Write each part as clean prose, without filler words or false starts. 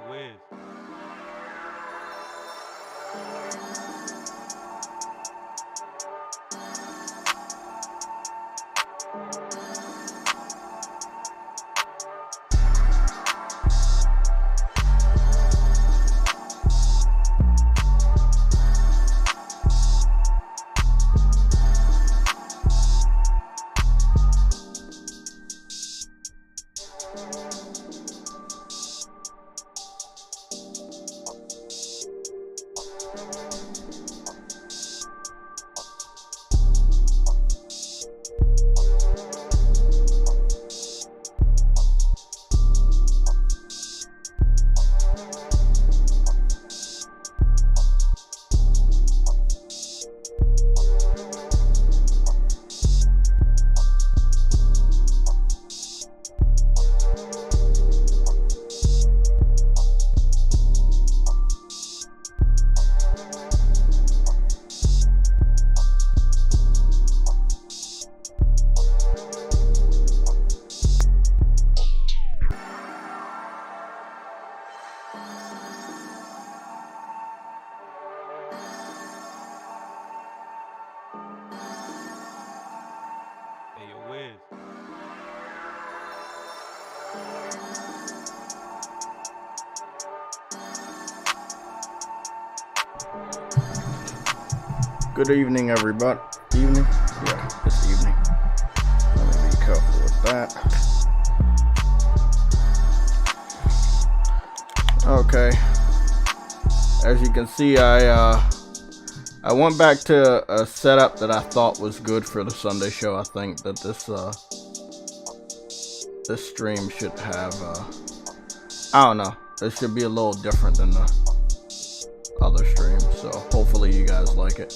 Wiz. Hey, yo, Wiz. Good evening, everybody. Evening? Yeah, it's evening. Let me be careful with that. Okay. As you can see, I went back to a setup that I thought was good for the Sunday show. I think that this stream should have I don't know. It should be a little different than the other streams, so hopefully you guys like it.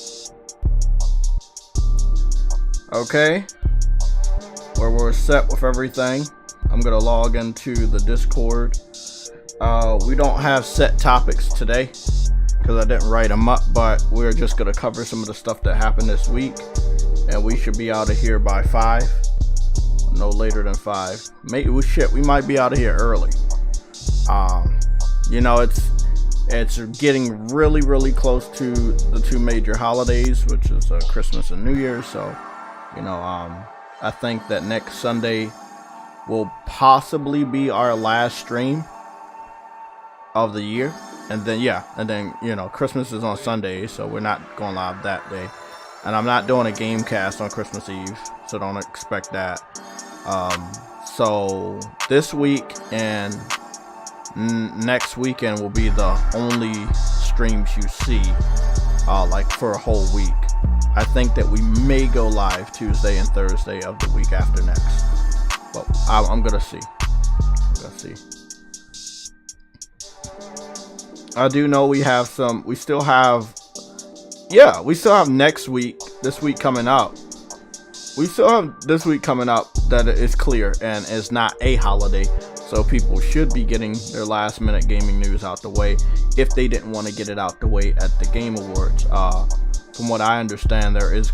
Okay, where we're set with everything, I'm gonna log into the Discord. We don't have set topics today because I didn't write them up, but we're just gonna cover some of the stuff that happened this week, and we should be out of here by 5, no later than 5. Maybe we might be out of here early. You know, it's getting really close to the two major holidays, which is Christmas and New Year's. So, you know, I think that next Sunday will possibly be our last stream of the year. And then, you know, Christmas is on Sunday, so we're not going live that day. And I'm not doing a game cast on Christmas Eve, so don't expect that. So this week and next weekend will be the only streams you see, like for a whole week. I think that we may go live Tuesday and Thursday of the week after next, but I'm gonna see. I do know we still have next week, this week coming up. We still have this week coming up that is clear and is not a holiday. So people should be getting their last minute gaming news out the way if they didn't want to get it out the way at the Game Awards. From what I understand, there's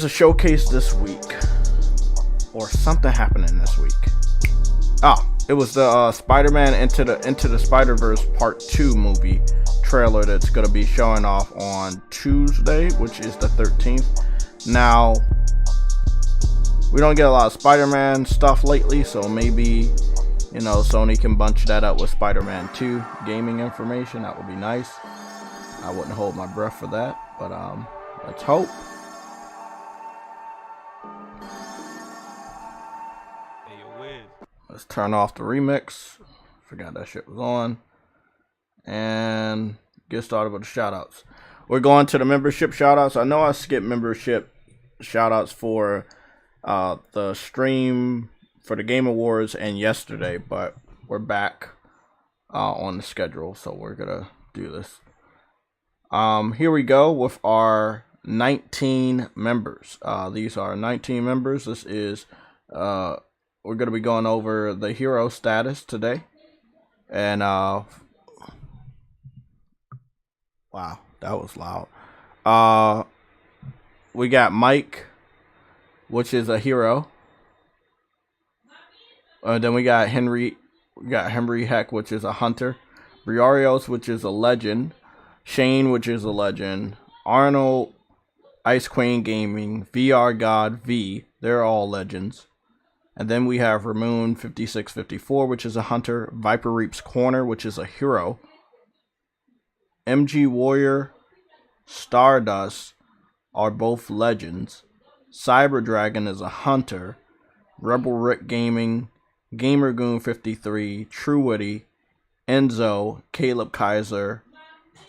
a showcase this week, or something happening this week. It was the Spider-Man Into the Spider-Verse Part 2 movie trailer that's going to be showing off on Tuesday, which is the 13th. Now, we don't get a lot of Spider-Man stuff lately, so maybe, you know, Sony can bunch that up with Spider-Man 2 gaming information. That would be nice. I wouldn't hold my breath for that, but let's hope. Hey, yo, Wiz. Let's turn off the remix. Forgot that shit was on. And get started with the shoutouts. We're going to the membership shoutouts. I know I skipped membership shoutouts for the stream for the Game Awards and yesterday, but we're back on the schedule, so we're gonna do this. Here we go with our 19 members. These are 19 members. This is we're gonna be going over the hero status today, and wow, that was loud. We got Mike, which is a hero. Then we got We got Henry Heck, which is a hunter. Briarios, which is a legend. Shane, which is a legend. Arnold, Ice Queen Gaming, VR God V. They're all legends. And then we have Ramoon 5654, which is a hunter. Viper Reap's Corner, which is a hero. MG Warrior, Stardust are both legends. Cyber Dragon is a hunter. Rebel Rick Gaming, Gamergoon 53, True Witty, Enzo, Caleb Kaiser,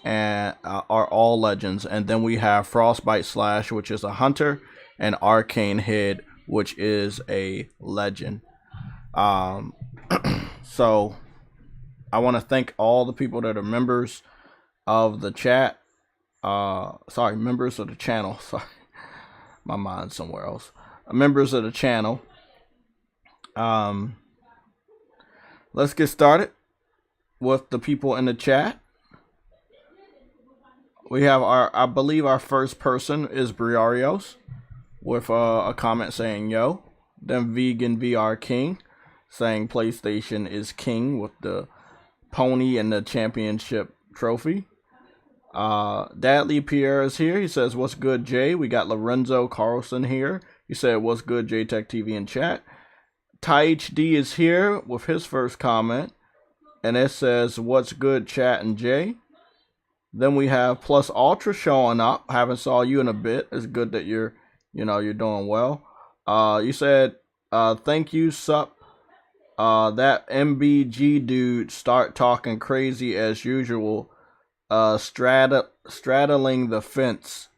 and are all legends. And then we have Frostbite Slash, which is a hunter, and Arcane Head, which is a legend. So I want to thank all the people that are members of the chat. Members of the channel. Sorry, my mind's somewhere else. Members of the channel. Let's get started with the people in the chat. We have I believe our first person is Briarios with a comment saying yo. Then Vegan VR King saying PlayStation is king with the pony and the championship trophy. Dadley Pierre is here. He says, what's good, Jay? We got Lorenzo Carlson here. He said, what's good, JTech TV in chat. Ty HD is here with his first comment. And it says, what's good, chat and Jay? Then we have Plus Ultra showing up. Haven't saw you in a bit. It's good that you're doing well. You said, thank you, sup. That MBG dude start talking crazy as usual. Straddling the fence.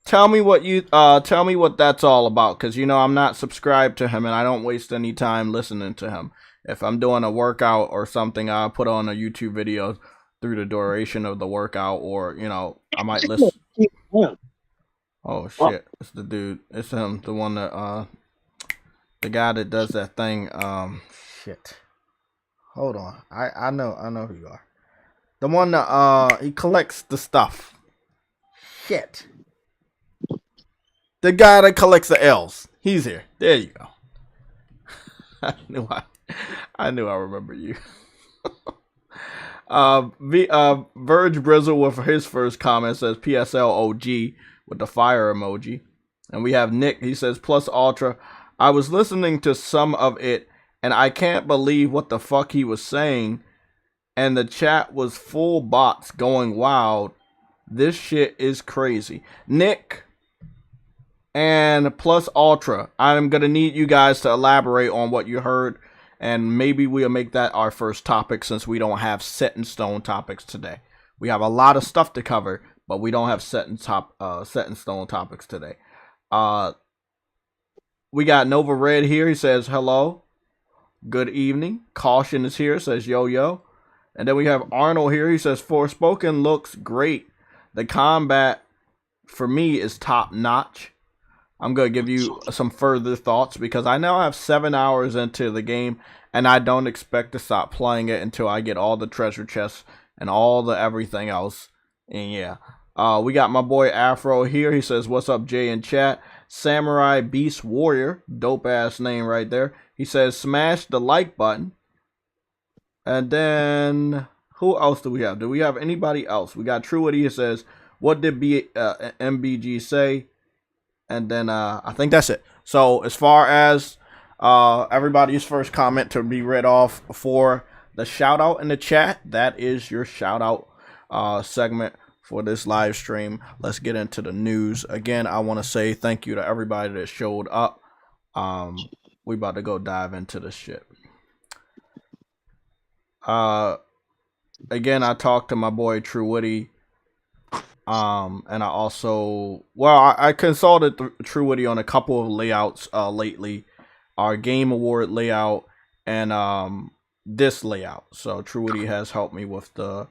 Tell me what that's all about, because I'm not subscribed to him and I don't waste any time listening to him. If I'm doing a workout or something, I put on a YouTube video through the duration of the workout, or I might listen. Oh shit, it's the dude. It's him, the one that the guy that does that thing. Shit. Hold on. I know who you are. The one that he collects the stuff. Shit. The guy that collects the L's. He's here. There you go. I knew I remember you. Verge Brizzle with his first comment says PSLOG with the fire emoji. And we have Nick. He says Plus Ultra. I was listening to some of it and I can't believe what the fuck he was saying. And the chat was full bots going wild. This shit is crazy. Nick and Plus Ultra, I'm going to need you guys to elaborate on what you heard. And maybe we'll make that our first topic, since we don't have set in stone topics today. We have a lot of stuff to cover, but we don't have set in stone topics today. We got Nova Red here. He says hello. Good evening. Caution is here. Says yo yo. And then we have Arnold here. He says, Forspoken looks great. The combat, for me, is top notch. I'm going to give you some further thoughts, because I now have 7 hours into the game, and I don't expect to stop playing it until I get all the treasure chests and all the everything else. And yeah, we got my boy Afro here. He says, what's up, Jay in chat? Samurai Beast Warrior, dope ass name right there. He says, smash the like button. And then, who else do we have? Do we have anybody else? We got True Witty. He says, what did MBG say? And then I think that's it. So as far as everybody's first comment to be read off for the shout out in the chat, that is your shout out segment for this live stream. Let's get into the news. Again, I want to say thank you to everybody that showed up. We about to go dive into this shit. Again, I talked to my boy True Witty. And I also, I consulted True Witty on a couple of layouts lately. Our Game Award layout and this layout. So True Witty has helped me with the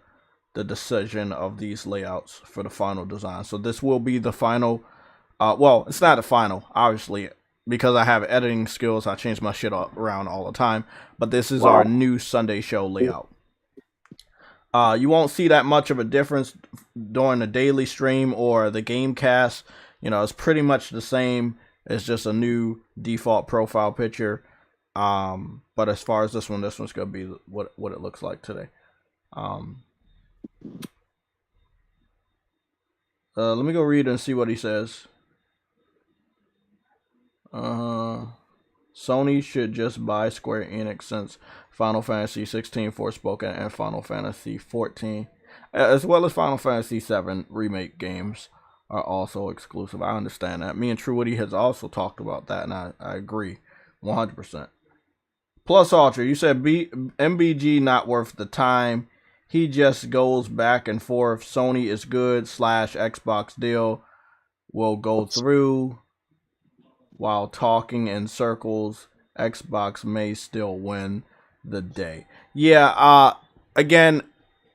decision of these layouts for the final design. So this will be the final. Well, it's not the final, obviously, because I have editing skills. I change my shit around all the time. But this is our new Sunday show layout. You won't see that much of a difference during the daily stream or the game cast. It's pretty much the same. It's just a new default profile picture. But as far as this one's gonna be what it looks like today. Let me go read and see what he says. Sony should just buy Square Enix since Final Fantasy 16 Forspoken and Final Fantasy 14, as well as Final Fantasy 7 remake games, are also exclusive. I understand that. Me and True Woody has also talked about that, and I agree 100%. Plus Ultra, you said MBG not worth the time. He just goes back and forth. Sony is good / Xbox deal will go through while talking in circles. Xbox may still win the day. Yeah, again,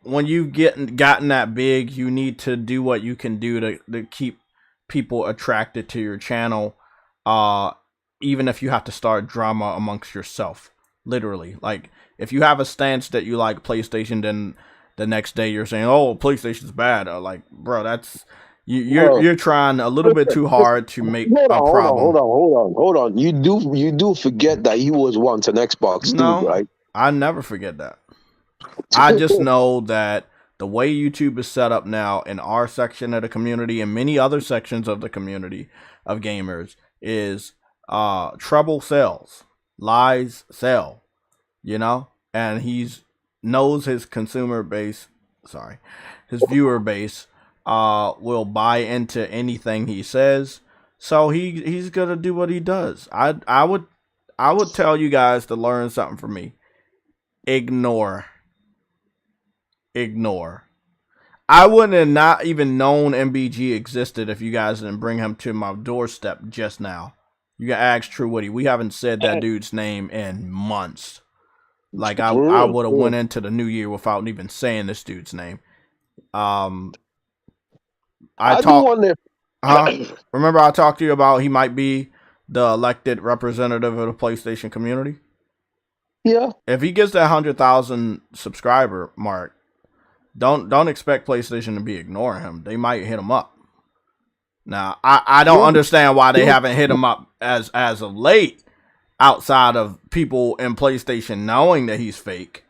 when you've gotten that big, you need to do what you can do to keep people attracted to your channel. Even if you have to start drama amongst yourself. Literally. Like, if you have a stance that you like PlayStation, then the next day you're saying, oh, PlayStation's bad. Like, bro, that's... You're trying a little bit too hard to make a problem. Hold on. You do forget that he was once an Xbox dude, right? I never forget that. I just know that the way YouTube is set up now in our section of the community and many other sections of the community of gamers is trouble sells, lies sell, you know, and knows his consumer base, his viewer base. Will buy into anything he says, so he's gonna do what he does. I would tell you guys to learn something from me. Ignore. I wouldn't have not even known MBG existed if you guys didn't bring him to my doorstep just now. You can ask True Woody. We haven't said that dude's name in months. Like I would have went into the new year without even saying this dude's name. Remember I talked to you about he might be the elected representative of the PlayStation community? Yeah. If he gets that 100,000 subscriber mark, don't expect PlayStation to be ignoring him. They might hit him up. Now, I don't understand why they haven't hit him up as of late, outside of people in PlayStation knowing that he's fake.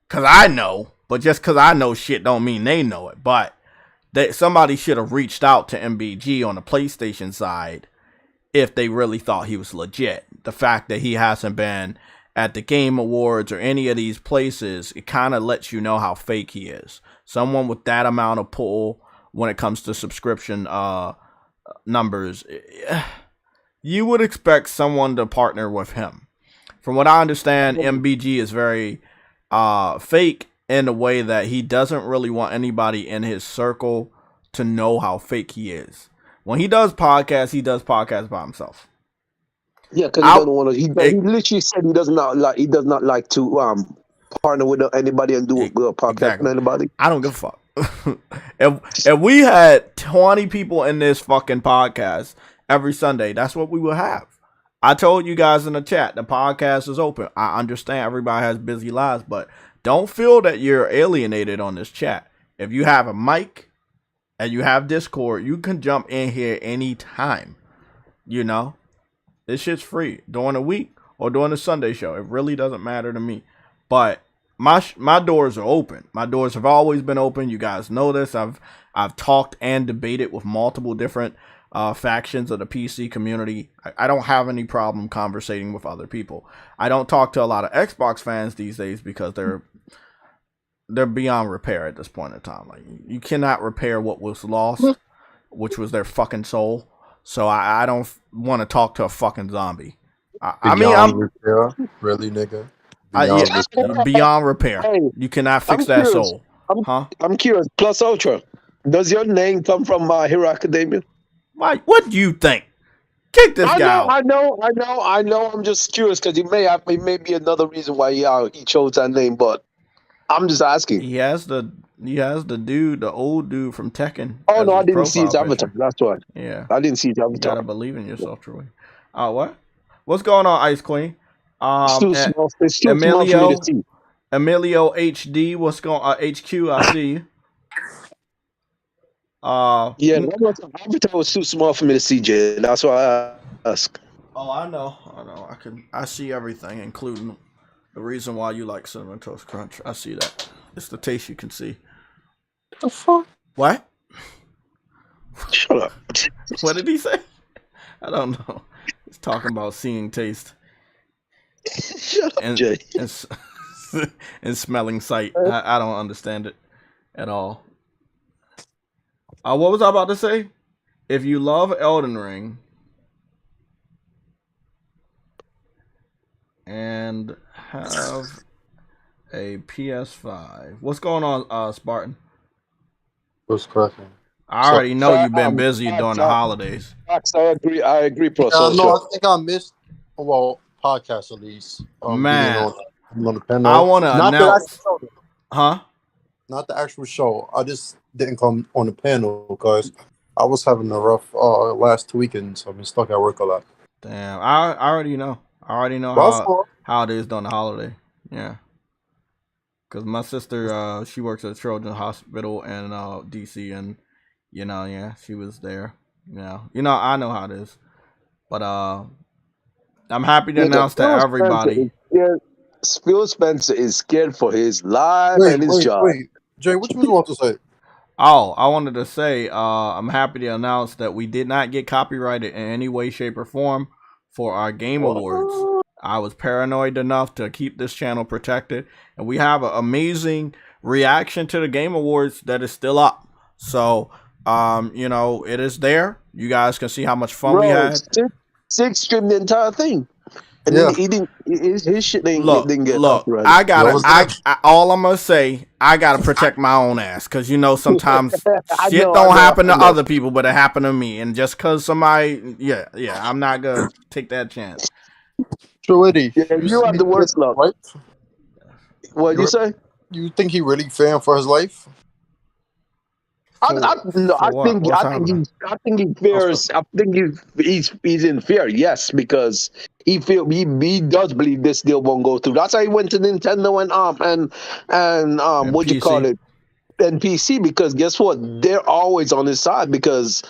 Because I know, but just because I know shit don't mean they know it. But somebody should have reached out to MBG on the PlayStation side if they really thought he was legit. The fact that he hasn't been at the Game Awards or any of these places, it kind of lets you know how fake he is. Someone with that amount of pull when it comes to subscription numbers, you would expect someone to partner with him. From what I understand, MBG is very fake in the way that he doesn't really want anybody in his circle to know how fake he is. When he does podcasts by himself. Yeah, because he doesn't want to. He literally said he does not like to partner with anybody and do a podcast with anybody. I don't give a fuck. if we had 20 people in this fucking podcast every Sunday, that's what we would have. I told you guys in the chat, the podcast is open. I understand everybody has busy lives, but don't feel that you're alienated on this chat. If you have a mic and you have Discord, you can jump in here anytime. You know? This shit's free during the week or during the Sunday show. It really doesn't matter to me. But my doors are open. My doors have always been open. You guys know this. I've talked and debated with multiple different factions of the PC community. I don't have any problem conversating with other people. I don't talk to a lot of Xbox fans these days because they're beyond repair at this point in time. Like, you cannot repair what was lost, which was their fucking soul. So I don't want to talk to a fucking zombie. Beyond repair, really, nigga. Beyond repair. Hey, you cannot fix that soul. I'm curious. Plus Ultra, does your name come from My Hero Academia? Why? What do you think? Kick this guy out. I know. I'm just curious because it may be another reason why he chose that name, but I'm just asking. He has the dude, the old dude from Tekken. Oh no, I didn't see his avatar. That's why. Yeah, I didn't see his avatar. You gotta believe in yourself, Troy. What? What's going on, Ice Queen? It's too small for me to see. Emilio HD, what's going on? HQ, I see you. Yeah, the avatar was too small for me to see, Jay. That's why I asked. Oh, I know. I see everything, including the reason why you like Cinnamon Toast Crunch. I see that. It's the taste you can see. The fuck? What? Shut up. What did he say? I don't know. He's talking about seeing taste Shut up, and Jay. and smelling sight. I don't understand it at all. What was I about to say? If you love Elden Ring and have a PS5, what's going on, Spartan? What's cracking? I already know you've been busy during the holidays. Max, I agree, bro. No, I think I missed, well, podcast at least. Man, being on the panel. I want to Not announce. the actual show, Huh? not the actual show. I just didn't come on the panel because I was having a rough last 2 weekends. So I've been stuck at work a lot. Damn, I already know. How it is during the holiday. Yeah. Because my sister, she works at Children's Hospital in DC, and she was there. I know how it is. But I'm happy to announce to everybody. Phil Spencer is scared for his life and his job. Wait, Jay, what you was about to say? Oh, I wanted to say, I'm happy to announce that we did not get copyrighted in any way, shape, or form for our Game Awards. I was paranoid enough to keep this channel protected, and we have an amazing reaction to the Game Awards that is still up. So, it is there. You guys can see how much fun we had. Six streamed the entire thing. And then he didn't. His shit didn't get copyrighted. All I'm gonna say, I gotta protect my own ass, because sometimes shit don't happen to other people, but it happened to me, and just because somebody, I'm not gonna take that chance. Truity, you have the worst luck, right? What you say? You think he really fearing for his life? I think he fears. I think he's in fear. Yes, because he does believe this deal won't go through. That's why he went to Nintendo and what you call it, and PC, because guess what? They're always on his side, because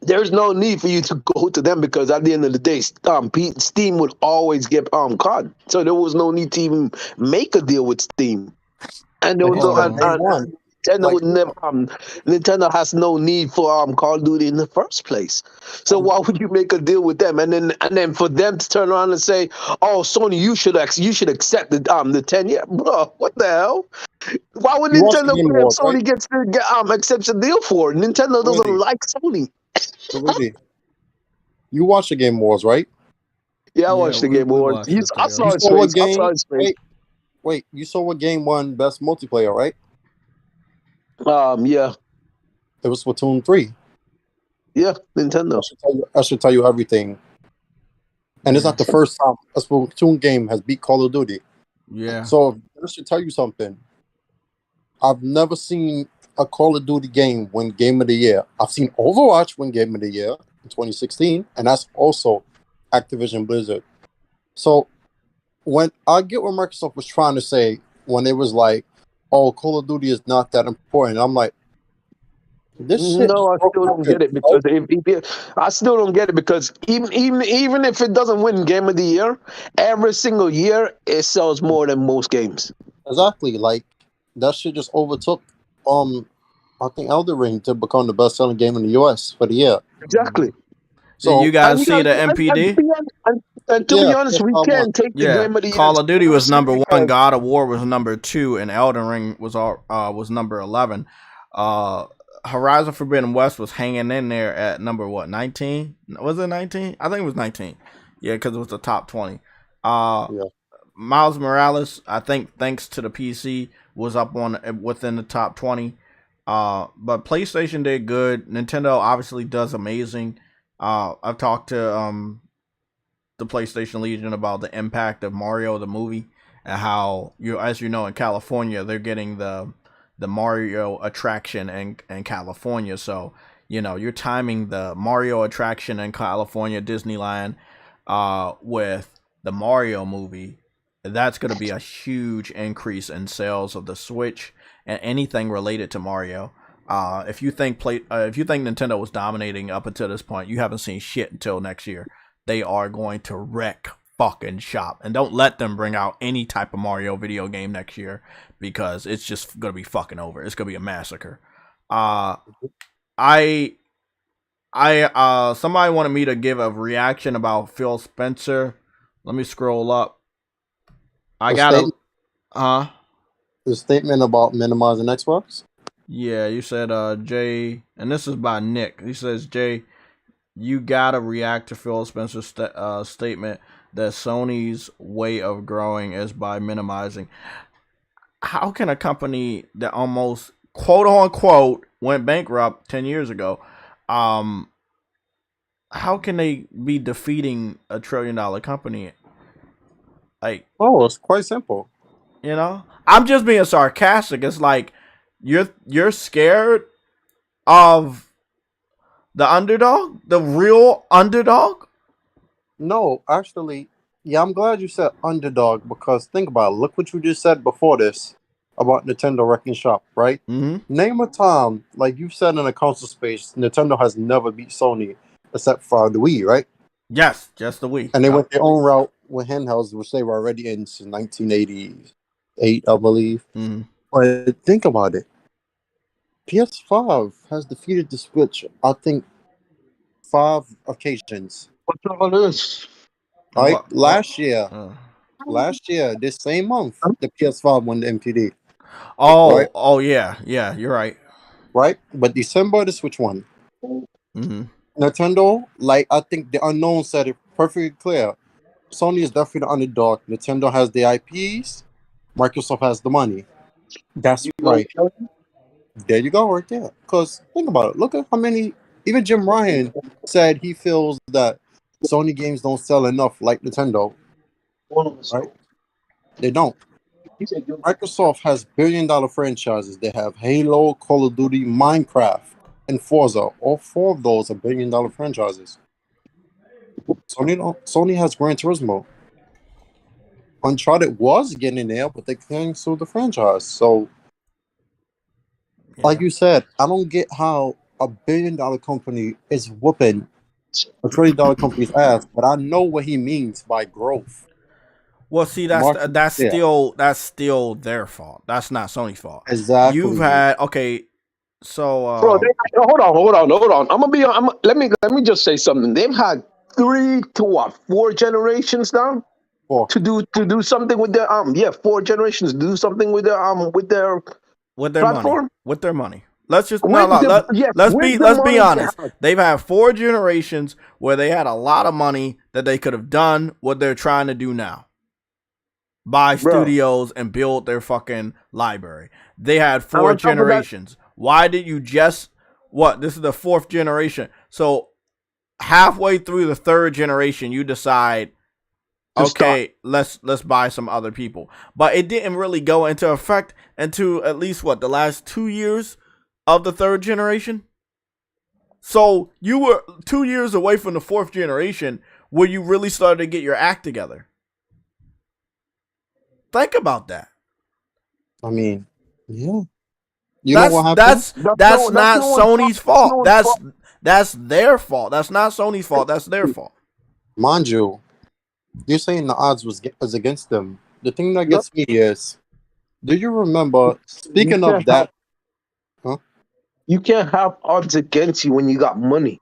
there's no need for you to go to them, because at the end of the day, Steam would always get caught. So there was no need to even make a deal with Steam, and there was Nintendo has no need for Call of Duty in the first place. So why would you make a deal with them, and then for them to turn around and say, "Oh, Sony, you should accept the 10-year, bro? What the hell? Why would Nintendo Sony gets to accepts a deal for it? Nintendo doesn't like Sony." You watched the Game Awards, right? Yeah, I watched the Game Awards. I saw his face. Wait, you saw what game won Best Multiplayer, right? Yeah. It was Splatoon 3. Yeah, Nintendo. I should tell you everything. And it's not the first time a Splatoon game has beat Call of Duty. Yeah. So I should tell you something. I've never seen a Call of Duty game win Game of the Year. I've seen Overwatch win Game of the Year in 2016, and that's also Activision Blizzard. So when I get what Microsoft was trying to say when it was like, "Oh, Call of Duty is not that important," I'm like, this shit. No, I still don't get it, because I still don't get it, because even if it doesn't win Game of the Year, every single year it sells more than most games. Exactly, like that shit just overtook I think Elden Ring to become the best-selling game in the US for the year. Exactly. So you guys see the MPD? And to be honest, we can't take the Game of the Year. Call of Duty was number 1, God of War was number 2, and Elden Ring was number 11. Horizon Forbidden West was hanging in there at number 19? Was it 19? I think it was 19. Yeah, because it was the top 20. Miles Morales, I think, thanks to the PC, was up within the top 20. But PlayStation did good. Nintendo obviously does amazing. I've talked to the PlayStation Legion about the impact of Mario the movie, and how as you know, in California they're getting the Mario attraction in California. So you're timing the Mario attraction in California, Disneyland, with the Mario movie. That's going to be a huge increase in sales of the Switch and anything related to Mario. If you think Nintendo was dominating up until this point, you haven't seen shit until next year. they are going to wreck fucking shop. And don't let them bring out any type of Mario video game next year, because it's just gonna be fucking over. It's gonna be a massacre. Somebody wanted me to give a reaction about Phil Spencer. Let me scroll up. The statement about minimizing Xbox. Yeah, you said Jay, and this is by Nick. He says, Jay, you gotta react to Phil Spencer's statement that Sony's way of growing is by minimizing. How can a company that almost quote unquote went bankrupt 10 years ago, how can they be defeating a $1 trillion company? Like, it's quite simple. You know, I'm just being sarcastic. It's like you're scared of the underdog, the real underdog. No, actually, yeah, I'm glad you said underdog, because think about it. Look what you just said before this about Nintendo wrecking shop, right? Mm-hmm. Name a time, like you said in a console space, Nintendo has never beat Sony except for the Wii, right? Yes, just the Wii. And they went their own route with handhelds, which they were already in since 1988, I believe. Mm-hmm. But think about it. PS5 has defeated the Switch, I think, 5 occasions. What's all this? Right? Last year, this same month, the PS5 won the MPD. Yeah, you're right. Right? But December, the Switch won. Mm-hmm. Nintendo, like, I think the unknown said it perfectly clear. Sony is definitely the underdog. Nintendo has the IPs. Microsoft has the money. That's right. There you go, right there. Because think about it. Look at how many. Even Jim Ryan said he feels that Sony games don't sell enough like Nintendo. Right? They don't. Microsoft has billion-dollar franchises. They have Halo, Call of Duty, Minecraft, and Forza. All 4 of those are billion-dollar franchises. Sony has Gran Turismo. Uncharted was getting there, but they canceled the franchise. So, like you said, I don't get how a billion-dollar company is whooping a $1 trillion company's ass, but I know what he means by growth. Well, see, that's still their fault. That's not Sony's fault. Exactly. You've had so bro. Hold on. Let me just say something. They've had 3 to 4 generations now. 4. to do something with their 4 generations to do something with their platform? money. With their money. Let's just let's be honest. They've had 4 generations where they had a lot of money that they could have done what they're trying to do now. Buy studios and build their fucking library. They had 4 generations. Why did you just this is the 4th generation. So halfway through the 3rd generation you decide, okay, let's buy some other people. But it didn't really go into effect until at least the last 2 years of the 3rd generation. So you were 2 years away from the 4th generation where you really started to get your act together. Think about that. I mean, yeah. You know what happened? That's not Sony's fault. That's their fault. That's not Sony's fault. That's their fault. Mind you, you're saying the odds was against them. The thing that gets me is, do you remember, speaking of that, you can't have odds against you when you got money.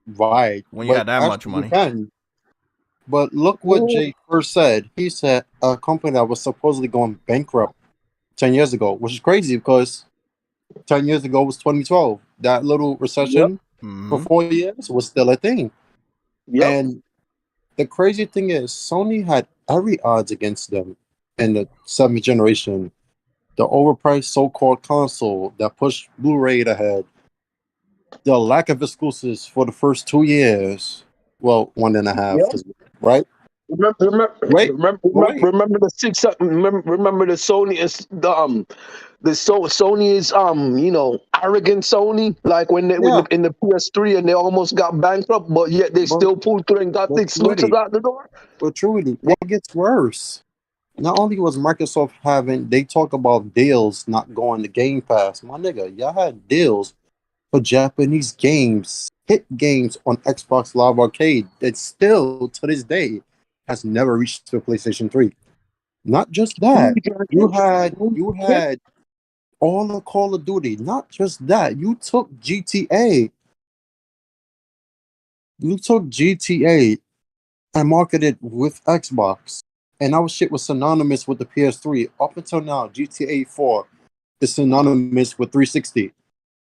Right. When you got that much money. But look what Jay first said. He said a company that was supposedly going bankrupt 10 years ago, which is crazy because 10 years ago was 2012. That little recession for 4 years was still a thing. Yep. And the crazy thing is, Sony had every odds against them in the 7th generation. The overpriced so-called console that pushed Blu-ray ahead. The lack of exclusives for the first 2 years. Well, 1.5, right? Remember the Sony is Sony is arrogant Sony, like when they in the PS3 and they almost got bankrupt, but yet they still pulled through and got the exclusives out the door. But truly, it gets worse. Not only was Microsoft they talk about deals not going to Game Pass. My nigga, y'all had deals for Japanese games hit games on Xbox Live Arcade that still, to this day, has never reached the PlayStation 3. Not just that, you had all the Call of Duty. Not just that, you took GTA. You took GTA and marketed with Xbox. And our shit was synonymous with the PS3. Up until now, GTA 4 is synonymous with 360,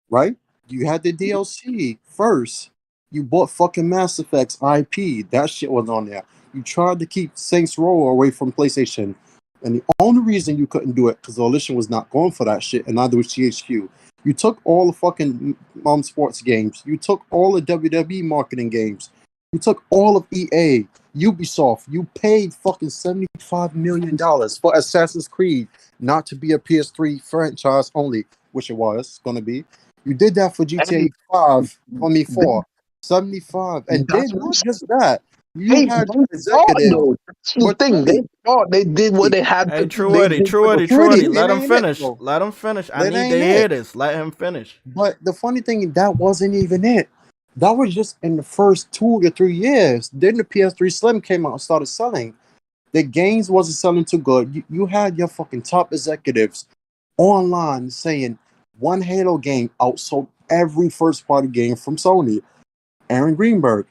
right? You had the DLC first. You bought fucking Mass Effect's IP. That shit was on there. You tried to keep Saints Row away from PlayStation. And the only reason you couldn't do it because Volition was not going for that shit, and neither was THQ. You took all the fucking sports games. You took all the WWE marketing games. You took all of EA, Ubisoft. You paid fucking $75 million for Assassin's Creed not to be a PS3 franchise only, which it was going to be. You did that for GTA 5, 4, 75. And then not just that, you had executives. That's the thing. They thought they did what they had Hey, to True do. Woody, let him finish. It, let him finish. I that need to hear this. Let him finish. But the funny thing, that wasn't even it. That was just in the first 2 to 3 years. Then the PS3 Slim came out and started selling. The games wasn't selling too good. You had your fucking top executives online saying one Halo game outsold every first-party game from Sony. Aaron Greenberg.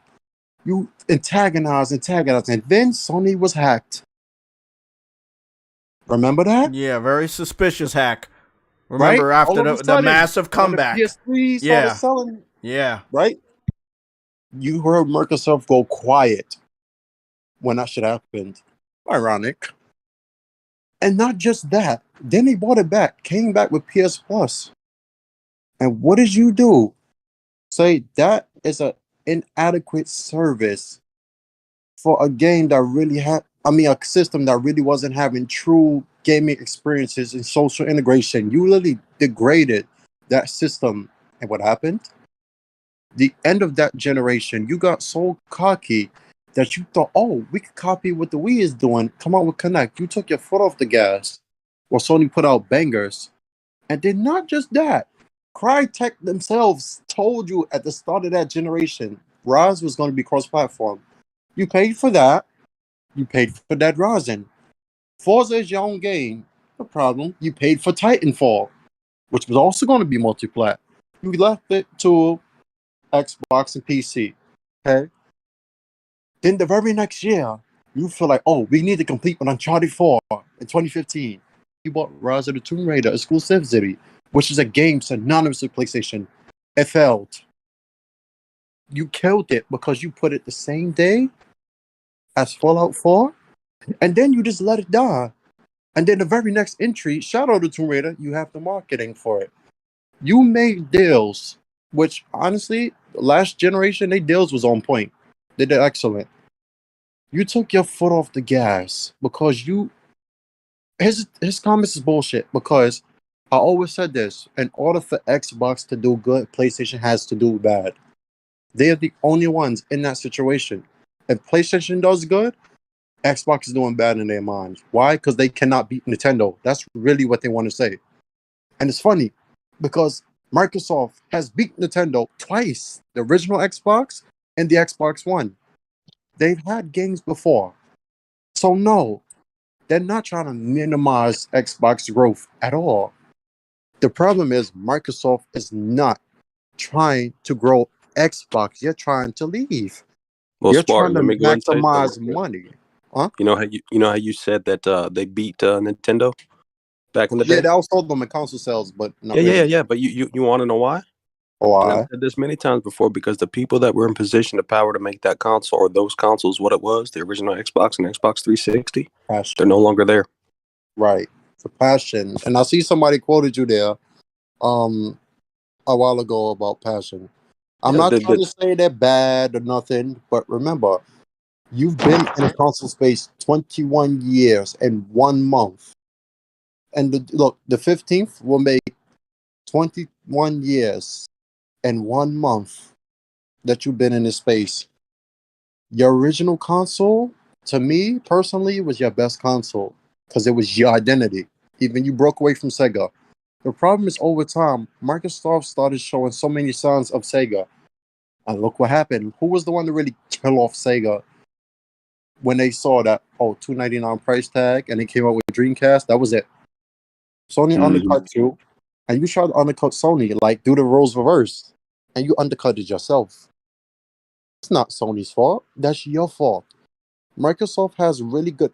You antagonized, and then Sony was hacked. Remember that? Yeah, very suspicious hack. Remember right? after the massive comeback. The PS3 started selling. Yeah. Right? You heard Microsoft go quiet when that shit happened. Ironic. And not just that. Then they bought it back. Came back with PS Plus. And what did you do? Say that is an inadequate service for a game that really had, a system that really wasn't having true gaming experiences and social integration. You literally degraded that system. And what happened? The end of that generation, you got so cocky that you thought, oh, we could copy what the Wii is doing, come out with Connect. You took your foot off the gas while Sony put out bangers. And then not just that, Crytek themselves told you at the start of that generation, Rise was going to be cross-platform. You paid for that. You paid for Dead Rising. Forza is your own game. No problem. You paid for Titanfall, which was also going to be multi-plat. You left it to Xbox and PC. Okay? Then the very next year, you feel like, oh, we need to complete with Uncharted 4 in 2015. You bought Rise of the Tomb Raider exclusivity, which is a game synonymous with PlayStation. It failed. You killed it because you put it the same day as Fallout 4, and then you just let it die. And then the very next entry, Shadow of the Tomb Raider, you have the marketing for it. You made deals, which honestly, last generation, their deals was on point. They did excellent. You took your foot off the gas because his comments is bullshit, because I always said this, in order for Xbox to do good, PlayStation has to do bad. They are the only ones in that situation. If PlayStation does good, Xbox is doing bad in their minds. Why? Because they cannot beat Nintendo. That's really what they want to say. And it's funny because Microsoft has beat Nintendo twice, the original Xbox and the Xbox One. They've had games before. So no, they're not trying to minimize Xbox growth at all. The problem is Microsoft is not trying to grow Xbox. You're trying to leave. Well, You're Spartan, trying to let me go and say maximize something. money. Huh? You know how you said that they beat Nintendo back in the day? Yeah, they outsold them in console sales, but not Yeah. really. But you want to know why? Why? And I've said this many times before, because the people that were in position of power to make that console, or those consoles, what it was, the original Xbox and Xbox 360, Passion. they're no longer there. Right. For passion. And I see somebody quoted you there a while ago about passion. I'm not trying to say they're bad or nothing, but remember, you've been in console space 21 years and 1 month. And the 15th will make 21 years and 1 month that you've been in this space. Your original console, to me personally, was your best console because it was your identity. Even you broke away from Sega. The problem is, over time, Microsoft started showing so many signs of Sega. And look what happened. Who was the one to really kill off Sega when they saw that $299 price tag and they came out with Dreamcast? That was it. Sony undercut you, and you tried to undercut Sony, like do the roles reversed, and you undercut it yourself. It's not Sony's fault. That's your fault. Microsoft has really good.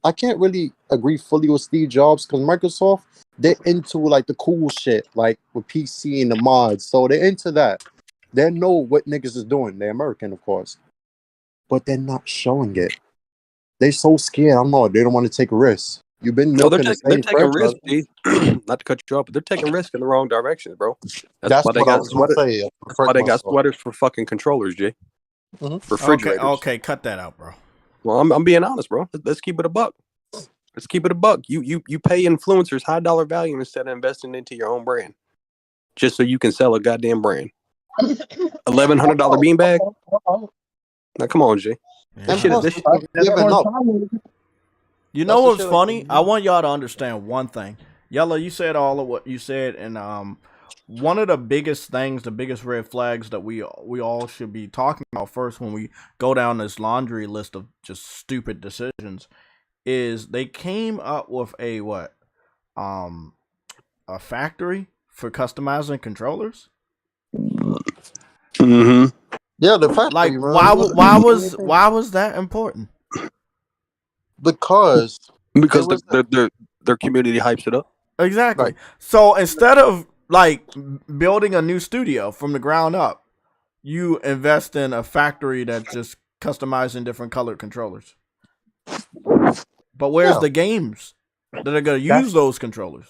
I can't really agree fully with Steve Jobs because Microsoft, they're into like the cool shit, like with PC and the mods. So they're into that. They know what niggas is doing. They're American, of course, but they're not showing it. They're so scared. I don't know. They don't want to take a risk. You've been No, they're, milking the they're same taking franchise. risks, G. Not to cut you off, but they're taking risks in the wrong direction, bro. That's why they what I got was going to sweaters. say. That's why they got sweaters for fucking controllers, G. Refrigerators. Okay, cut that out, bro. Well, I'm being honest, bro. Let's keep it a buck. Let's keep it a buck. You pay influencers high dollar value instead of investing into your own brand, just so you can sell a goddamn brand. $1,100 beanbag. Now come on, G. Yeah. You know what's funny? I want y'all to understand one thing. Yellow, you said all of what you said, and one of the biggest things, the biggest red flags that we all should be talking about first when we go down this laundry list of just stupid decisions is they came up with a factory for customizing controllers. Mm-hmm. Yeah, the factory. Like, why was that important? Because their community hypes it up. Exactly. Right. So instead of like building a new studio from the ground up, you invest in a factory that's just customizing different colored controllers. But where's the games that are going to use those controllers?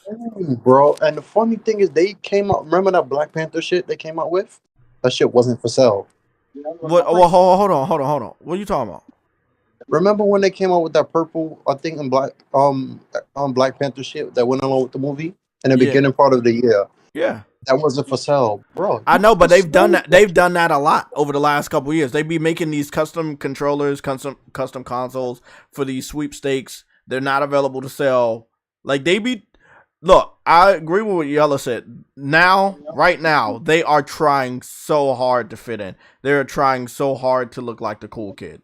Bro, and the funny thing is they came out, remember that Black Panther shit they came out with? That shit wasn't for sale. What? Well, hold on. What are you talking about? Remember when they came out with that purple, I think in Black Panther shit that went along with the movie in the beginning part of the year? Yeah. That wasn't for sale, bro. I know, but they've done that. They've done that a lot over the last couple of years. They be making these custom controllers, custom consoles for these sweepstakes. They're not available to sell. Like they be. Look, I agree with what Yella said. Right now, they are trying so hard to fit in. They're trying so hard to look like the cool kid.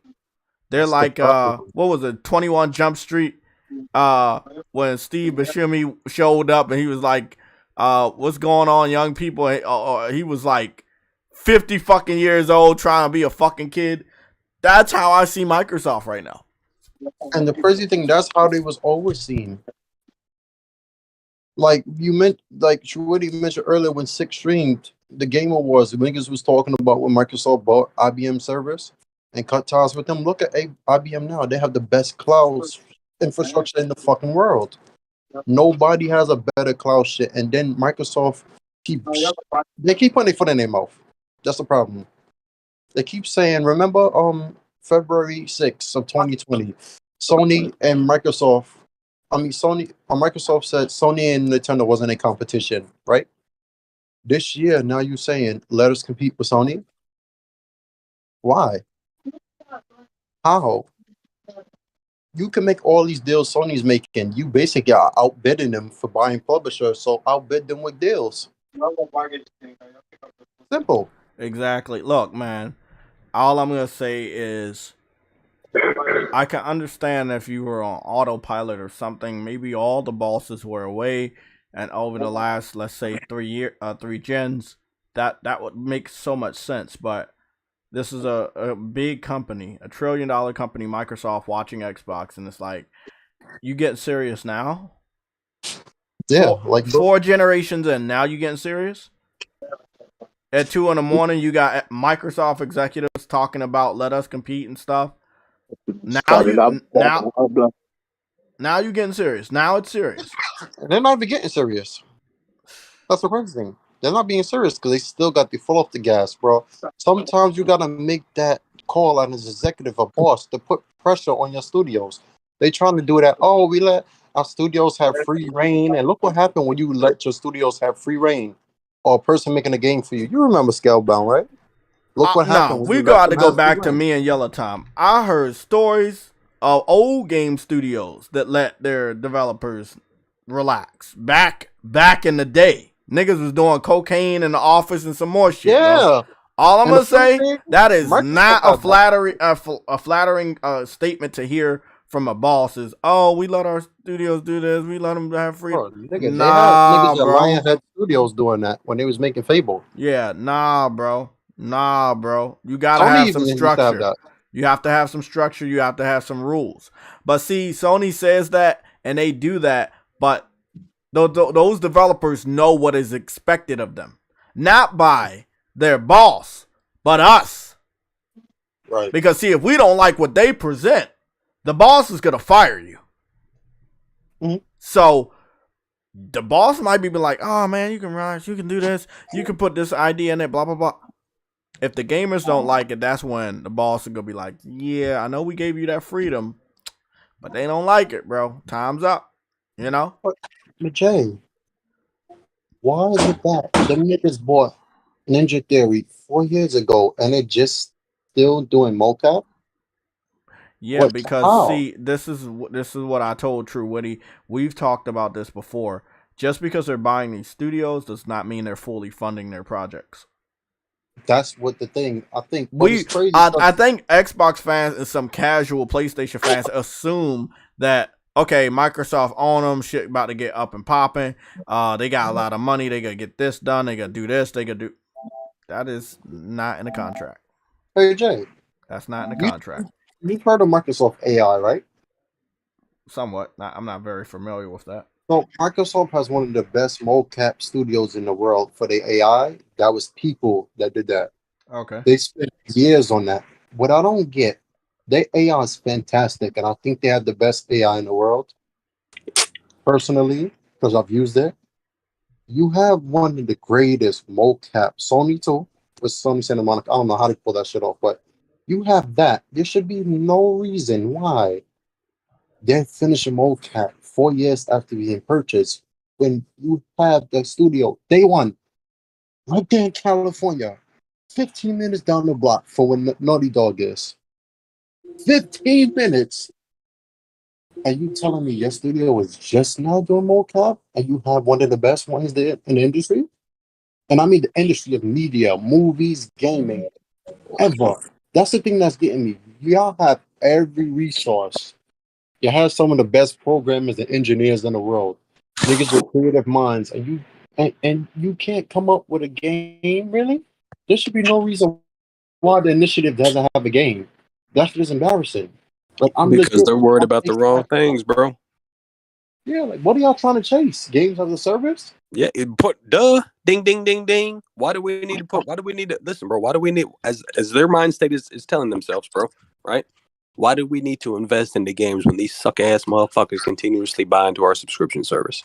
They're like, what was it, 21 Jump Street? When Steve Buscemi showed up and he was like, what's going on, young people? He was like 50 fucking years old trying to be a fucking kid. That's how I see Microsoft right now. And the crazy thing, that's how they was always seen. Like you mentioned earlier when Six streamed the Game Awards, the niggas was talking about when Microsoft bought IBM servers and cut ties with them. Look at IBM now; they have the best cloud infrastructure in the fucking world. Nobody has a better cloud shit, and then Microsoft keep putting their foot in their mouth. That's the problem. They keep saying, remember, February 6th of 2020, Sony and Microsoft. Microsoft said Sony and Nintendo wasn't a competition, right? This year, now you're saying, let us compete with Sony? Why? How? You can make all these deals Sony's making. You basically are outbidding them for buying publishers, so outbid them with deals. Simple. Exactly. Look, man, all I'm going to say is I can understand if you were on autopilot or something. Maybe all the bosses were away, and over the last, let's say, 3 gens, that would make so much sense. But this is a big company, $1 trillion company, Microsoft, watching Xbox, and it's like, you getting serious now? Yeah, like 4 generations in, now you getting serious? At 2 a.m, you got Microsoft executives talking about let us compete and stuff. Now you getting serious. Now it's serious. They're not even getting serious. That's the crazy thing. They're not being serious because they still got the full off the gas, bro. Sometimes you gotta make that call as an executive or boss to put pressure on your studios. They trying to do that. Oh, we let our studios have free reign, and look what happened when you let your studios have free reign, or a person making a game for you. You remember Scalebound, right? Look what happened. No, we got to go back to me and Yellow Time. I heard stories of old game studios that let their developers relax. Back in the day, niggas was doing cocaine in the office and some more shit. Yeah. Bro. All I'm And gonna the funny say, thing, that is Microsoft not has that. a flattering statement to hear from a boss. Is, oh, we let our studios do this, we let them have free. Bro, nigga, they had Nah, niggas at bro. Lionhead Studios doing that when they was making Fable. Yeah, nah, bro. Nah, bro. You gotta Sony have some even used to have structure. that. You have to have some structure. You have to have some rules. But see, Sony says that and they do that, but those developers know what is expected of them. Not by their boss, but us. Right. Because see, if we don't like what they present, the boss is gonna fire you. Mhm. So the boss might be like, oh man, you can rise, you can do this, you can put this idea in it, blah blah blah. If the gamers don't like it, that's when the boss is gonna be like, yeah, I know we gave you that freedom, but they don't like it, bro. Time's up. You know? But Jay, why is it that them niggas bought Ninja Theory 4 years ago and they just still doing mocap? Yeah, What? because How? see, this is what I told True Witty. We've talked about this before. Just because they're buying these studios does not mean they're fully funding their projects. That's what the thing. I think. But it's crazy. I think Xbox fans and some casual PlayStation fans assume that, okay, Microsoft own them, shit about to get up and popping. They got a lot of money. They gotta get this done. They gotta do this. They gotta do. That is not in the contract. Hey Jay, That's not in the you contract. you've heard of Microsoft AI, right? Somewhat. I'm not very familiar with that. So Microsoft has one of the best mocap studios in the world for the AI. That was people that did that. Okay. They spent years on that. What I don't get, their AI is fantastic, and I think they have the best AI in the world. Personally, because I've used it, you have one of the greatest mocap. Sony too, with Sony Santa Monica. I don't know how to pull that shit off, but you have that. There should be no reason why they're finishing mocap 4 years after being purchased when you have the studio day one right there in California, 15 minutes down the block from where Naughty Dog is. 15 minutes. And you telling me your studio was just now doing mocap and you have one of the best ones there in the industry? And I mean the industry of media, movies, gaming, ever. That's the thing that's getting me. Y'all have every resource. You have some of the best programmers and engineers in the world. Niggas with creative minds, and you can't come up with a game, really? There should be no reason why the initiative doesn't have a game. That's just embarrassing. Like I'm Because legit. they're worried I'm about the wrong thinking, things, bro. yeah, like what are y'all trying to chase? Games as a service? Yeah, ding ding ding ding. Why do we need to put? Why do we need to listen, bro? Why do we need as their mind state is telling themselves, bro? Right? Why do we need to invest in the games when these suck ass motherfuckers continuously buy into our subscription service?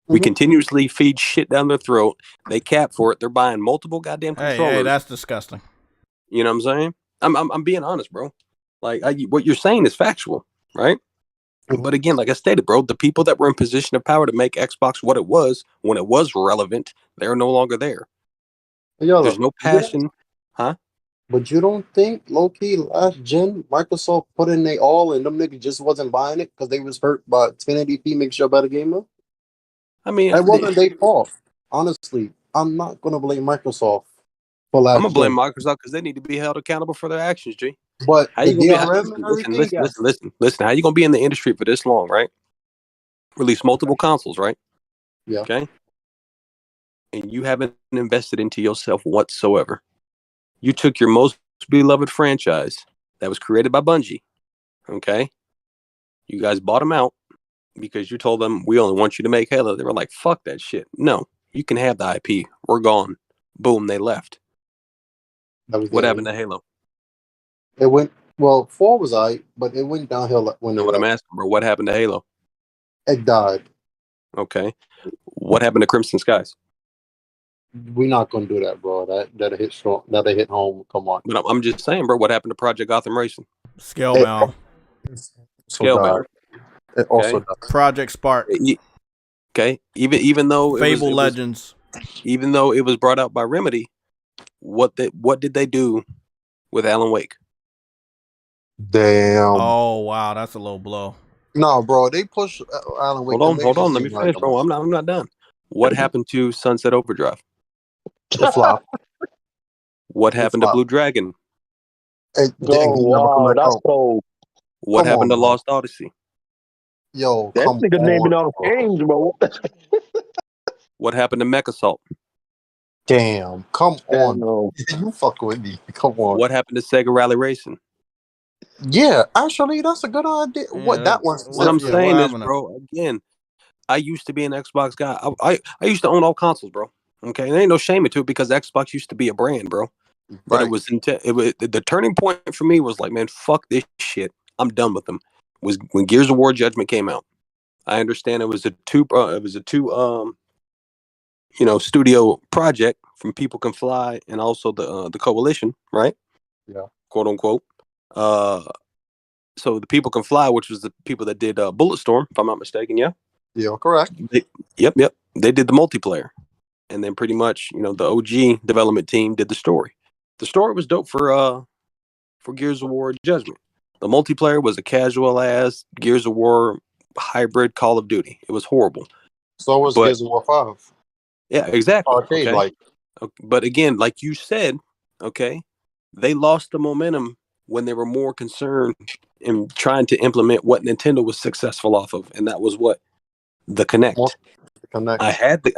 We continuously feed shit down their throat. They cap for it. They're buying multiple goddamn controllers. Hey, that's disgusting. You know what I'm saying? I'm being honest, bro. Like what you're saying is factual, right? But again, like I stated, bro, the people that were in position of power to make Xbox what it was when it was relevant, they're no longer there. There's no passion, huh? But you don't think low key last gen Microsoft put in they all and them niggas just wasn't buying it because they was hurt by 1080p makes you a better gamer? I mean, That wasn't their fault. Honestly, I'm not gonna blame Microsoft for I'm last gonna blame gen. Microsoft because they need to be held accountable for their actions, G. But How the you gonna be? DRM and everything, yes. Listen. How you gonna be in the industry for this long, right? Release multiple consoles, right? Yeah. Okay. And you haven't invested into yourself whatsoever. You took your most beloved franchise that was created by Bungie. Okay. You guys bought them out because you told them we only want you to make Halo. They were like, fuck that shit. No, you can have the IP. We're gone. Boom, they left. What happened to Halo? It went well, 4 was but it went downhill when You know what I'm asking, bro? What happened to Halo? it died. Okay. What happened to Crimson Skies? We're not gonna do that, bro. That'll hit strong. That'll hit home. Come on. But I'm just saying, bro, what happened to Project Gotham Racing? Scalebound. Scalebound. It also died. Project Spark. Okay. Even though Fable Legends. Even though it was brought out by Remedy, what did they do with Alan Wake? Damn. Oh wow, that's a low blow. No, bro, they push Alan Wake. Hold on. Let me finish, bro. I'm not done. What happened to Sunset Overdrive? The flop. What happened to Wow. Blue Dragon? Hey, dang, he never come back that's out. cold. What Come happened on, to bro. Lost Odyssey? Yo, That come nigga naming on, all the bro. games, bro. What happened to Mech Assault? Damn, come on. No. You fuck with me. Come on. What happened to Sega Rally Racing? Yeah, actually, that's a good idea. Yeah, What that one What I'm yeah, specifically? what saying is, happened to- bro, again, I used to be an Xbox guy. I used to own all consoles, bro. Okay, there ain't no shame into it because Xbox used to be a brand, bro. But Right. it was the turning point for me was like, man, fuck this shit. I'm done with them. Was when Gears of War Judgment came out. I understand it was a two studio project from People Can Fly and also the Coalition, right? Yeah. Quote unquote. So the People Can Fly, which was the people that did Bulletstorm, if I'm not mistaken, yeah. Yeah, correct. Yep. They did the multiplayer, and then pretty much, the OG development team did the story. The story was dope for Gears of War Judgment. The multiplayer was a casual ass Gears of War hybrid Call of Duty. It was horrible. So was But Gears of War 5. yeah, exactly. Arcade, Okay. like. But again, like you said, okay, they lost the momentum when they were more concerned in trying to implement what Nintendo was successful off of, and that was what? The Kinect. Connect. I had the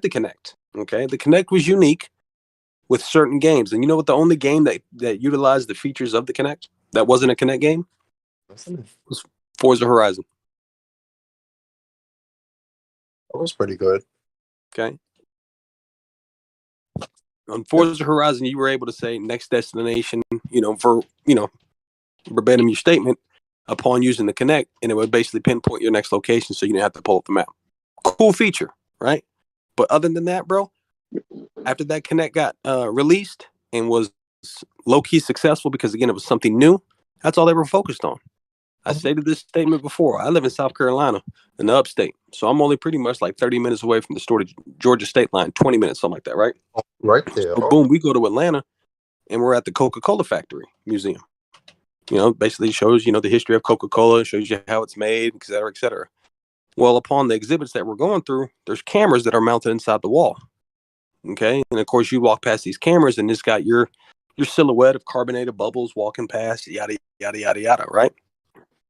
Kinect. Okay. The Kinect was unique with certain games. And you know what the only game that utilized the features of the Kinect that wasn't a Kinect game was Forza Horizon. That was pretty good. Okay. On Forza Horizon, you were able to say next destination, for, verbatim your statement upon using the Kinect, and it would basically pinpoint your next location so you didn't have to pull up the map. Cool feature, right? But other than that, bro, after that Kinect got released and was low-key successful because, again, it was something new, that's all they were focused on. I stated this statement before. I live in South Carolina, in the upstate. So I'm only pretty much like 30 minutes away from the Georgia state line, 20 minutes, something like that, right? Right there. So boom, we go to Atlanta and we're at the Coca-Cola factory museum. Basically shows, the history of Coca-Cola, shows you how it's made, et cetera, et cetera. Well, upon the exhibits that we're going through, there's cameras that are mounted inside the wall. Okay. And of course you walk past these cameras and it's got your silhouette of carbonated bubbles walking past, yada, yada, yada, yada, right?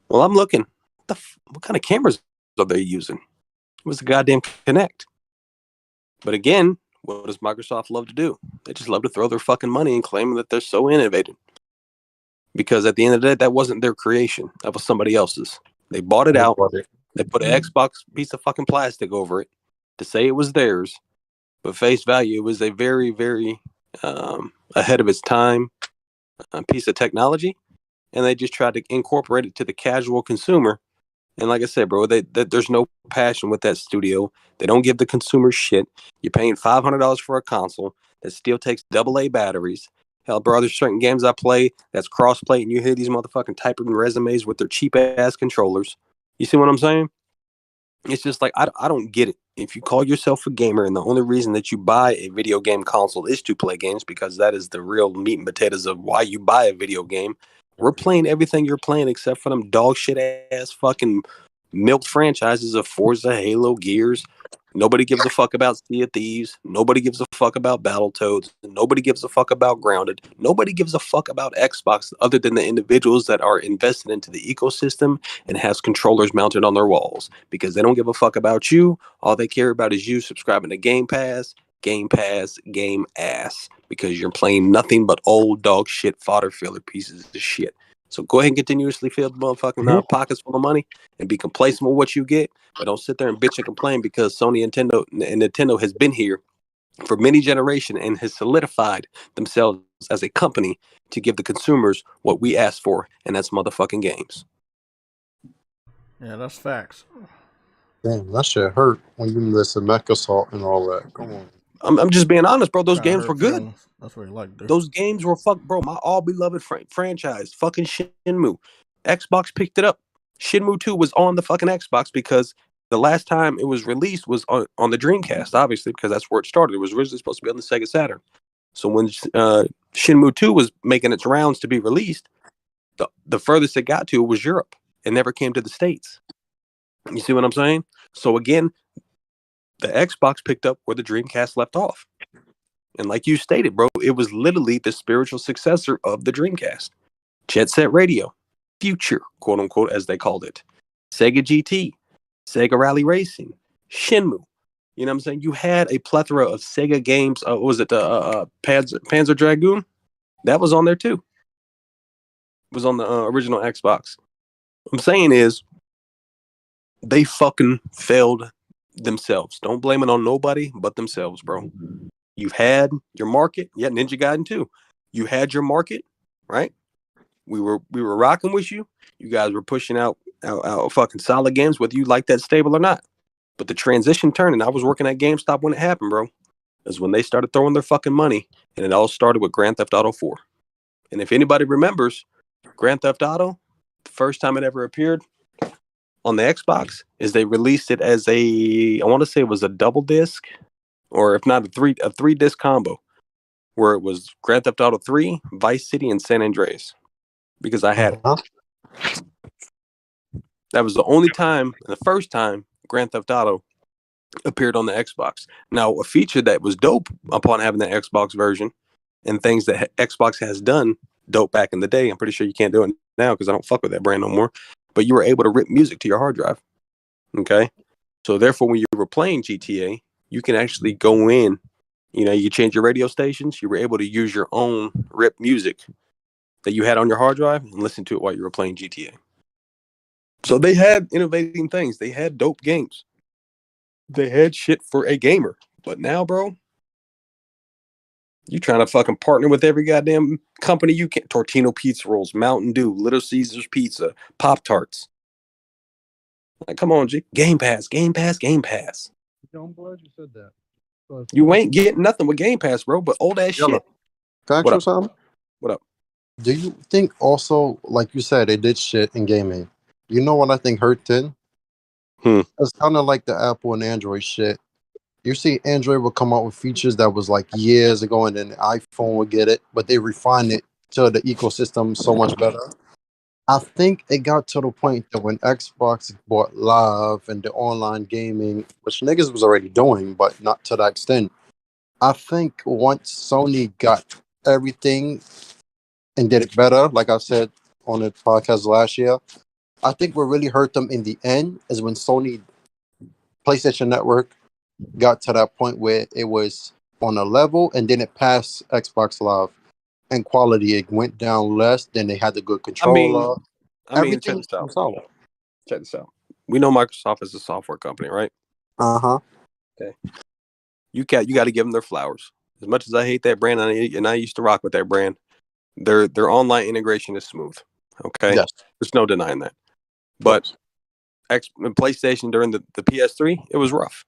Well, I'm looking, what kind of cameras are they using? It was a goddamn Kinect. But again, what does Microsoft love to do? They just love to throw their fucking money and claim that they're so innovative. Because at the end of the day, that wasn't their creation. That was somebody else's. They bought it out. They put an Xbox piece of fucking plastic over it to say it was theirs. But face value, it was a very, very ahead of its time piece of technology. And they just tried to incorporate it to the casual consumer. And like I said, bro, there's no passion with that studio. They don't give the consumer shit. You're paying $500 for a console that still takes AA batteries. Hell, bro, there's certain games I play that's cross-play, and you hear these motherfucking typing resumes with their cheap-ass controllers. You see what I'm saying? It's just like, I don't get it. If you call yourself a gamer and the only reason that you buy a video game console is to play games, because that is the real meat and potatoes of why you buy a video game, we're playing everything you're playing except for them dog shit ass fucking milk franchises of Forza, Halo, Gears. Nobody gives a fuck about Sea of Thieves. Nobody gives a fuck about Battletoads. Nobody gives a fuck about Grounded. Nobody gives a fuck about Xbox other than the individuals that are invested into the ecosystem and has controllers mounted on their walls, because they don't give a fuck about you. All they care about is you subscribing to Game Pass, Game ass, because you're playing nothing but old dog shit fodder filler pieces of shit. So go ahead and continuously fill the motherfucking pockets full of money and be complacent with what you get, but don't sit there and bitch and complain, because Nintendo has been here for many generations and has solidified themselves as a company to give the consumers what we ask for, and that's motherfucking games. Yeah, that's facts. Damn, that shit hurt when you listen to Mech Assault and all that. Come on. I'm just being honest, bro. Those Kinda games hurt were good. feelings. That's what he liked. Those games were bro. My all beloved franchise, fucking Shenmue. Xbox picked it up. Shenmue 2 was on the fucking Xbox because the last time it was released was on the Dreamcast, obviously, because that's where it started. It was originally supposed to be on the Sega Saturn. So when Shenmue 2 was making its rounds to be released, the furthest it got to was Europe. It never came to the States. You see what I'm saying? So again, the Xbox picked up where the Dreamcast left off. And like you stated, bro, it was literally the spiritual successor of the Dreamcast. Jet Set Radio, Future, quote unquote, as they called it, Sega GT, Sega Rally Racing, Shenmue. You know what I'm saying? You had a plethora of Sega games. What was it the Panzer Dragoon? That was on there too. It was on the original Xbox. What I'm saying is, they fucking failed themselves. Don't blame it on nobody but themselves, bro. You've had your market. Yeah, Ninja Gaiden too. You had your market, right? We were rocking with you. You guys were pushing out fucking solid games, whether you like that stable or not. But the transition turned, and I was working at GameStop when it happened, bro. Is when they started throwing their fucking money, and it all started with Grand Theft Auto 4. And if anybody remembers, Grand Theft Auto, the first time it ever appeared on the Xbox, is they released it as I want to say it was a double disc, or if not a three disc combo, where it was Grand Theft Auto 3, Vice City, and San Andreas. Because I had it. That was the only time, the first time Grand Theft Auto appeared on the Xbox. Now, a feature that was dope upon having the Xbox version and things that Xbox has done dope back in the day, I'm pretty sure you can't do it now because I don't fuck with that brand no more, but you were able to rip music to your hard drive. Okay? So therefore, when you were playing GTA, you can actually go in, you change your radio stations, you were able to use your own rip music that you had on your hard drive and listen to it while you were playing GTA. So they had innovating things. They had dope games. They had shit for a gamer. But now, bro, you trying to fucking partner with every goddamn company you can. Tortino Pizza Rolls, Mountain Dew, Little Caesars Pizza, Pop-Tarts. Like, come on, G. Game Pass, Game Pass, Game Pass. I'm glad you said that. So you ain't getting nothing with Game Pass, bro, but old ass shit. Can I ask you something? What up? Do you think also, like you said, they did shit in gaming? You know what I think hurt then? It's kind of like the Apple and Android shit. You see, Android would come out with features that was like years ago, and then the iPhone would get it, but they refined it to the ecosystem so much better. I think it got to the point that when Xbox bought Live and the online gaming, which niggas was already doing, but not to that extent. I think once Sony got everything and did it better, like I said on the podcast last year, I think what really hurt them in the end is when Sony PlayStation Network got to that point where it was on a level and then it passed Xbox Live. And quality, it went down less. Then they had the good controller. Check this out. Check this out. We know Microsoft is a software company, right? Okay. You got to give them their flowers. As much as I hate that brand, and I used to rock with that brand, their online integration is smooth. Okay, yes. There's no denying that. But PlayStation during the PS3, it was rough.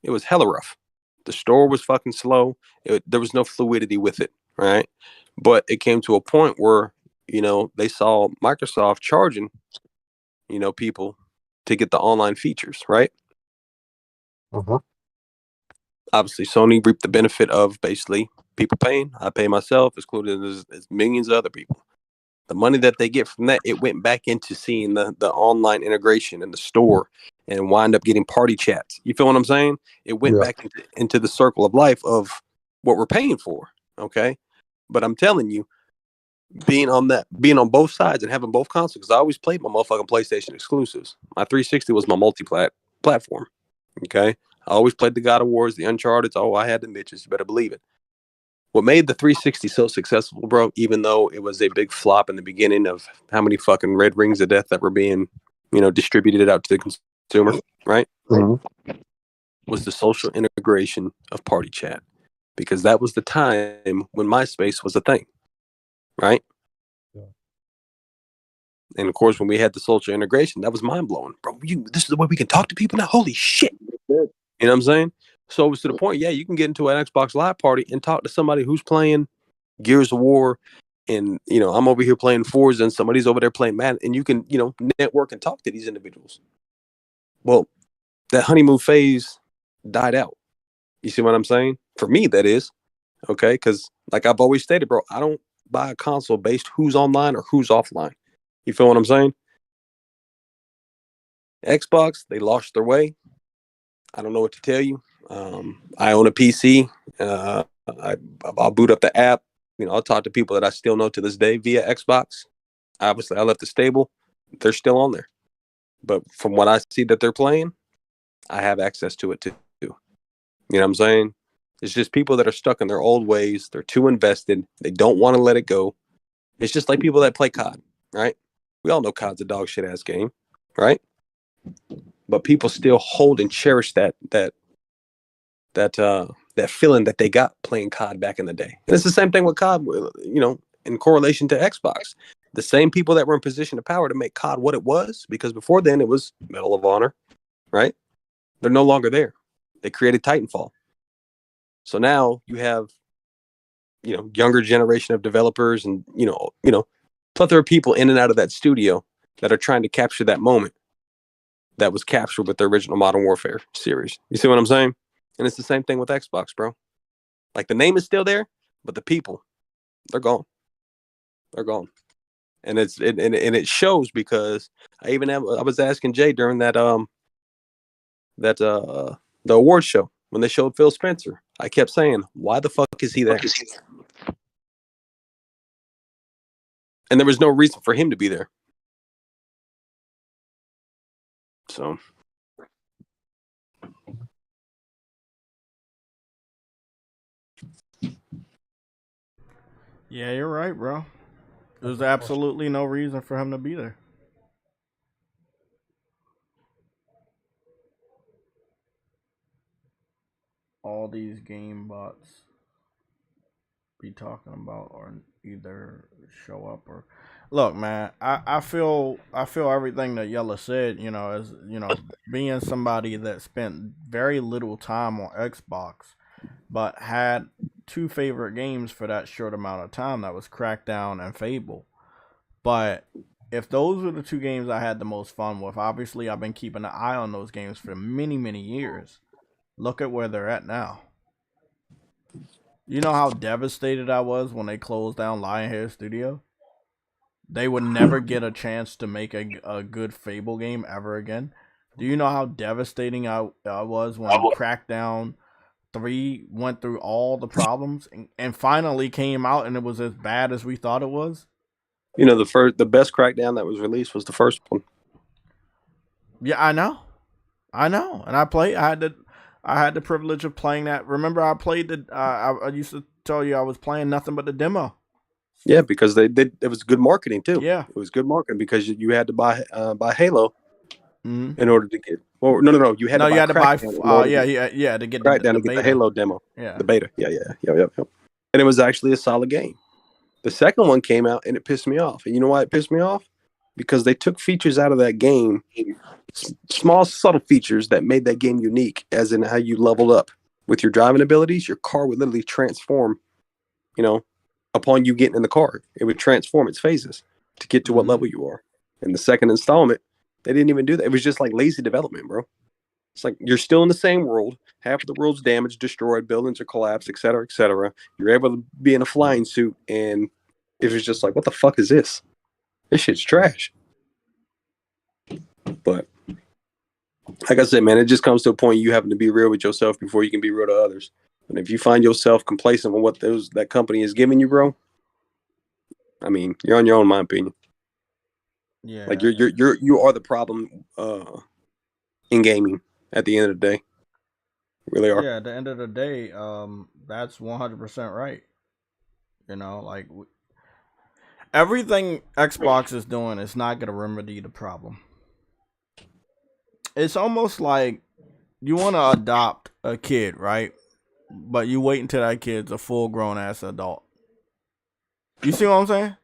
It was hella rough. The store was fucking slow. There was no fluidity with it, right? But it came to a point where, they saw Microsoft charging, people to get the online features, right? Obviously, Sony reaped the benefit of basically people paying. I pay myself, including as millions of other people. The money that they get from that, it went back into seeing the online integration in the store and wind up getting party chats. You feel what I'm saying? It went back into the circle of life of what we're paying for. Okay. But I'm telling you, being on both sides and having both consoles, because I always played my motherfucking PlayStation exclusives. My 360 was my platform. Okay. I always played the God of Wars, the Uncharted. Oh, I had the bitches. You better believe it. What made the 360 so successful, bro, even though it was a big flop in the beginning of how many fucking red rings of death that were being, distributed out to the consumer, right? Was the social integration of party chat. Because that was the time when MySpace was a thing, right? Yeah. And of course, when we had the social integration, that was mind blowing, bro. This is the way we can talk to people now. Holy shit! You know what I'm saying? So it was to the point, you can get into an Xbox Live party and talk to somebody who's playing Gears of War, and I'm over here playing Forza, and somebody's over there playing Madden, and you can network and talk to these individuals. Well, that honeymoon phase died out. You see what I'm saying? For me, that is okay, because like I've always stated, bro, I don't buy a console based who's online or who's offline. You feel what I'm saying? Xbox, they lost their way. I don't know what to tell you. I own a PC. I'll boot up the app. I'll talk to people that I still know to this day via Xbox. Obviously, I left it stable. They're still on there. But from what I see that they're playing, I have access to it too. You know what I'm saying? It's just people that are stuck in their old ways. They're too invested. They don't want to let it go. It's just like people that play COD, right? We all know COD's a dog shit ass game, right? But people still hold and cherish that feeling that they got playing COD back in the day. And it's the same thing with COD, in correlation to Xbox. The same people that were in position of power to make COD what it was, because before then it was Medal of Honor, right? They're no longer there. They created Titanfall. So now you have, younger generation of developers and, plethora of people in and out of that studio that are trying to capture that moment that was captured with the original Modern Warfare series. You see what I'm saying? And it's the same thing with Xbox, bro. Like, the name is still there, but the people, they're gone. They're gone. And it shows, because I was asking Jay during the award show when they showed Phil Spencer. I kept saying, why the fuck is he there? And there was no reason for him to be there. So Yeah, you're right, bro. There's absolutely no reason for him to be there. All these game bots be talking about or either show up or look, man. I feel everything that Yella said. As being somebody that spent very little time on Xbox, but had two favorite games for that short amount of time. That was Crackdown and Fable. But if those were the two games I had the most fun with, obviously I've been keeping an eye on those games for many, many years. Look at where they're at now. You know how devastated I was when they closed down Lionhead Studio? They would never get a chance to make a good Fable game ever again. Do you know how devastating I was when Crackdown 3 went through all the problems and finally came out and it was as bad as we thought it was? The best Crackdown that was released was the first one. Yeah, I know. And I had the privilege of playing that. Remember, I played I used to tell you I was playing nothing but the demo. Yeah, because it was good marketing too. Yeah, it was good marketing because you had to buy Halo in order to get. Well, no, you had to buy to get Crackdown the to get beta. the Halo demo. Yeah, the beta. Yeah. And it was actually a solid game. The second one came out and it pissed me off. And you know why it pissed me off? Because they took features out of that game, small subtle features that made that game unique, as in how you leveled up with your driving abilities. Your car would literally transform, upon you getting in the car. It would transform its phases to get to what level you are. In the second installment, they didn't even do that. It was just like lazy development, bro. It's like you're still in the same world. Half of the world's damaged, destroyed, buildings are collapsed, et cetera, et cetera. You're able to be in a flying suit, and it was just like, what the fuck is this? This shit's trash. But like I said, man, it just comes to a point you having to be real with yourself before you can be real to others. And if you find yourself complacent with what that company is giving you, bro, I mean, you're on your own, my opinion. Yeah, like you are the problem in gaming at the end of the day. You really are. Yeah, at the end of the day, that's 100% right. Like everything Xbox is doing is not gonna remedy the problem. It's almost like you want to adopt a kid, right? But you wait until that kid's a full grown ass adult. You see what I'm saying?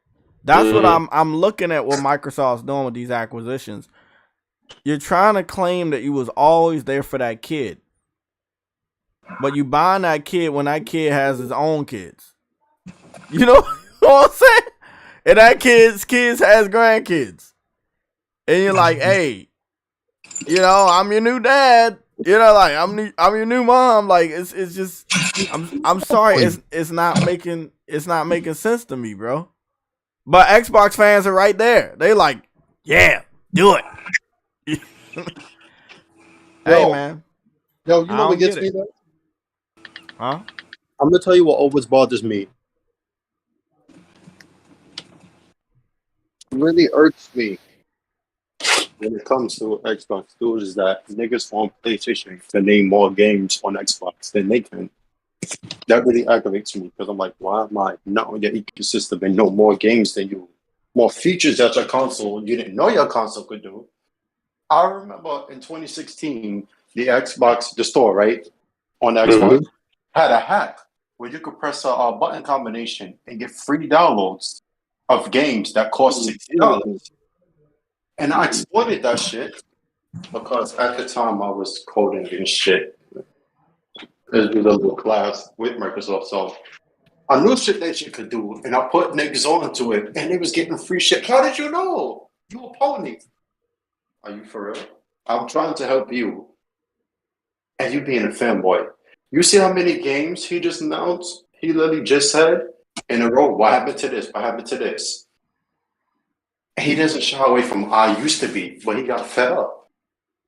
That's what I'm looking at what Microsoft's doing with these acquisitions. You're trying to claim that you was always there for that kid. But you buying that kid when that kid has his own kids. You know what I'm saying? And that kids has grandkids. And you're like, hey, I'm your new dad. Like I'm your new mom. Like it's just I'm sorry, it's not making sense to me, bro. But Xbox fans are right there. They like, yeah, do it. Hey man. Yo, you know what gets me though? Huh? I'm gonna tell you what always bothers me. Really irks me when it comes to Xbox, dude, is that niggas on PlayStation can name more games on Xbox than they can. That really aggravates me because I'm like, why am I not on your ecosystem and know more games than you? More features that your console you didn't know your console could do. I remember in 2016, the Xbox, the store, right, on the Xbox, had a hack where you could press a button combination and get free downloads of games that cost $60. And I exploited that shit because at the time I was coding and shit. It was a little class with Microsoft, so I knew shit that you could do, and I put niggas onto it, and they was getting free shit. How did you know? You a pony. Are you for real? I'm trying to help you, and you being a fanboy. You see how many games he just announced? He literally just said in a row, what happened to this? What happened to this? He doesn't shy away from I used to be, but he got fed up.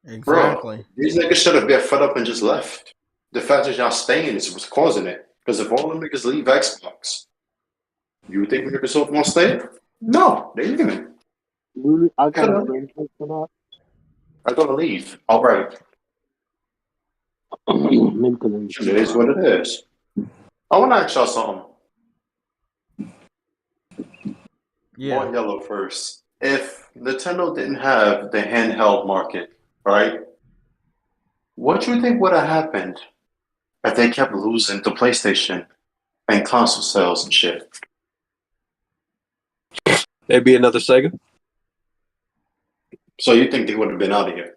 Exactly. Bro, these niggas should have been fed up and just left. The fact that y'all staying is what's causing it. Because if all the niggas leave Xbox, you think Microsoft won't stay? No, they leaving. I gotta leave. All right. It is what it is. I want to ask y'all something. Yeah. More yellow first. If Nintendo didn't have the handheld market, right? What do you think would have happened if they kept losing to PlayStation and console sales and shit? There'd be another Sega. So you think they would have been out of here?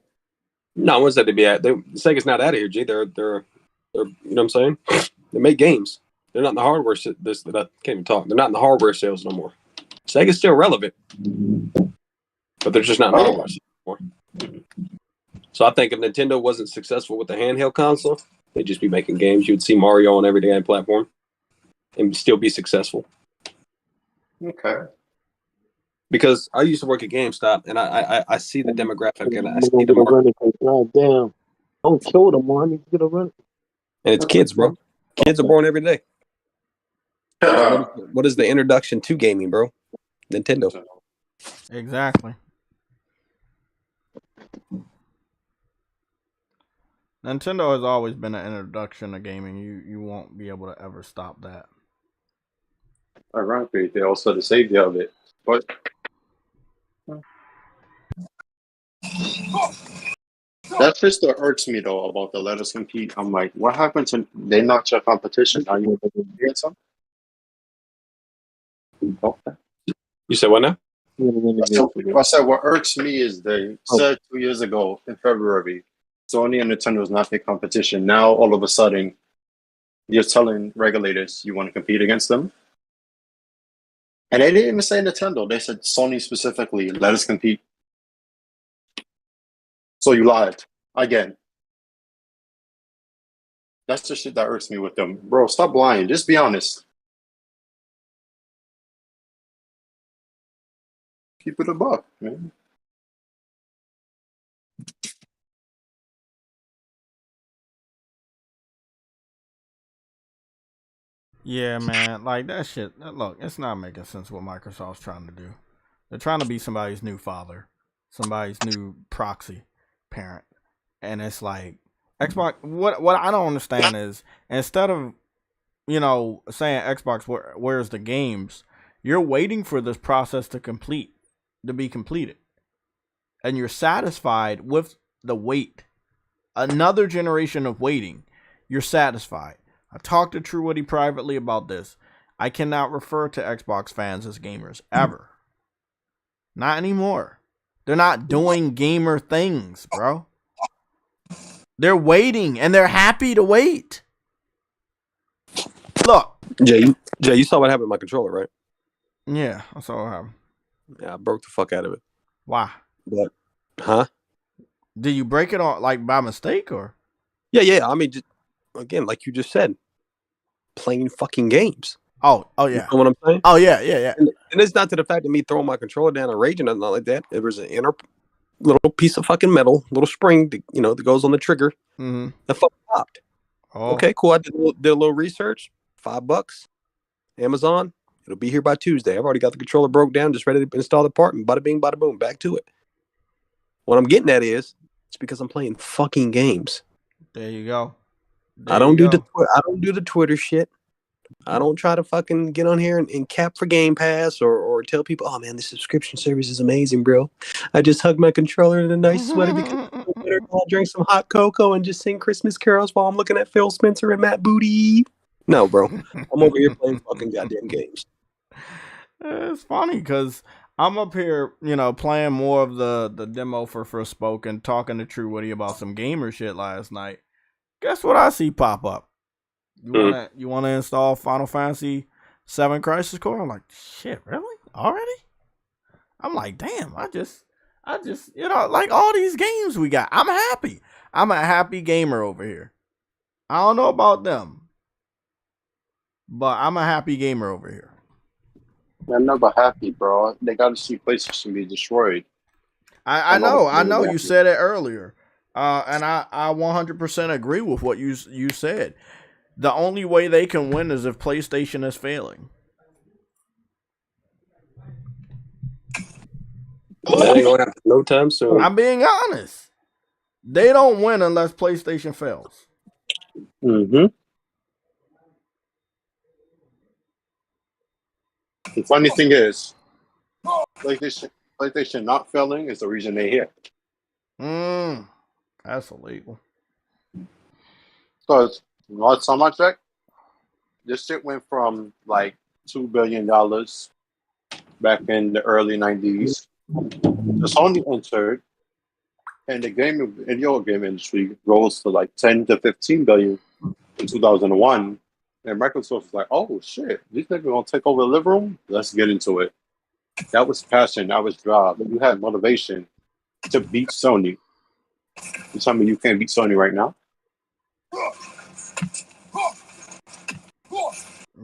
No, I wouldn't say they'd be out. Sega's not out of here, G. They're you know what I'm saying? They make games. They're not in the hardware. I can't even talk. They're not in the hardware sales no more. Sega's still relevant, but they're just not in the hardware sales anymore. So I think if Nintendo wasn't successful with the handheld console, they'd just be making games. You would see Mario on every damn platform and still be successful. Okay. Because I used to work at GameStop, and I see the demographic, and I see the market. God damn. Don't kill them, man. You get a run. And it's kids, bro. Kids are born every day. So what is the introduction to gaming, bro? Nintendo. Exactly. Nintendo has always been an introduction to gaming. You won't be able to ever stop that. Ironically, they also the savior of it. But that's just what irks me though about the let us compete. I'm like, what happened to they knocked your competition? Are you able to get some? Okay. You said what now? I said what irks me is they said 2 years ago in February, Sony and Nintendo is not their competition. Now all of a sudden, you're telling regulators you want to compete against them. And they didn't even say Nintendo. They said Sony specifically, let us compete. So you lied. Again. That's the shit that irks me with them. Bro, stop lying. Just be honest. Keep it a buck, man. Yeah, man. Like that shit. Look, it's not making sense what Microsoft's trying to do. They're trying to be somebody's new father, somebody's new proxy parent, and it's like Xbox. What I don't understand is instead of saying Xbox where's the games, you're waiting for this process to be completed, and you're satisfied with the wait. Another generation of waiting, you're satisfied. I talked to True Woody privately about this. I cannot refer to Xbox fans as gamers ever. Not anymore. They're not doing gamer things, bro. They're waiting and they're happy to wait. Look. Jay, you saw what happened with my controller, right? Yeah, I saw what happened. Yeah, I broke the fuck out of it. Why? But, huh? Did you break it on like by mistake or? Yeah. I mean, again, like you just said, playing fucking games. Oh yeah. You know what I'm saying? Oh yeah. And it's not to the fact of me throwing my controller down and raging or nothing like that. It was an inner little piece of fucking metal, little spring, that goes on the trigger. Mm-hmm. The fuck popped. Oh. Okay, cool. I did a little research. $5. Amazon. It'll be here by Tuesday. I've already got the controller broke down, just ready to install the part, and bada bing, bada boom, back to it. What I'm getting at is, it's because I'm playing fucking games. There you go. I don't do the Twitter shit. I don't try to fucking get on here and cap for Game Pass or tell people, oh man, the subscription service is amazing, bro. I just hug my controller in a nice sweater because I'll drink some hot cocoa and just sing Christmas carols while I'm looking at Phil Spencer and Matt Booty. No, bro. I'm over here playing fucking goddamn games. It's funny because I'm up here, playing more of the demo for FORSPOKEN, talking to True Woody about some gamer shit last night. Guess what I see pop up? You wanna install Final Fantasy VII Crisis Core? I'm like, shit, really? Already? I'm like, damn, I just like all these games we got. I'm happy. I'm a happy gamer over here. I don't know about them, but I'm a happy gamer over here. I'm never happy, bro. They got to see PlayStation be destroyed. I know. You said it earlier, and I 100% agree with what you said. The only way they can win is if PlayStation is failing. That ain't gonna happen no time soon. I'm being honest. They don't win unless PlayStation fails. Mm-hmm. The funny thing is, PlayStation not failing is the reason they're here. That's illegal. Because last time I checked, this shit went from like $2 billion back in the early 90s. The Sony entered, and the video game industry rose to like 10 to 15 billion in 2001. And Microsoft was like, oh shit, these niggas gonna take over the living room? Let's get into it. That was passion, that was drive. You had motivation to beat Sony. You tell me you can't beat Sony right now?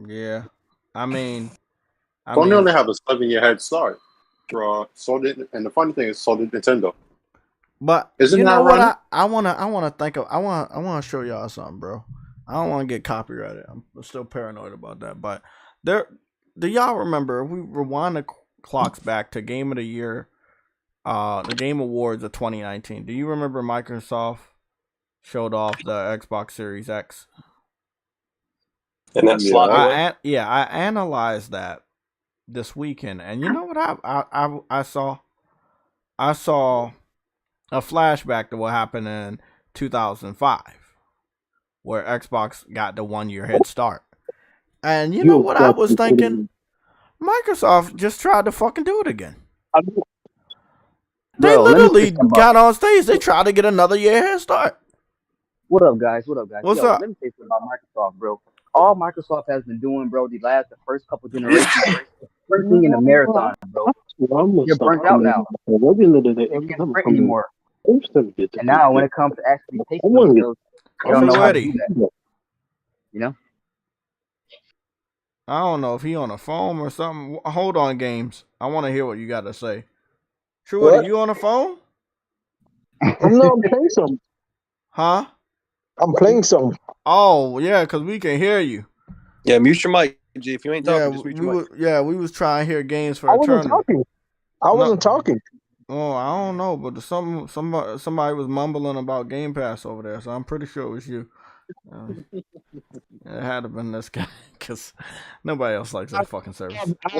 Yeah. I mean Sony only have a 7-year head start. Sony, and the funny thing is, so did Nintendo. But isn't you that know right? what I want to show y'all something, bro. I don't want to get copyrighted. I'm still paranoid about that. But do y'all remember, if we rewind the clocks back to Game of the Year, the Game Awards of 2019? Do you remember Microsoft showed off the Xbox Series X? And that slot. I analyzed that this weekend, and you know what I saw? I saw a flashback to what happened in 2005, where Xbox got the 1-year head start. And you know what I was thinking? Microsoft just tried to fucking do it again. They literally got on stage. They tried to get another year head start. What up, guys? What's up? Let me say something about Microsoft, bro. All Microsoft has been doing, bro, the first couple generations, sprinting in a marathon, bro. You're burnt out now. They can't sprint anymore. And now when it comes to actually tasting themselves, they don't know how to do that. You know? I don't know if he on the phone or something. Hold on, Games. I want to hear what you got to say. True, are you on the phone? No, I'm playing some. Huh? I'm playing some. Oh, yeah, because we can hear you. Yeah, mute your mic, G. If you ain't talking, just mute your mic. We was trying to hear Games for a turn. I wasn't talking. Oh, I don't know, but somebody was mumbling about Game Pass over there, so I'm pretty sure it was you. It had to have been this guy, because nobody else likes that fucking service. I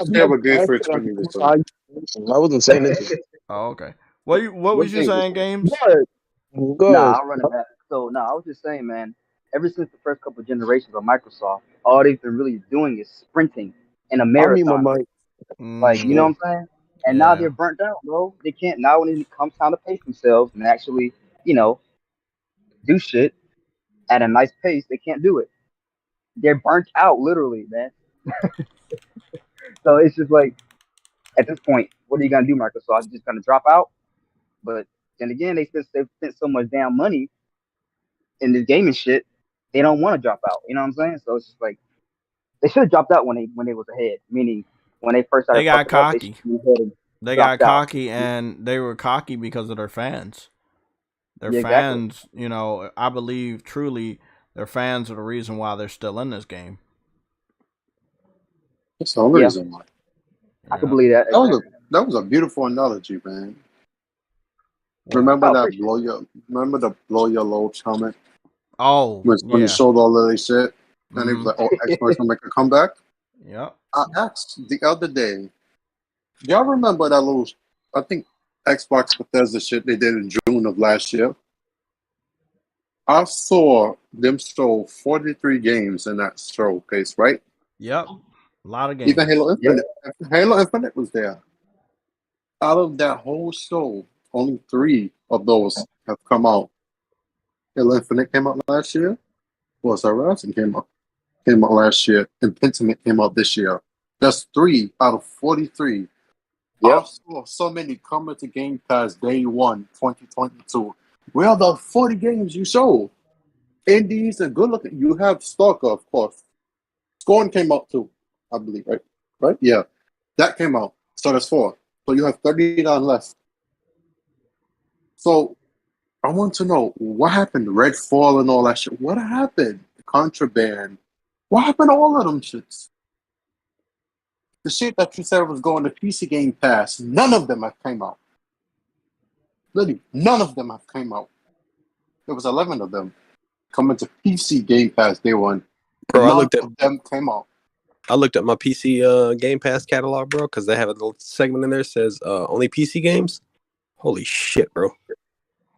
wasn't saying anything. Oh, okay. What was you saying, Games? Go ahead. I'll run it back. So, I was just saying, man, ever since the first couple of generations of Microsoft, all they've been really doing is sprinting in a marathon. Like, you know what I'm saying? And now they're burnt out, bro. They can't, now when it comes time to pace themselves and actually, do shit at a nice pace, they can't do it. They're burnt out, literally, man. So it's just like, at this point, what are you going to do, Microsoft? You're just going to drop out? But then again, they've spent so much damn money in this gaming shit, they don't want to drop out. You know what I'm saying? So it's just like, they should have dropped out when they was ahead. Meaning, when they first started, they got cocky. They got cocky, out. And they were cocky because of their fans. Their fans, I believe truly, their fans are the reason why they're still in this game. That's the only reason why. I could believe that. That was a beautiful analogy, man. Remember the blow your load helmet? Oh, when he showed all of this shit, and he was like, "Oh, Xbox gonna make a comeback." Yep. I asked the other day, y'all remember that little? I think Xbox Bethesda shit they did in June of last year. I saw them show 43 games in that showcase, right? Yep. A lot of games. Even Halo Infinite. Halo Infinite was there. Out of that whole show, only 3 of those have come out. Halo Infinite came out last year. Horizon came out last year, and Pentiment came out this year. That's 3 out of 43. Yep. I saw so many coming to Game Pass day 1, 2022. Where are the 40 games you showed? Indies and good looking. You have Stalker, of course. Scorn came out too, I believe, right? Right? Yeah. That came out. So that's 4. So you have 39 left. So I want to know what happened. Redfall and all that shit. What happened? Contraband. What happened to all of them shits? The shit that you said was going to PC Game Pass, none of them have came out. Literally, none of them have came out. There was 11 of them coming to PC Game Pass day 1. Bro, none of them came out. I looked at my PC Game Pass catalog, bro, because they have a little segment in there that says only PC games. Holy shit, bro.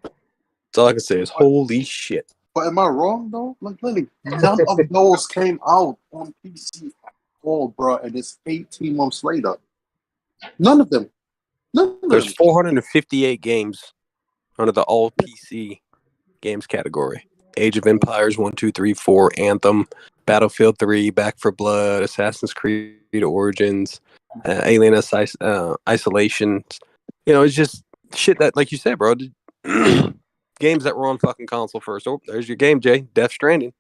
That's all I can say is holy shit. But am I wrong, though? Like, literally, none of those came out on PC at all, bro, and it's 18 months later. None of them. There's 458 games under the all PC games category. Age of Empires 1, 2, 3, 4, Anthem, Battlefield 3, Back 4 Blood, Assassin's Creed Origins, Alien Isolation. You know, it's just shit that, like you said, bro, games that were on fucking console first. Oh, there's your game, Jay. Death Stranding.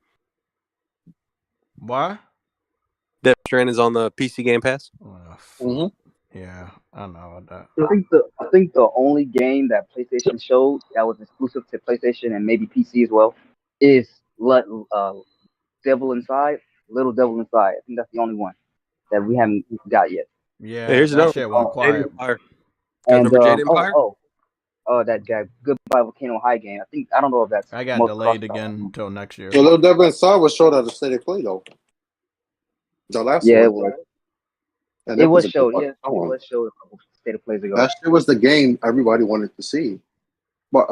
Why? Death Stranding is on the PC Game Pass. Yeah, I know about that. I think the only game that PlayStation showed that was exclusive to PlayStation and maybe PC as well is Devil Inside, Little Devil Inside. I think that's the only one that we haven't got yet. Yeah, here's that shit went quiet. And Jade Empire? That Goodbye Volcano High game. I don't know if that's. I got delayed again until next year. Yeah, Little Devil Inside was showed at the State of Play though. The last one. It was. And it was showed. Yeah, it was showed a couple State of Plays ago. That shit was the game everybody wanted to see. But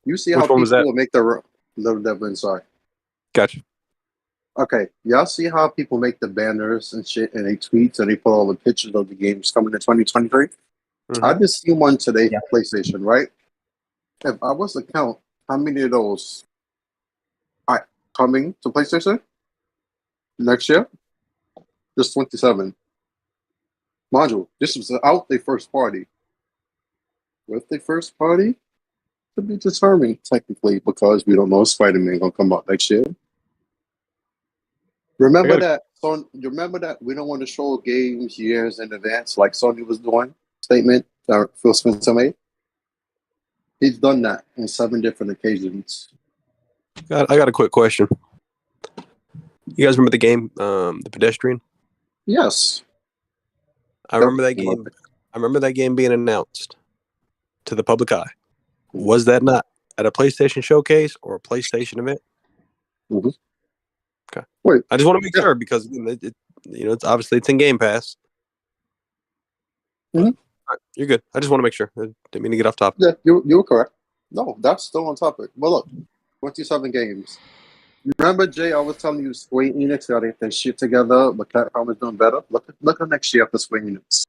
you see how people will make the Little Devil Inside. Gotcha. Okay, y'all see how people make the banners and shit, and they tweets and they put all the pictures of the games coming in 2023. I just see one today for PlayStation, right? If I was to count how many of those are coming to PlayStation next year, just 27. Mind you, this was out their first party. With their first party, to be determined technically because we don't know if Spider-Man gonna come out next year. Remember that we don't want to show games years in advance like Sony was doing. Statement that Phil Spencer made. He's done that on 7 different occasions. I got a quick question. You guys remember the game, The Pedestrian? Yes. I remember that game. I remember that game being announced to the public eye. Was that not at a PlayStation showcase or a PlayStation event? Okay. Wait, I just want to make sure because it's obviously it's in Game Pass. Right, you're good. I just want to make sure. I didn't mean to get off topic. Yeah, you were correct. No, that's still on topic. Well, look, 27 games. Remember, Jay, I was telling you Square Enix got to get their shit together, but Capcom is doing better. Look at next year after Square Enix.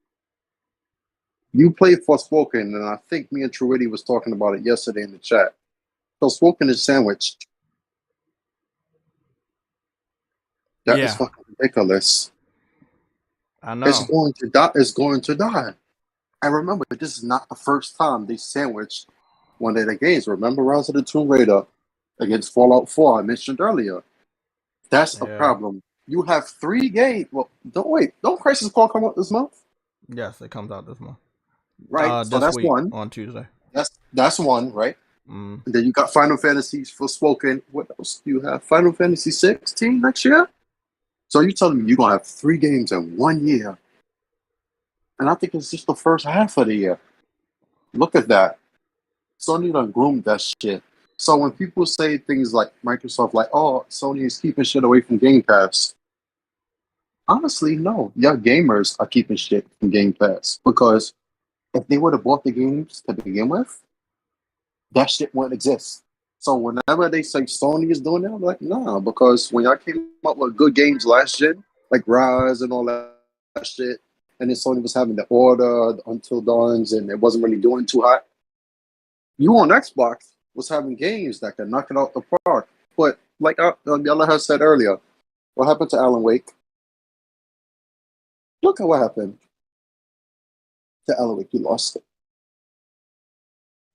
You played Forspoken, and I think me and Truity was talking about it yesterday in the chat. Forspoken is sandwiched. That is fucking ridiculous. I know. It's going to die. It's going to die. And remember, this is not the first time they sandwiched one of the games. Remember Rise of the Tomb Raider against Fallout 4 I mentioned earlier. That's the problem. You have 3 games. Well, don't Crisis Core come out this month? Yes, it comes out this month. Right, so that's one. On Tuesday. That's one, right? And then you got Final Fantasy Forspoken. What else do you have? Final Fantasy 16 next year? So you telling me you're gonna have 3 games in 1 year? And I think it's just the first half of the year. Look at that. Sony done groomed that shit. So when people say things like Microsoft, like, oh, Sony is keeping shit away from Game Pass, honestly, no. Yeah, gamers are keeping shit from Game Pass. Because if they would have bought the games to begin with, that shit wouldn't exist. So whenever they say Sony is doing that, I'm like, nah, because when y'all came up with good games last gen, like Rise and all that shit, and then Sony was having the Order, the Until Dawns, and it wasn't really doing too hot. You on Xbox was having games that could knock it out the park. But like Yella has said earlier, what happened to Alan Wake? Look at what happened to Alan Wake. You lost it.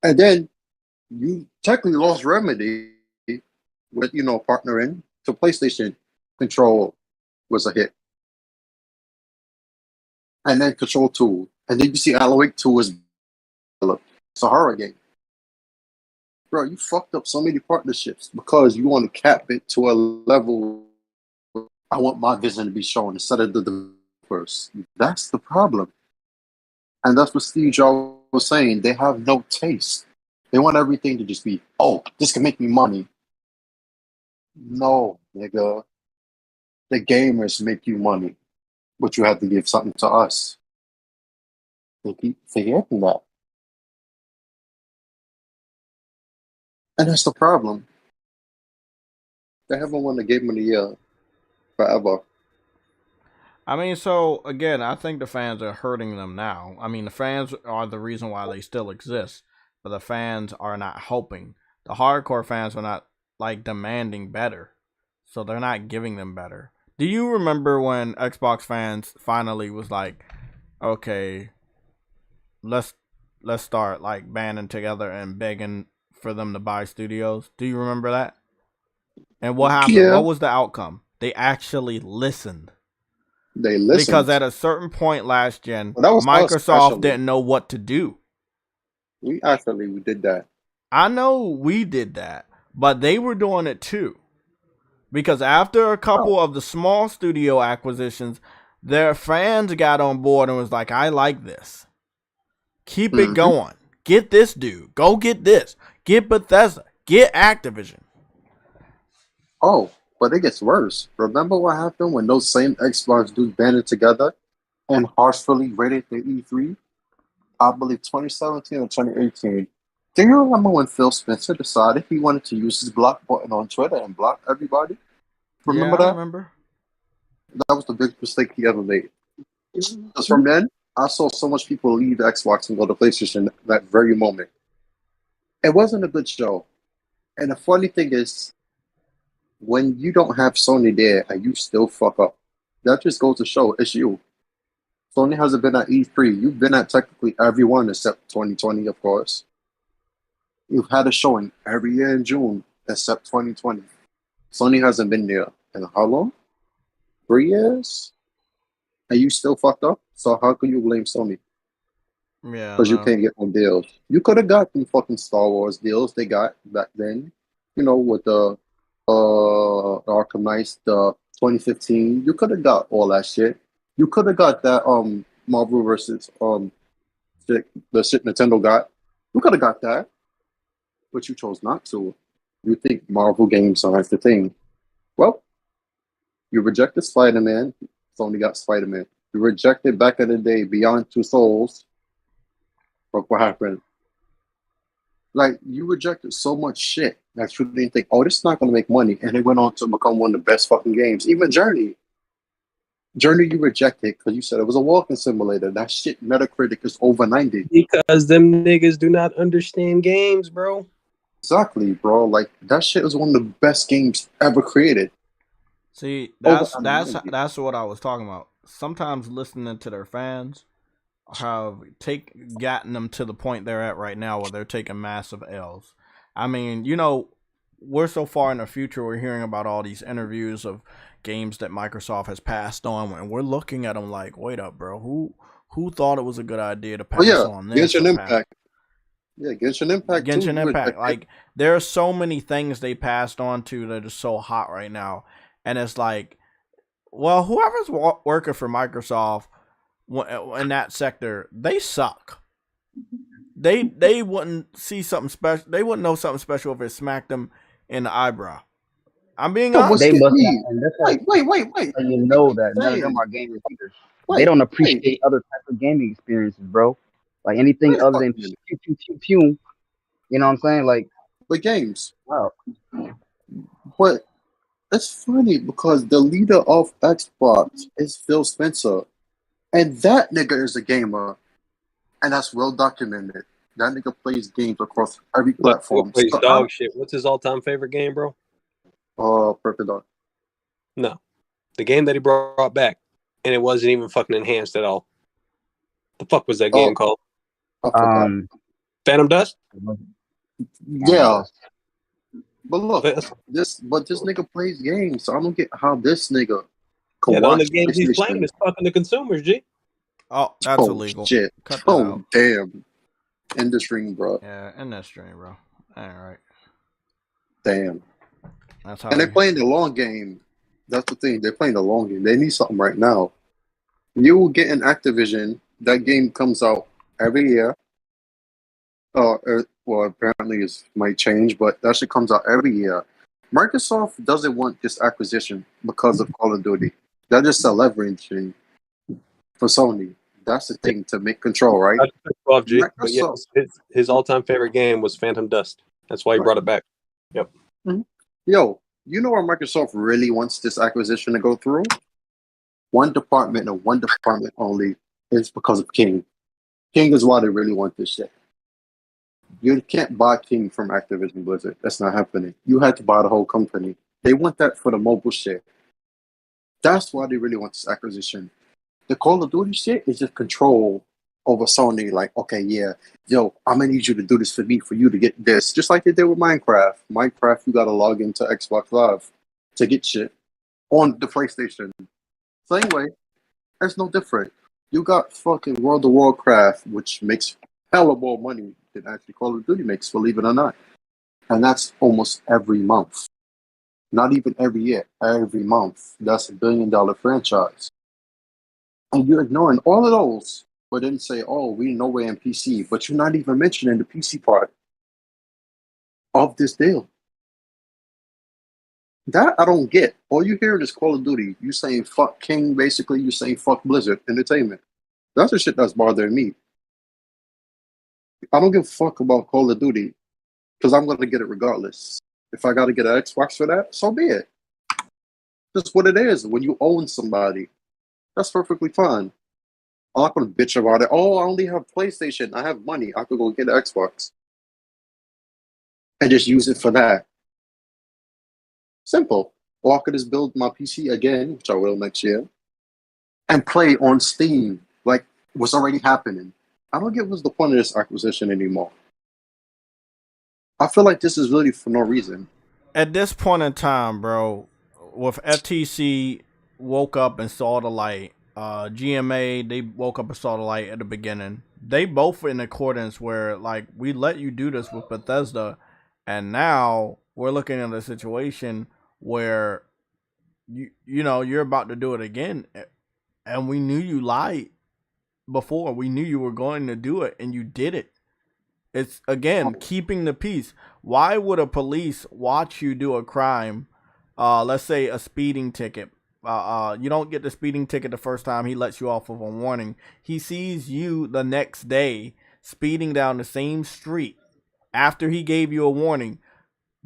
And then you technically lost Remedy with, partnering to PlayStation. Control was a hit. And then Control 2. And then you see Alan Wake 2 is it's a horror game. Bro, you fucked up so many partnerships because you want to cap it to a level. I want my vision to be shown instead of the first. That's the problem. And that's what Steve Jobs was saying. They have no taste. They want everything to just be, oh, this can make me money. No, nigga. The gamers make you money, but you have to give something to us. They keep forgetting that. And that's the problem. They haven't won the Game of the Year forever. I mean, so again, I think the fans are hurting them now. I mean, the fans are the reason why they still exist, but the fans are not helping. The hardcore fans are not like demanding better, so they're not giving them better. Do you remember when Xbox fans finally was like, okay, let's start like banding together and begging for them to buy studios? Do you remember that? And what happened? Yeah. What was the outcome? They actually listened. They listened. Because at a certain point last gen, well, Microsoft didn't know what to do. We did that. I know we did that, but they were doing it too. Because after a couple of the small studio acquisitions, their fans got on board and was like, I like this. Keep it going. Get this dude. Go get this. Get Bethesda. Get Activision. Oh, but it gets worse. Remember what happened when those same Xbox dudes banded together and harshly rated the E3? I believe 2017 or 2018. Do you remember when Phil Spencer decided he wanted to use his block button on Twitter and block everybody? Remember that? I remember. That was the biggest mistake he ever made. Because from then, I saw so much people leave Xbox and go to PlayStation that very moment. It wasn't a good show. And the funny thing is, when you don't have Sony there and you still fuck up, that just goes to show it's you. Sony hasn't been at E3. You've been at technically every one except 2020, of course. You've had a showing every year in June except 2020. Sony hasn't been there in how long? 3 years? And you still fucked up? So how can you blame Sony? Yeah. Because you can't get on deals. You could have got the fucking Star Wars deals they got back then. With the Arkham Knights, the 2015. You could have got all that shit. You could have got that Marvel versus shit, the shit Nintendo got. You could have got that. But you chose not to. You think Marvel games aren't the thing. Well, you rejected Spider-Man. Sony got Spider-Man. You rejected back in the day Beyond Two Souls. Look what happened. Like, you rejected so much shit that you didn't think, oh, this is not going to make money. And it went on to become one of the best fucking games. Even Journey. Journey you rejected because you said it was a walking simulator. That shit Metacritic is over 90. Because them niggas do not understand games, bro. Exactly, bro. Like, that shit is one of the best games ever created. See, that's what I was talking about. Sometimes listening to their fans have gotten them to the point they're at right now where they're taking massive L's. I mean, we're so far in the future, we're hearing about all these interviews of games that Microsoft has passed on, and we're looking at them like, wait up, bro, who thought it was a good idea to pass on this? Genshin Impact. Yeah, Genshin Impact. Genshin Impact. Like, there are so many things they passed on to that are so hot right now, and it's like, Well, whoever's working for Microsoft in that sector, they suck. They wouldn't see something special. They wouldn't know something special if it smacked them in the eyebrow. I'm being honest. They must not, Wait, and that's wait. how you know that none of them Damn. are gamers either. They don't appreciate other types of gaming experiences, bro. Like anything Wait a other than fucking pew minute. pew pew pew. You know what I'm saying? Like, But games. wow. But it's funny because the leader of Xbox is Phil Spencer. And that nigga is a gamer. And that's well documented. That nigga plays games across every Look, platform. plays So dog shit. What's his all-time favorite game, bro? Perfect Dark. No, the game that he brought back, and it wasn't even fucking enhanced at all. The fuck was that game called? I forgot. Phantom Dust. Yeah. But look, That's- this nigga plays games, so I don't get how this nigga can Yeah, the only watch games he's playing PlayStation. is fucking the consumers, G. Oh, that's illegal. Shit. Cut that out. Damn. End the stream, bro. Yeah, end that stream, bro. All right. Damn. That's how. And they're playing the long game. That's the thing. They're playing the long game. They need something right now. You will get an Activision. That game comes out every year. Well, apparently it might change, but that shit comes out every year. Microsoft doesn't want this acquisition because of Call of Duty. They're just leveraging for Sony. That's the thing to make control, right? Off, G. But yeah, his all-time favorite game was Phantom Dust. That's why he brought it back. Yep. Mm-hmm. Yo, you know where Microsoft really wants this acquisition to go through? One department and one department only is because of King. King is why they really want this shit. You can't buy King from Activision Blizzard. That's not happening. You had to buy the whole company. They want that for the mobile shit. That's why they really want this acquisition. The Call of Duty shit is just control over Sony. Like, okay, yeah, yo, I'm gonna need you to do this for me, for you to get this. Just like they did with Minecraft. Minecraft, you gotta log into Xbox Live to get shit on the PlayStation. Same way, it's no different. You got fucking World of Warcraft, which makes hella more money than actually Call of Duty makes, believe it or not. And that's almost every month. Not even every year, every month. That's $1 billion franchise. And you're ignoring all of those, but then say, oh, we know we're in PC, but you're not even mentioning the PC part of this deal. That I don't get. All you hear is Call of Duty. You saying fuck King, basically. You saying fuck Blizzard Entertainment. That's the shit that's bothering me. I don't give a fuck about Call of Duty because I'm going to get it regardless. If I got to get an Xbox for that, so be it. That's what it is. When you own somebody, that's perfectly fine. I'm not going to bitch about it. Oh, I only have PlayStation. I have money. I could go get an Xbox and just use it for that. Simple. Or I could just build my PC again, which I will next year, and play on Steam like what's already happening. I don't get what's the point of this acquisition anymore. I feel like this is really for no reason. At this point in time, bro, with FTC woke up and saw the light, GMA, they woke up and saw the light at the beginning. They both in accordance where, like, we let you do this with Bethesda, and now we're looking at a situation where you know you're about to do it again, and we knew you lied before. We knew you were going to do it, and you did it. It's again keeping the peace. Why would a police watch you do a crime? Let's say a speeding ticket. You don't get the speeding ticket the first time. He lets you off with a warning. He sees you the next day speeding down the same street after he gave you a warning.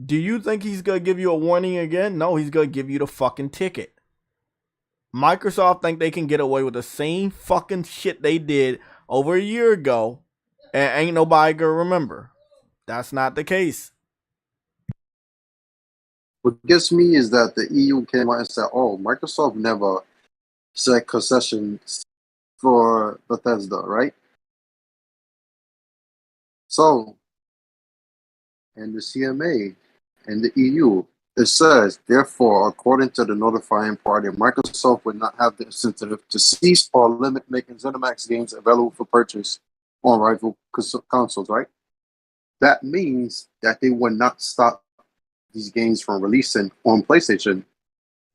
Do you think he's gonna give you a warning again? No, he's gonna give you the fucking ticket. Microsoft think they can get away with the same fucking shit they did over a year ago, and ain't nobody gonna remember. That's not the case. What gets me is that the EU came out and said, oh, Microsoft never said concessions for Bethesda, right? So, in the CMA and the EU, it says, therefore, according to the notifying party, Microsoft would not have the incentive to cease or limit making ZeniMax games available for purchase on rival consoles, right? That means that they would not stop these games from releasing on PlayStation.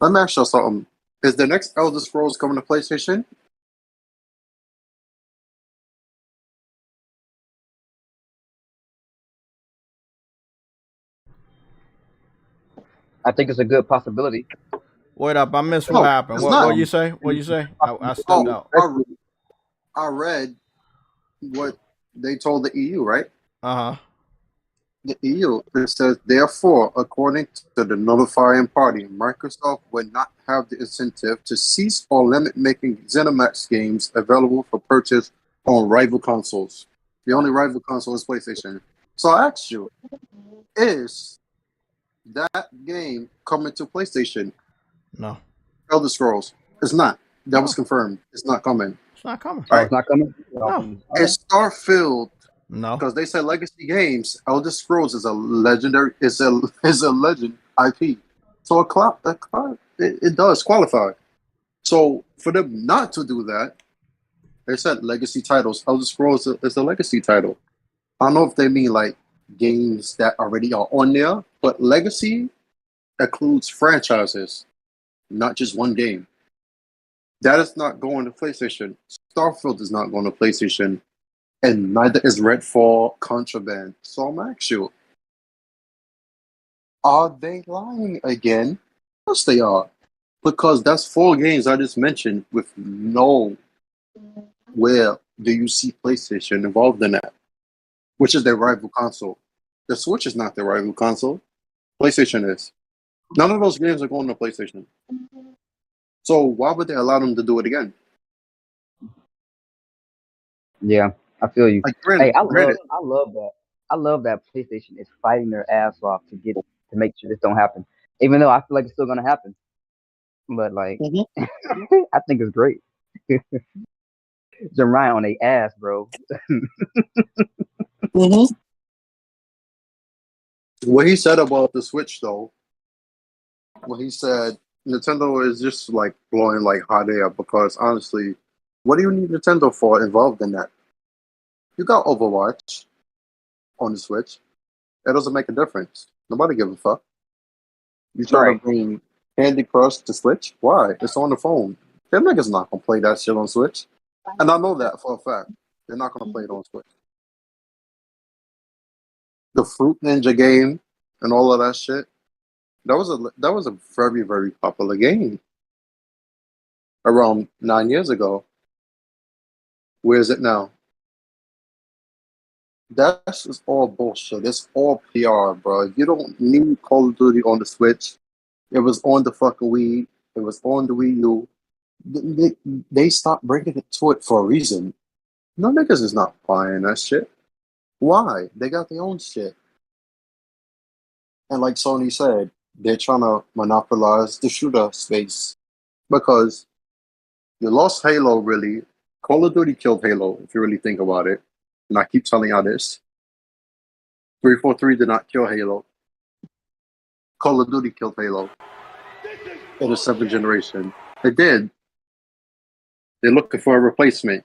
Let me ask you something. Is the next Elder Scrolls coming to PlayStation? I think it's a good possibility. Wait up, I missed what No, happened. it's What not. you say? What you say? I stepped out. I read what they told the EU, right? Uh-huh. The EU, it says, therefore, according to the notifying party, Microsoft would not have the incentive to cease or limit making ZeniMax games available for purchase on rival consoles. The only rival console is PlayStation. So I asked you, is that game coming to PlayStation? No. Elder Scrolls. It's not. That No. was confirmed. It's not coming. It's not coming. Oh, it's not coming? No. It's Starfield. No. Because they said Legacy Games, Elder Scrolls is a legendary, is a legend IP. So it does qualify. So for them not to do that, they said legacy titles. Elder Scrolls is a legacy title. I don't know if they mean like games that already are on there, but legacy includes franchises, not just one game. That is not going to PlayStation. Starfield is not going to PlayStation. And neither is Redfall Contraband. So I'm asking you, are they lying again? Yes, they are. Because that's 4 games I just mentioned with no where do you see PlayStation involved in that, which is their rival console. The Switch is not their rival console. PlayStation is. None of those games are going to PlayStation. So why would they allow them to do it again? Yeah, I feel you. Like, Hey, I love that. I love that PlayStation is fighting their ass off to make sure this don't happen. Even though I feel like it's still gonna happen. But like I think it's great. They're right on their ass, bro. What he said about the Switch, though, when he said Nintendo is just like blowing like hot air, because honestly, what do you need Nintendo for involved in that? You got Overwatch on the Switch. It doesn't make a difference. Nobody give a fuck. You trying to bring Candy Crush to Switch? Why? It's on the phone. Them niggas not gonna play that shit on Switch. And I know that for a fact. They're not gonna play it on Switch. The Fruit Ninja game and all of that shit. That was a very, very popular game around 9 years ago. Where is it now? That's just all bullshit. It's all PR, bro. You don't need Call of Duty on the Switch. It was on the fucking Wii. It was on the Wii U. They stopped bringing it to it for a reason. No niggas is not buying that shit. Why? They got their own shit. And like Sony said, they're trying to monopolize the shooter space. Because you lost Halo, really. Call of Duty killed Halo, if you really think about it. And I keep telling y'all this. 343 did not kill Halo. Call of Duty killed Halo. In the 7th generation. It did. They're looking for a replacement.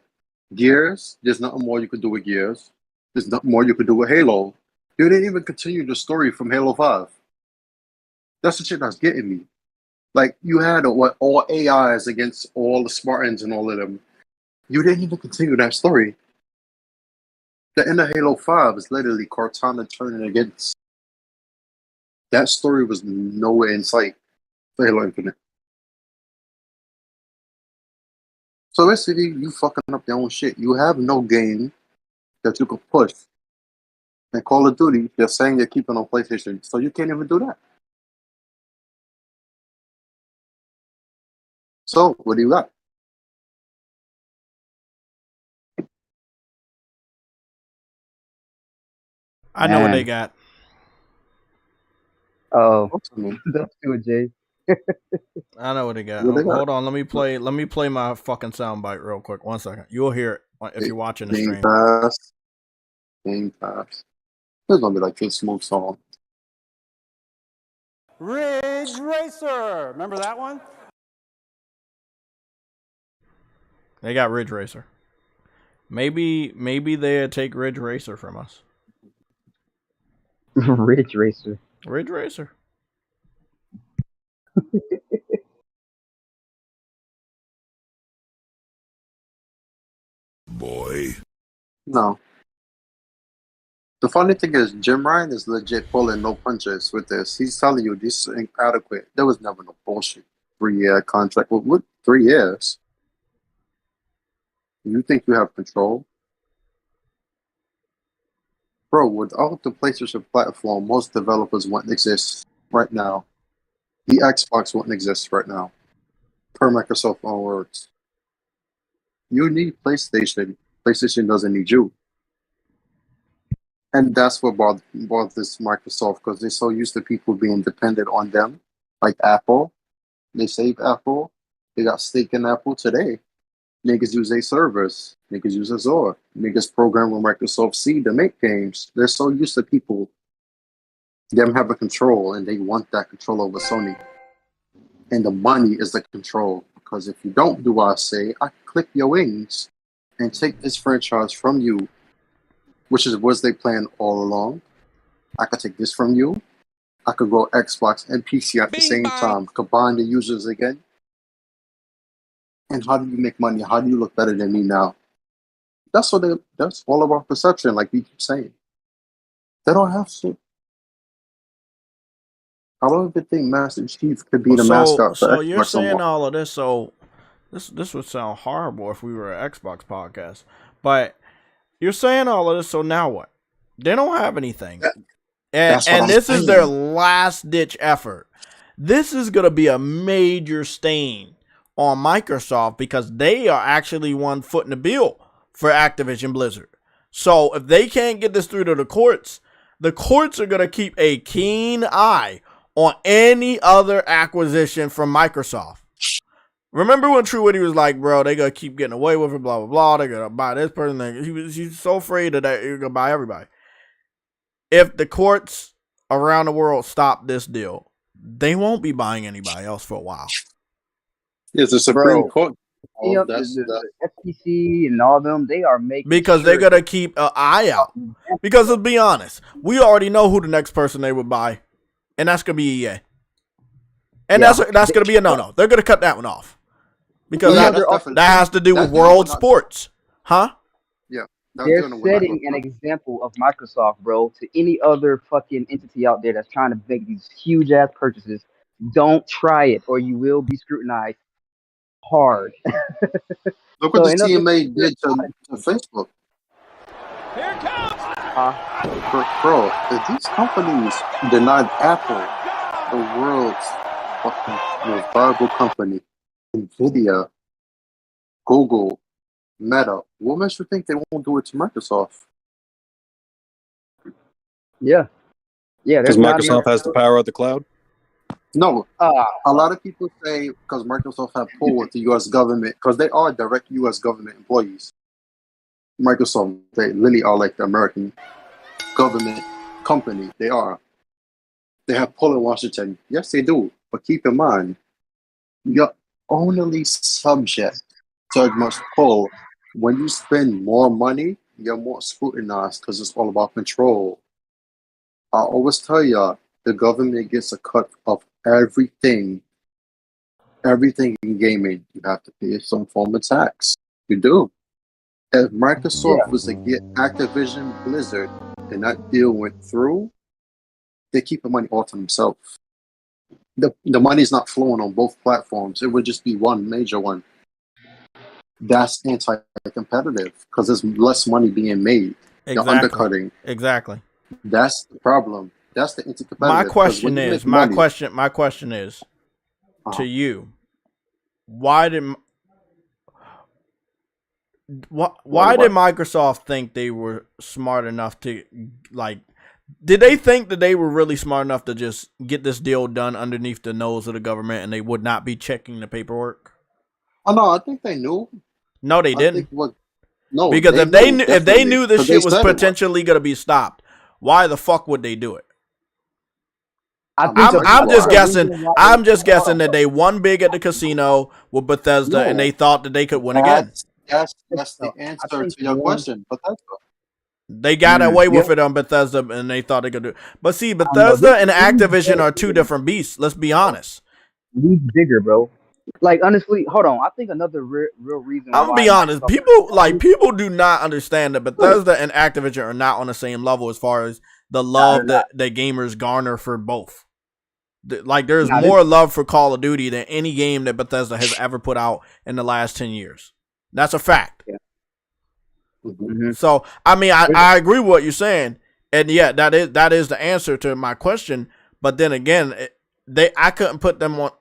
Gears, there's nothing more you could do with Gears. There's nothing more you could do with Halo. You didn't even continue the story from Halo 5. That's the shit that's getting me. Like, you had all AIs against all the Spartans and all of them. You didn't even continue that story. The end of Halo 5 is literally Cortana turning against. That story was nowhere in sight for Halo Infinite. So basically, you fucking up your own shit. You have no game that you can push. And Call of Duty, they're saying they're keeping on PlayStation, so you can't even do that. So, what do you got? I know what they got. Oh, don't do it, Jay. I know what they got. Hold on, let me play my fucking soundbite real quick. 1 second. You'll hear it if you're watching the stream. Game Pass. There's gonna be like this smooth song. Ridge Racer. Remember that one? They got Ridge Racer. Maybe they'll take Ridge Racer from us. Ridge Racer. Ridge Racer. boy. No. The funny thing is, Jim Ryan is legit pulling no punches with this. He's telling you this is inadequate. There was never no bullshit 3-year contract. Well, what 3 years? You think you have control? Bro, without the PlayStation platform, most developers wouldn't exist right now. The Xbox wouldn't exist right now. Per Microsoft own words. You need PlayStation. PlayStation doesn't need you. And that's what brought this Microsoft, because they're so used to people being dependent on them. Like Apple. They save Apple. They got stake in Apple today. Niggas use their servers. Niggas use Azure. Niggas program with Microsoft C to make games. They're so used to people, them having control, and they want that control over Sony. And the money is the control. Because if you don't do what I say, I can clip your wings and take this franchise from you, which was their plan all along. I could take this from you. I could grow Xbox and PC at the same time, combine the users again. And how do you make money? How do you look better than me now? That's all about perception, like we keep saying. They don't have shit. I don't even think Master Chief could be the mascot. So you're saying all of this, so this would sound horrible if we were an Xbox podcast. But you're saying all of this, so now what? They don't have anything. And this is their last ditch effort. This is gonna be a major stain on Microsoft because they are actually one foot in the bill for Activision Blizzard. So if they can't get this through to the courts are going to keep a keen eye on any other acquisition from Microsoft. Remember when True Witty was like, bro, they going to keep getting away with it, blah, blah, blah. They're going to buy this person. He's so afraid that you're going to buy everybody. If the courts around the world stop this deal, they won't be buying anybody else for a while. It's the Supreme Court. The FTC and all them, they are making because they're gonna keep an eye out. Because let's be honest, we already know who the next person they would buy, and that's gonna be EA. And that's gonna be a no-no. They're gonna cut that one off because that has to do with world sports, huh? Yeah, they're setting an example of Microsoft, bro, to any other fucking entity out there that's trying to make these huge ass purchases. Don't try it, or you will be scrutinized hard. Look what the CMA did to Facebook. Here it comes. Bro, if these companies denied Apple, the world's fucking most valuable company, Nvidia, Google, Meta, what makes you think they won't do it to Microsoft? Yeah. Because Microsoft has the power of the cloud? No, a lot of people say because Microsoft have pull with the U.S. government, because they are direct U.S. government employees. Microsoft, they really are like the American government company. They are. They have pull in Washington. Yes, they do. But keep in mind, you're only subject to as much pull. When you spend more money, you're more scrutinized because it's all about control. I always tell y'all, the government gets a cut of everything in gaming. You have to pay some form of tax. You do. If Microsoft was to get Activision Blizzard and that deal went through, they keep the money all to themselves. The money's not flowing on both platforms. It would just be one major one. That's anti-competitive because there's less money being made. Exactly. They're undercutting. Exactly. That's the problem. That's the anti-competitive. My question is to you. Why did Microsoft think they were smart enough to did they think that they were really smart enough to just get this deal done underneath the nose of the government and they would not be checking the paperwork? Oh no, I think they knew. No, they didn't. Because if they knew this shit was potentially going to be stopped, why the fuck would they do it? I'm just guessing that they won big at the casino with Bethesda and they thought that they could win again. That's the answer to your question. Bethesda. They got away with it on Bethesda and they thought they could do it. But see, Bethesda and Activision are two different beasts. Let's be honest. League bigger, bro. Like honestly, hold on. I think another real reason I'm gonna why be honest. Microsoft People do not understand that Bethesda and Activision are not on the same level as far as the nah, they're love not. that gamers garner for both. Like there's Nah, this, more love for Call of Duty than any game that Bethesda has ever put out in the last 10 years. That's a fact. yeah. Mhm. So I mean, I agree with what you're saying, and yeah, that is the answer to my question. But then again, I couldn't put them on.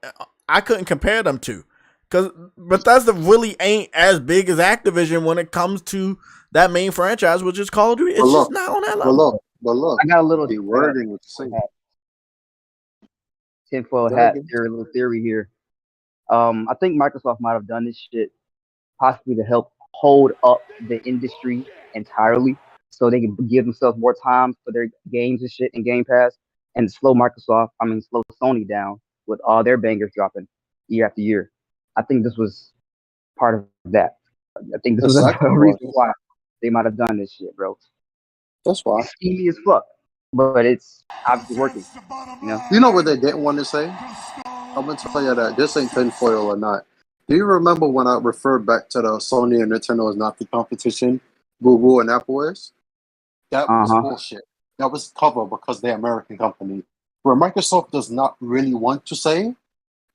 I couldn't compare them to, because Bethesda really ain't as big as Activision when it comes to that main franchise, which is Call of Duty. It's just not on that level. But look, I got a little the wording would say. tinfoil Go hat ahead. theory, little theory here. I think Microsoft might have done this shit possibly to help hold up the industry entirely, so they can give themselves more time for their games and shit in Game Pass, and slow Sony down with all their bangers dropping year after year. I think this was part of that. I think this was Exactly a why. reason why they might have done this shit, bro. That's why. It's schemy as fuck, but it's obviously working. You know what they didn't want to say? I'm gonna tell you that this ain't tinfoil or not. Do you remember when I referred back to the Sony and Nintendo is not the competition, Google and Apple is? That was Uh-huh. bullshit. That was cover because they're American company. Where Microsoft does not really want to say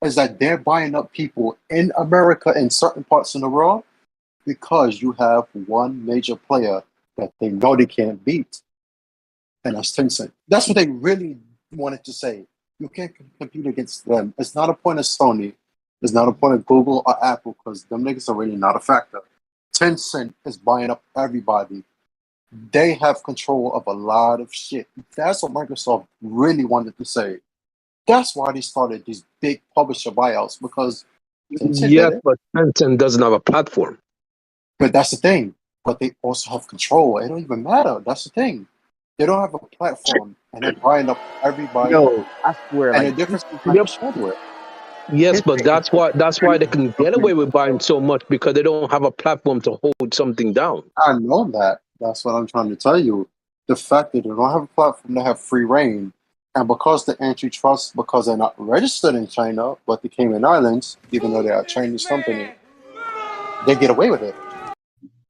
is that they're buying up people in America in certain parts of the world because you have one major player that they know they can't beat, and that's Tencent. That's what they really wanted to say. You can't compete against them. It's not a point of Sony. It's not a point of Google or Apple because them niggas are really not a factor. Tencent is buying up everybody. They have control of a lot of shit. That's what Microsoft really wanted to say. That's why they started these big publisher buyouts because Tencent Yes, did it. but Tencent doesn't have a platform. But that's the thing. But they also have control. It don't even matter. That's the thing. They don't have a platform, and they're buying up everybody. Yo, I swear, And like the difference is Yep. hardware. Yes, but that's why they can get away with buying so much because they don't have a platform to hold something down. I know that. That's what I'm trying to tell you. The fact that they don't have a platform, they have free reign. And because the antitrust, because they're not registered in China, but the Cayman Islands, even though they're a Chinese company, they get away with it.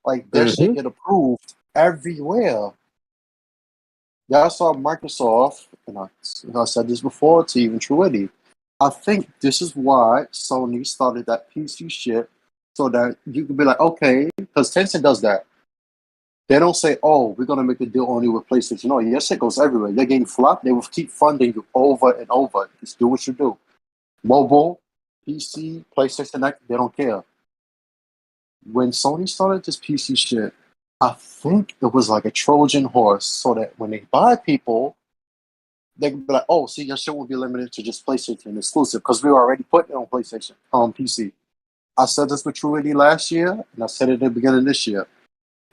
Like, their shit get approved everywhere. Y'all saw Microsoft, and I said this before to even Truity. I think this is why Sony started that PC shit so that you could be like, okay, because Tencent does that. They don't say, oh, we're going to make a deal only with PlayStation. No, your shit goes everywhere. You're getting flopped. They will keep funding you over and over. Just do what you do. Mobile, PC, PlayStation, they don't care. When Sony started this PC shit, I think it was like a Trojan horse so that when they buy people, they can be like, oh, see, your shit will be limited to just PlayStation exclusive because we already put it on PlayStation, on PC. I said this with Truity last year, and I said it at the beginning of this year.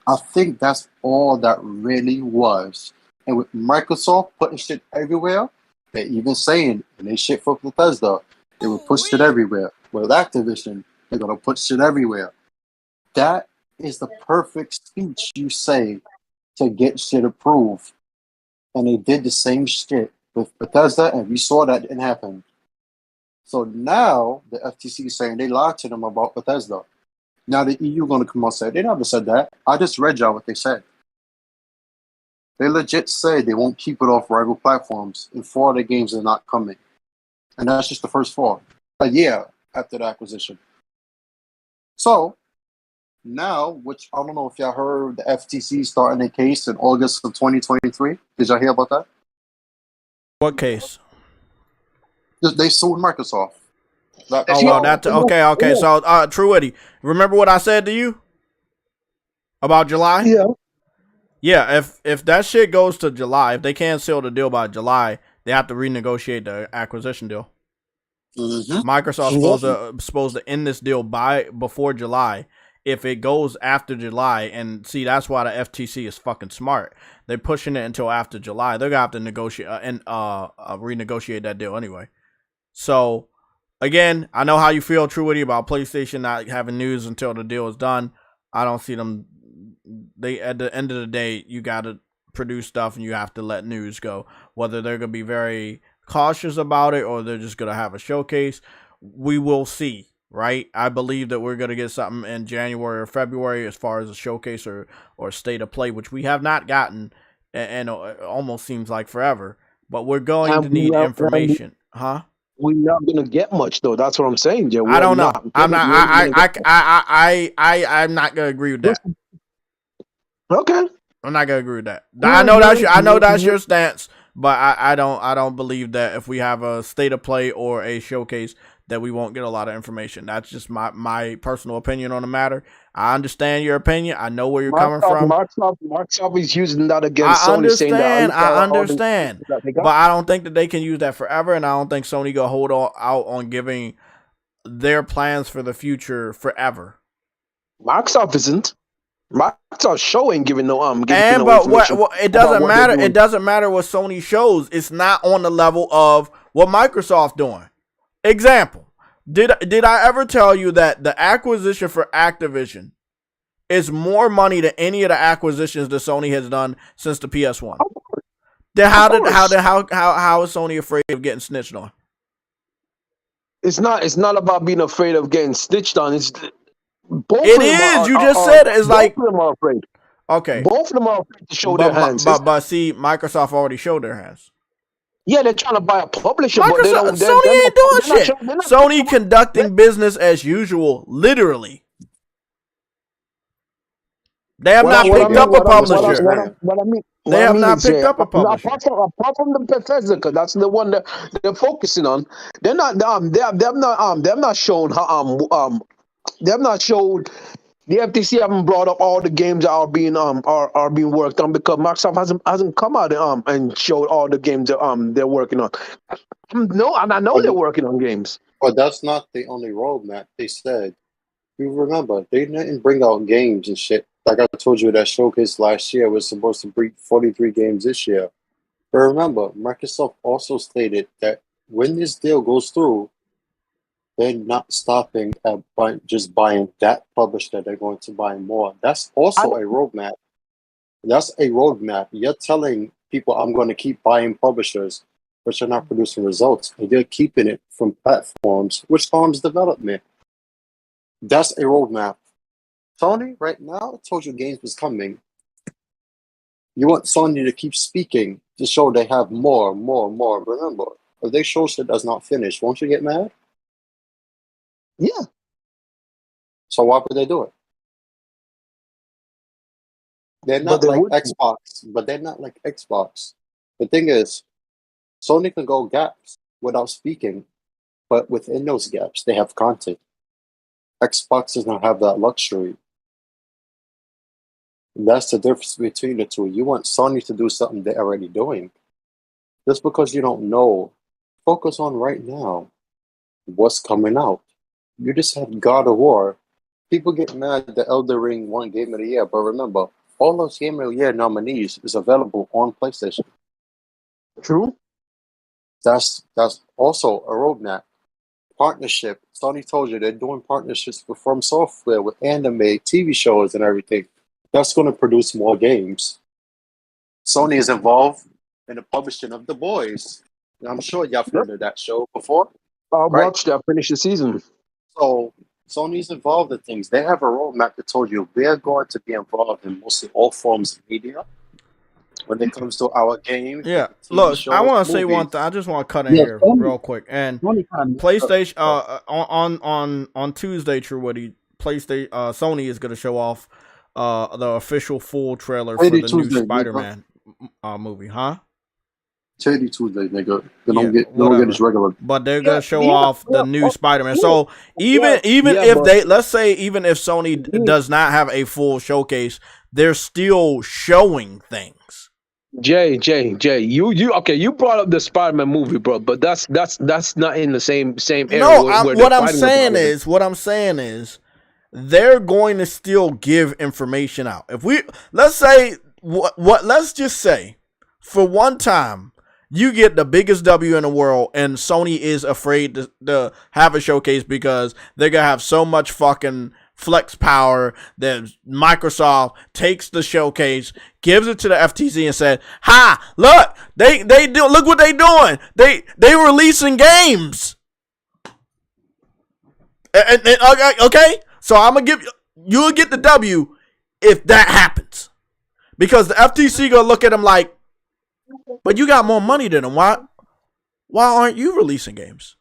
I think that's all that really was. And with Microsoft putting shit everywhere, they're even saying, and they shit for Bethesda, they will put shit everywhere. With Activision, they're going to put shit everywhere. That is the perfect speech you say to get shit approved. And they did the same shit with Bethesda, and we saw that didn't happen. So now the FTC is saying they lied to them about Bethesda. Now the EU going to come out and say, they never said that. I just read y'all what they said. They legit say they won't keep it off rival platforms, and 4 of the games are not coming. And that's just the first 4. A year after the acquisition. So, now, which I don't know if y'all heard the FTC starting a case in August of 2023. Did y'all hear about that? What case? They sued Microsoft. Oh, well, that's okay. So, Truity, remember what I said to you about July? Yeah. Yeah, if that shit goes to July, if they can't seal the deal by July, they have to renegotiate the acquisition deal. Mm-hmm. Microsoft's supposed to end this deal before July. If it goes after July, and see, that's why the FTC is fucking smart. They're pushing it until after July. They're gonna have to negotiate and renegotiate that deal anyway. So, again, I know how you feel, Truity, about PlayStation not having news until the deal is done. I don't see them. They at the end of the day, you got to produce stuff and you have to let news go. Whether they're gonna be very cautious about it or they're just gonna have a showcase, we will see. right? I believe that we're going to get something in January or February as far as a showcase or state of play, which we have not gotten, and it almost seems like forever. But we're going to need information, huh? We're not gonna get much though. That's what I'm saying, Jay. I don't know. I'm not gonna agree with that. Okay. I'm not gonna agree with that. I know that's your stance, but I don't believe that if we have a state of play or a showcase that we won't get a lot of information. That's just my personal opinion on the matter. I understand your opinion. I know where you're coming from. Microsoft is using that against Sony. I understand. But I don't think that they can use that forever, and I don't think Sony gonna hold out on giving their plans for the future forever. Microsoft isn't. Microsoft show ain't giving no it doesn't matter. It doesn't matter what Sony shows. It's not on the level of what Microsoft doing. Example. Did I ever tell you that the acquisition for Activision is more money than any of the acquisitions that Sony has done since the PS1? Then how is Sony afraid of getting snitched on? It's not about being afraid of getting snitched on. It's You just said it. It's like both of them are afraid. Okay. Both of them are afraid to show their hands. But see, Microsoft already showed their hands. Yeah, they're trying to buy a publisher, but Sony ain't doing shit. Sony conducting business as usual, literally. They have not picked up a publisher. They have not picked up a publisher. Apart from the Bethesda, because that's the one that they're focusing on. They're not. They're not shown how. They have not showed. The FTC haven't brought up all the games that are being worked on because Microsoft hasn't come out and showed all the games that they're working on. No, and I know they're working on games. But that's not the only roadmap. They said, you remember, they didn't bring out games and shit. Like I told you, that showcase last year was supposed to bring 43 games this year. But remember, Microsoft also stated that when this deal goes through, they're not stopping at just buying that publisher. They're going to buy more. That's also a roadmap. That's a roadmap. You're telling people, I'm going to keep buying publishers, but you're not producing results. And they're keeping it from platforms, which harms development. That's a roadmap. Sony, right now, I told you games was coming. You want Sony to keep speaking to show they have more. Remember, if they show shit that's not finished, won't you get mad? Yeah. So why would they do it? They're not like Xbox, but they're not like Xbox. The thing is, Sony can go gaps without speaking, but within those gaps, they have content. Xbox does not have that luxury. That's the difference between the two. You want Sony to do something they're already doing. Just because you don't know, focus on right now what's coming out. You just have God of War. People get mad that Elden Ring won Game of the Year, but remember, all those Game of the Year nominees is available on PlayStation. True. That's also a roadmap. Partnership. Sony told you they're doing partnerships with From Software, with anime, TV shows, and everything. That's going to produce more games. Sony is involved in the publishing of The Boys. And I'm sure y'all heard of that show before. I watched that, finished the season. So Sony's involved in things. They have a roadmap that told you we're going to be involved in mostly all forms of media when it comes to our games. Yeah, look, I want to say one thing. I just want to cut in here real quick. And PlayStation on Tuesday, True Woody, PlayStation Sony is going to show off the official full trailer for the new Spider-Man movie, huh? Tuesday, nigga. They don't get this regular. But they're gonna show off the new Spider-Man. So even if they, let's say, even if Sony does not have a full showcase, they're still showing things. Jay, you brought up the Spider-Man movie, bro, but that's not in the same area. No, what I'm saying is they're going to still give information out. If let's just say for one time you get the biggest W in the world and Sony is afraid to have a showcase because they're going to have so much fucking flex power that Microsoft takes the showcase, gives it to the FTC and said, "Ha, look, look what they doing. They releasing games." Okay, so I'm gonna give you'll get the W if that happens, because the FTC gonna look at him like, but you got more money than him. Why aren't you releasing games?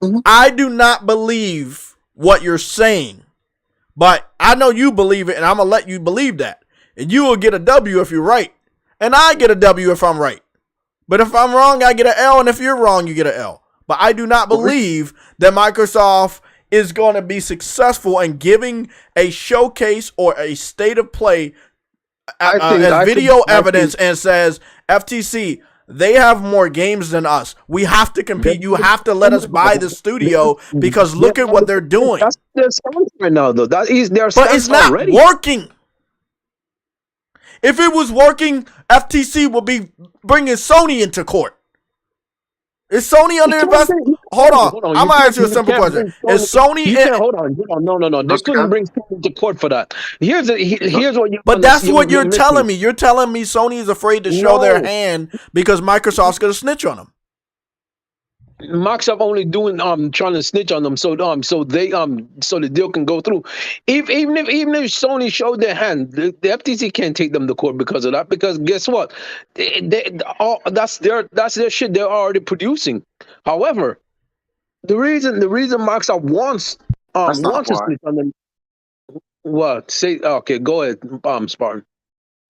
Mm-hmm. I do not believe what you're saying, but I know you believe it, and I'm gonna let you believe that, and you will get a W if you're right, and I get a W if I'm right. But if I'm wrong, I get an L, and if you're wrong, you get an L. But I do not believe that Microsoft is going to be successful in giving a showcase or a state of play as video evidence and says, FTC, they have more games than us. We have to compete. You have to let us buy the studio because look at what they're doing. That's their stance right now, though. That is their stance. But it's not working. If it was working, FTC would be bringing Sony into court. Is Sony under investment? Hold on. I'm going to ask you a simple question. Is Sony... Hold on. No. They couldn't bring Sony into court for that. Here's what you... But that's what you're telling me. You're telling me Sony is afraid to show their hand because Microsoft's going to snitch on them. Microsoft only doing trying to snitch on them so the deal can go through. Even if Sony showed their hand, the FTC can't take them to court because of that. Because guess what, that's their shit they're already producing. However, the reason Microsoft wants to snitch on them. What? Say okay. Go ahead, Spartan.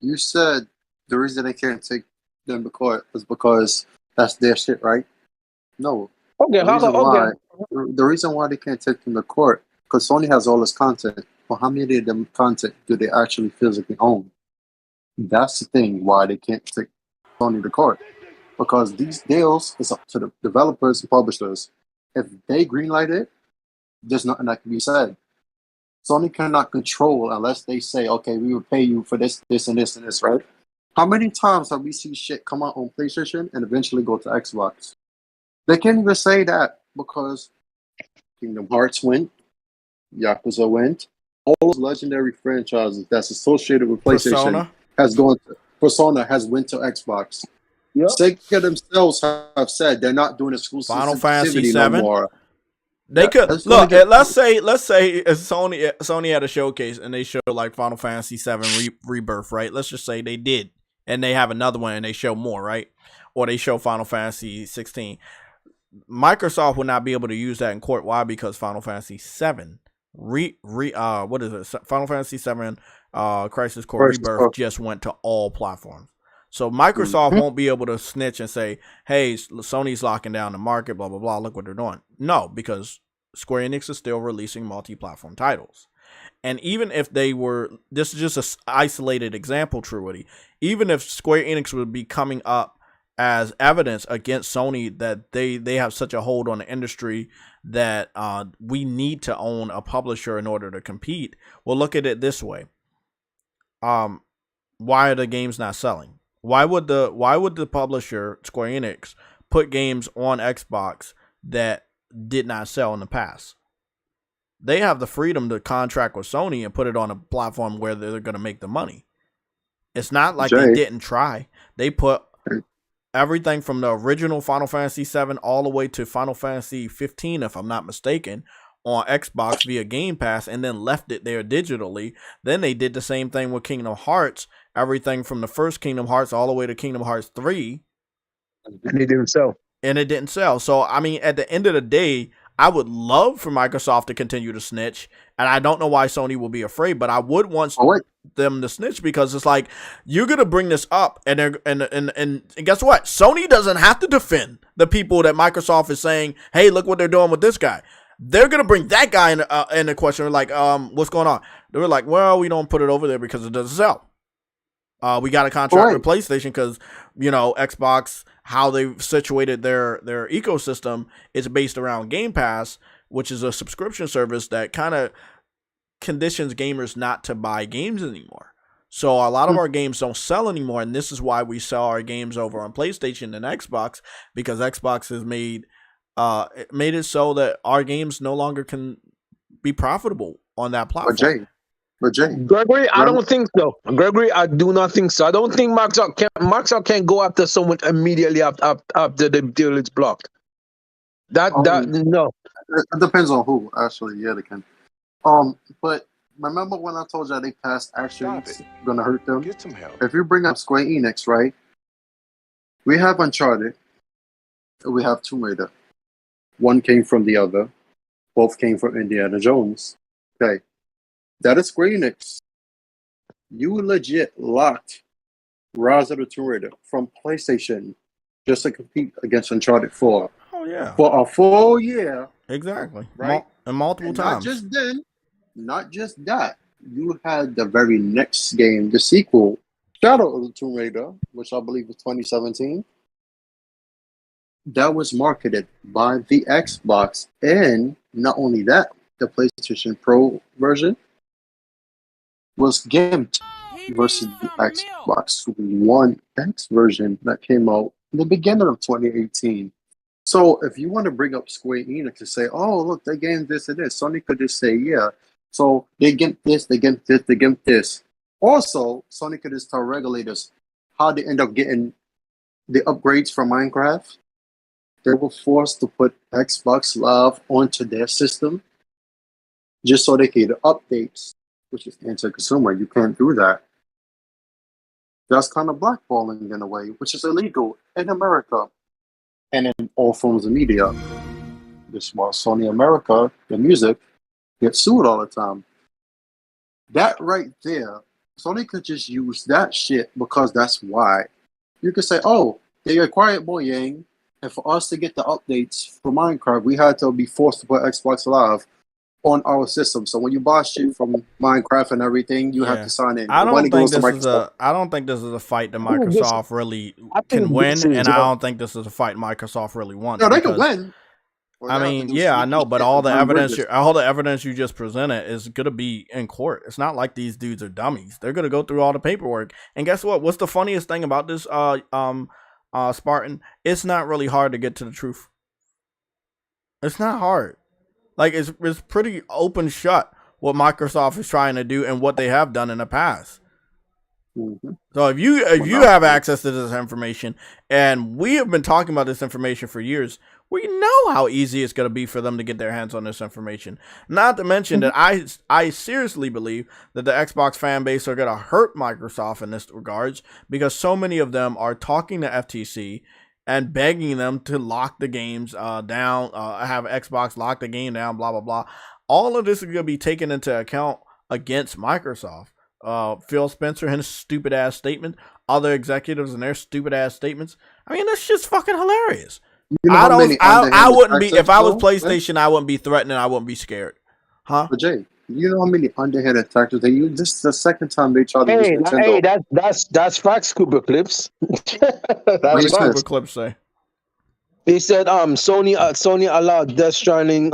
You said the reason they can't take them to court is because that's their shit, right? No. Okay. The reason why they can't take them to court because Sony has all this content. Well, how many of them content do they actually physically own? That's the thing why they can't take Sony to court, because these deals is up to the developers and publishers. If they greenlight it, there's nothing that can be said. Sony cannot control unless they say, okay, we will pay you for this, this, and this, and this, right? How many times have we seen shit come out on PlayStation and eventually go to Xbox? They can't even say that because Kingdom Hearts went, Yakuza went, all those legendary franchises that's associated with PlayStation Persona has went to Xbox. Yep. Sega themselves have said they're not doing exclusivity Final Fantasy 7 no more. They could look. Let's say if Sony had a showcase and they show like Final Fantasy 7 Rebirth, right? Let's just say they did, and they have another one and they show more, right? Or they show Final Fantasy 16. Microsoft would not be able to use that in court. Why? Because Final Fantasy 7 what is it? Final Fantasy 7 Crisis Core Rebirth just went to all platforms. So Microsoft won't be able to snitch and say, hey, Sony's locking down the market, blah, blah, blah. Look what they're doing. No, because Square Enix is still releasing multi-platform titles. And even if they were, this is just an isolated example, Truity, even if Square Enix would be coming up as evidence against Sony that they have such a hold on the industry that we need to own a publisher in order to compete. Well, look at it this way. Why are the games not selling? Why would the publisher, Square Enix, put games on Xbox that did not sell in the past? They have the freedom to contract with Sony and put it on a platform where they're going to make the money. It's not like they didn't try. They put everything from the original Final Fantasy 7 all the way to Final Fantasy 15, if I'm not mistaken, on Xbox via Game Pass, and then left it there digitally. Then they did the same thing with Kingdom Hearts, everything from the first Kingdom Hearts all the way to Kingdom Hearts 3. And it didn't sell. So, I mean, at the end of the day, I would love for Microsoft to continue to snitch, and I don't know why Sony will be afraid, but I would want them to snitch because it's like, you're going to bring this up, and guess what? Sony doesn't have to defend the people that Microsoft is saying, hey, look what they're doing with this guy. They're going to bring that guy in the question. They're like, what's going on? They were like, well, we don't put it over there because it doesn't sell. We got a contract with PlayStation because, Xbox, how they've situated their ecosystem is based around Game Pass, which is a subscription service that kind of conditions gamers not to buy games anymore. So a lot of our games don't sell anymore, and this is why we sell our games over on PlayStation and Xbox, because Xbox has made it so that our games no longer can be profitable on that platform. But Jay, Gregory, I don't think so. Gregory, I do not think so. I don't think Microsoft can't go after someone immediately after the deal is blocked. No. It depends on who, actually. Yeah, they can. But remember when I told you they past actions gonna hurt them? Get some help. If you bring up Square Enix, right? We have Uncharted. We have Tomb Raider. One came from the other. Both came from Indiana Jones. Okay. That is Square Enix. You legit locked Rise of the Tomb Raider from PlayStation just to compete against Uncharted 4. Oh, yeah. For a full year. Exactly. Right? And multiple times. Not just then. Not just that. You had the very next game, the sequel, Shadow of the Tomb Raider, which I believe was 2017. That was marketed by the Xbox, and not only that, the PlayStation Pro version was gimped versus the Xbox One X version that came out in the beginning of 2018. So if you want to bring up Square Enix to say, oh, look, they gained this and this, Sony could just say, yeah. So they gimped this, they gimped this, they gimped this. Also, Sony could just tell regulators how they end up getting the upgrades from Minecraft. They were forced to put Xbox Live onto their system just so they could get updates, which is anti-consumer. You can't do that. That's kind of blackballing in a way, which is illegal in America and in all forms of media. This is why Sony America, the music, gets sued all the time. That right there, Sony could just use that shit because that's why. You could say, oh, they acquired Mojang, and for us to get the updates for Minecraft, we had to be forced to put Xbox Live on our system. So when you buy shit from Minecraft and everything, you have to sign in. I don't think this is a fight that Microsoft really can win, and I don't think this is a fight Microsoft really wants. No, they can win. I mean, yeah, I know, but all the evidence you just presented is gonna be in court. It's not like these dudes are dummies. They're gonna go through all the paperwork. And guess what? What's the funniest thing about this, Spartan? It's not really hard to get to the truth. It's not hard. Like it's pretty open shut what Microsoft is trying to do and what they have done in the past. Mm-hmm. So if you have access to this information, and we have been talking about this information for years, we know how easy it's going to be for them to get their hands on this information. Not to mention that I seriously believe that the Xbox fan base are going to hurt Microsoft in this regards, because so many of them are talking to FTC and begging them to lock the games down, have Xbox lock the game down, blah, blah, blah. All of this is going to be taken into account against Microsoft. Phil Spencer and his stupid ass statement, other executives and their stupid ass statements. I mean, that's just fucking hilarious. You know I wouldn't be, if I was PlayStation, I wouldn't be threatening, I wouldn't be scared. Huh? But Jay, you know how many underhanded tactics they use? This is the second time they tried to use Nintendo. Hey, that's facts, Cooper Clips. What did Cooper Clips say? They said Sony allowed Death Stranding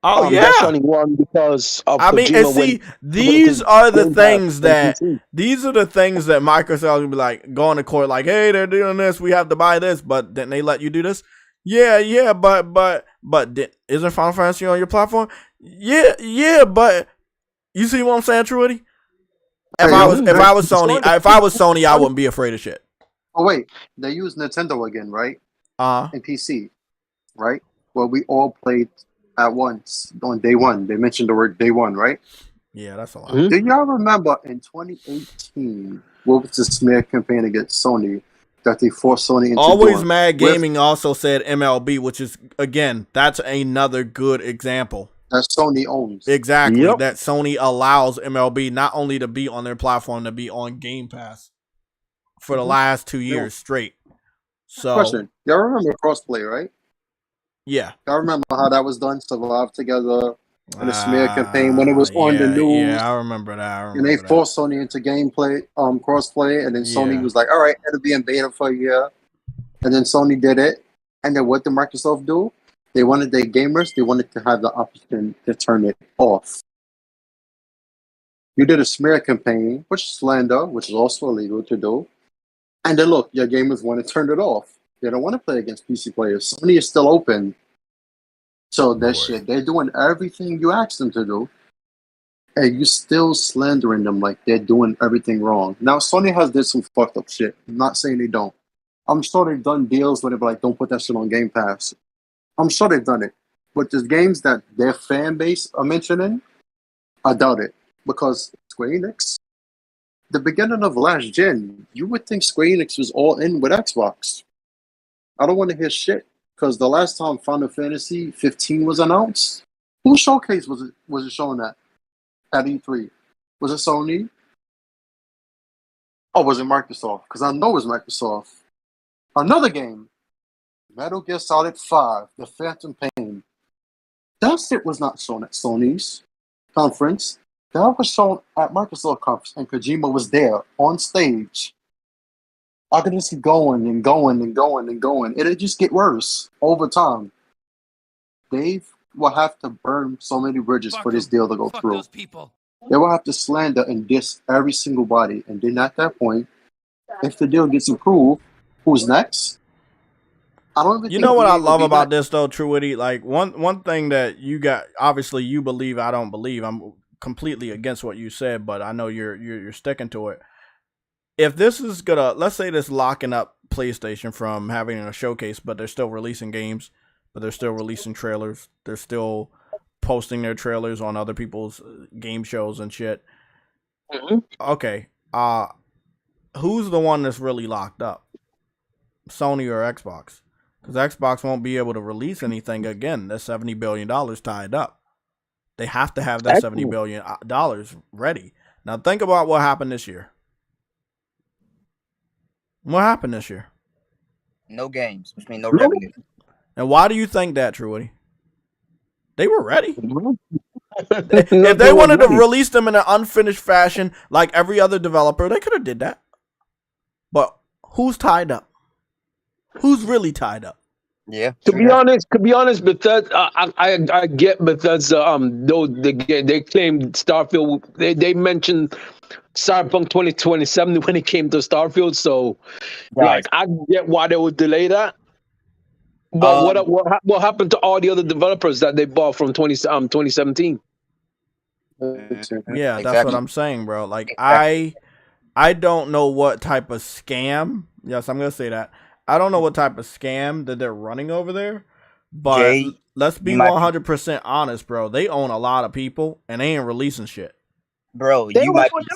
Death Stranding 1 because of these are the things that Microsoft will be like, going to court like, hey, they're doing this, we have to buy this, but didn't they let you do this? Yeah, but isn't Final Fantasy on your platform? Yeah, but you see what I'm saying, Truity? If I was Sony, I wouldn't be afraid of shit. Oh wait, they use Nintendo again, right? And PC, right? Well, we all played at once on day one. They mentioned the word day one, right? Yeah, that's a lot. Do y'all remember in 2018 what was the smear campaign against Sony that they forced Sony into Always Mad Gaming also said MLB, which is, again, that's another good example. That Sony owns. Exactly. Yep. That Sony allows MLB not only to be on their platform, to be on Game Pass for the last 2 years straight. So, question. Y'all remember crossplay, right? Yeah. I remember how that was done, Survive Together, and the smear campaign when it was on the news. Yeah, I remember that. And they forced Sony into gameplay, crossplay, and then Sony was like, all right, it'll be in beta for a year. And then Sony did it. And then what did Microsoft do? They wanted their gamers, they wanted to have the option to turn it off. You did a smear campaign, which is slander, which is also illegal to do. And then look, your gamers want to turn it off. They don't want to play against PC players. Sony is still open. So that shit, they're doing everything you asked them to do. And you still slandering them like they're doing everything wrong. Now, Sony has did some fucked up shit. I'm not saying they don't. I'm sure they've done deals where they're like, don't put that shit on Game Pass. I'm sure they've done it. But the games that their fan base are mentioning, I doubt it. Because Square Enix, the beginning of last gen, you would think Square Enix was all in with Xbox. I don't want to hear shit. Because the last time Final Fantasy 15 was announced, who showcase was it showing at E3? Was it Sony? Or was it Microsoft? Because I know it was Microsoft. Another game, Metal Gear Solid 5, The Phantom Pain. That shit was not shown at Sony's conference. That was shown at Microsoft conference, and Kojima was there on stage. I could just keep going and going and going and going. It'll just get worse over time. Dave will have to burn so many bridges for this deal to go through. They will have to slander and diss every single body, and then at that point, if the deal gets approved, who's next? I don't even. You know what I love about this though, True Witty? Like one thing that you got, obviously you believe, I don't believe. I'm completely against what you said, but I know you're sticking to it. If this is gonna, let's say this locking up PlayStation from having a showcase, but they're still releasing games, but they're still releasing trailers, they're still posting their trailers on other people's game shows and shit. Mm-hmm. Okay, who's the one that's really locked up? Sony or Xbox? Because Xbox won't be able to release anything again. That's $70 billion tied up. They have to have that $70 billion ready. Now think about what happened this year. What happened this year? No games, which means no revenue. And why do you think that, True Witty? They were ready. If they wanted to release them in an unfinished fashion, like every other developer, they could have did that. But who's tied up? Who's really tied up? Yeah. To be honest, Bethesda, I get Bethesda. They claimed Starfield. They mentioned Cyberpunk 2077 when it came to Starfield. So, like, I get why they would delay that. But what happened to all the other developers that they bought from 2017? Yeah, that's what I'm saying, bro. Like, I don't know what type of scam. Yes, I'm gonna say that. I don't know what type of scam that they're running over there, but let's be 100% honest, bro. They own a lot of people, and they ain't releasing shit. Bro, you might be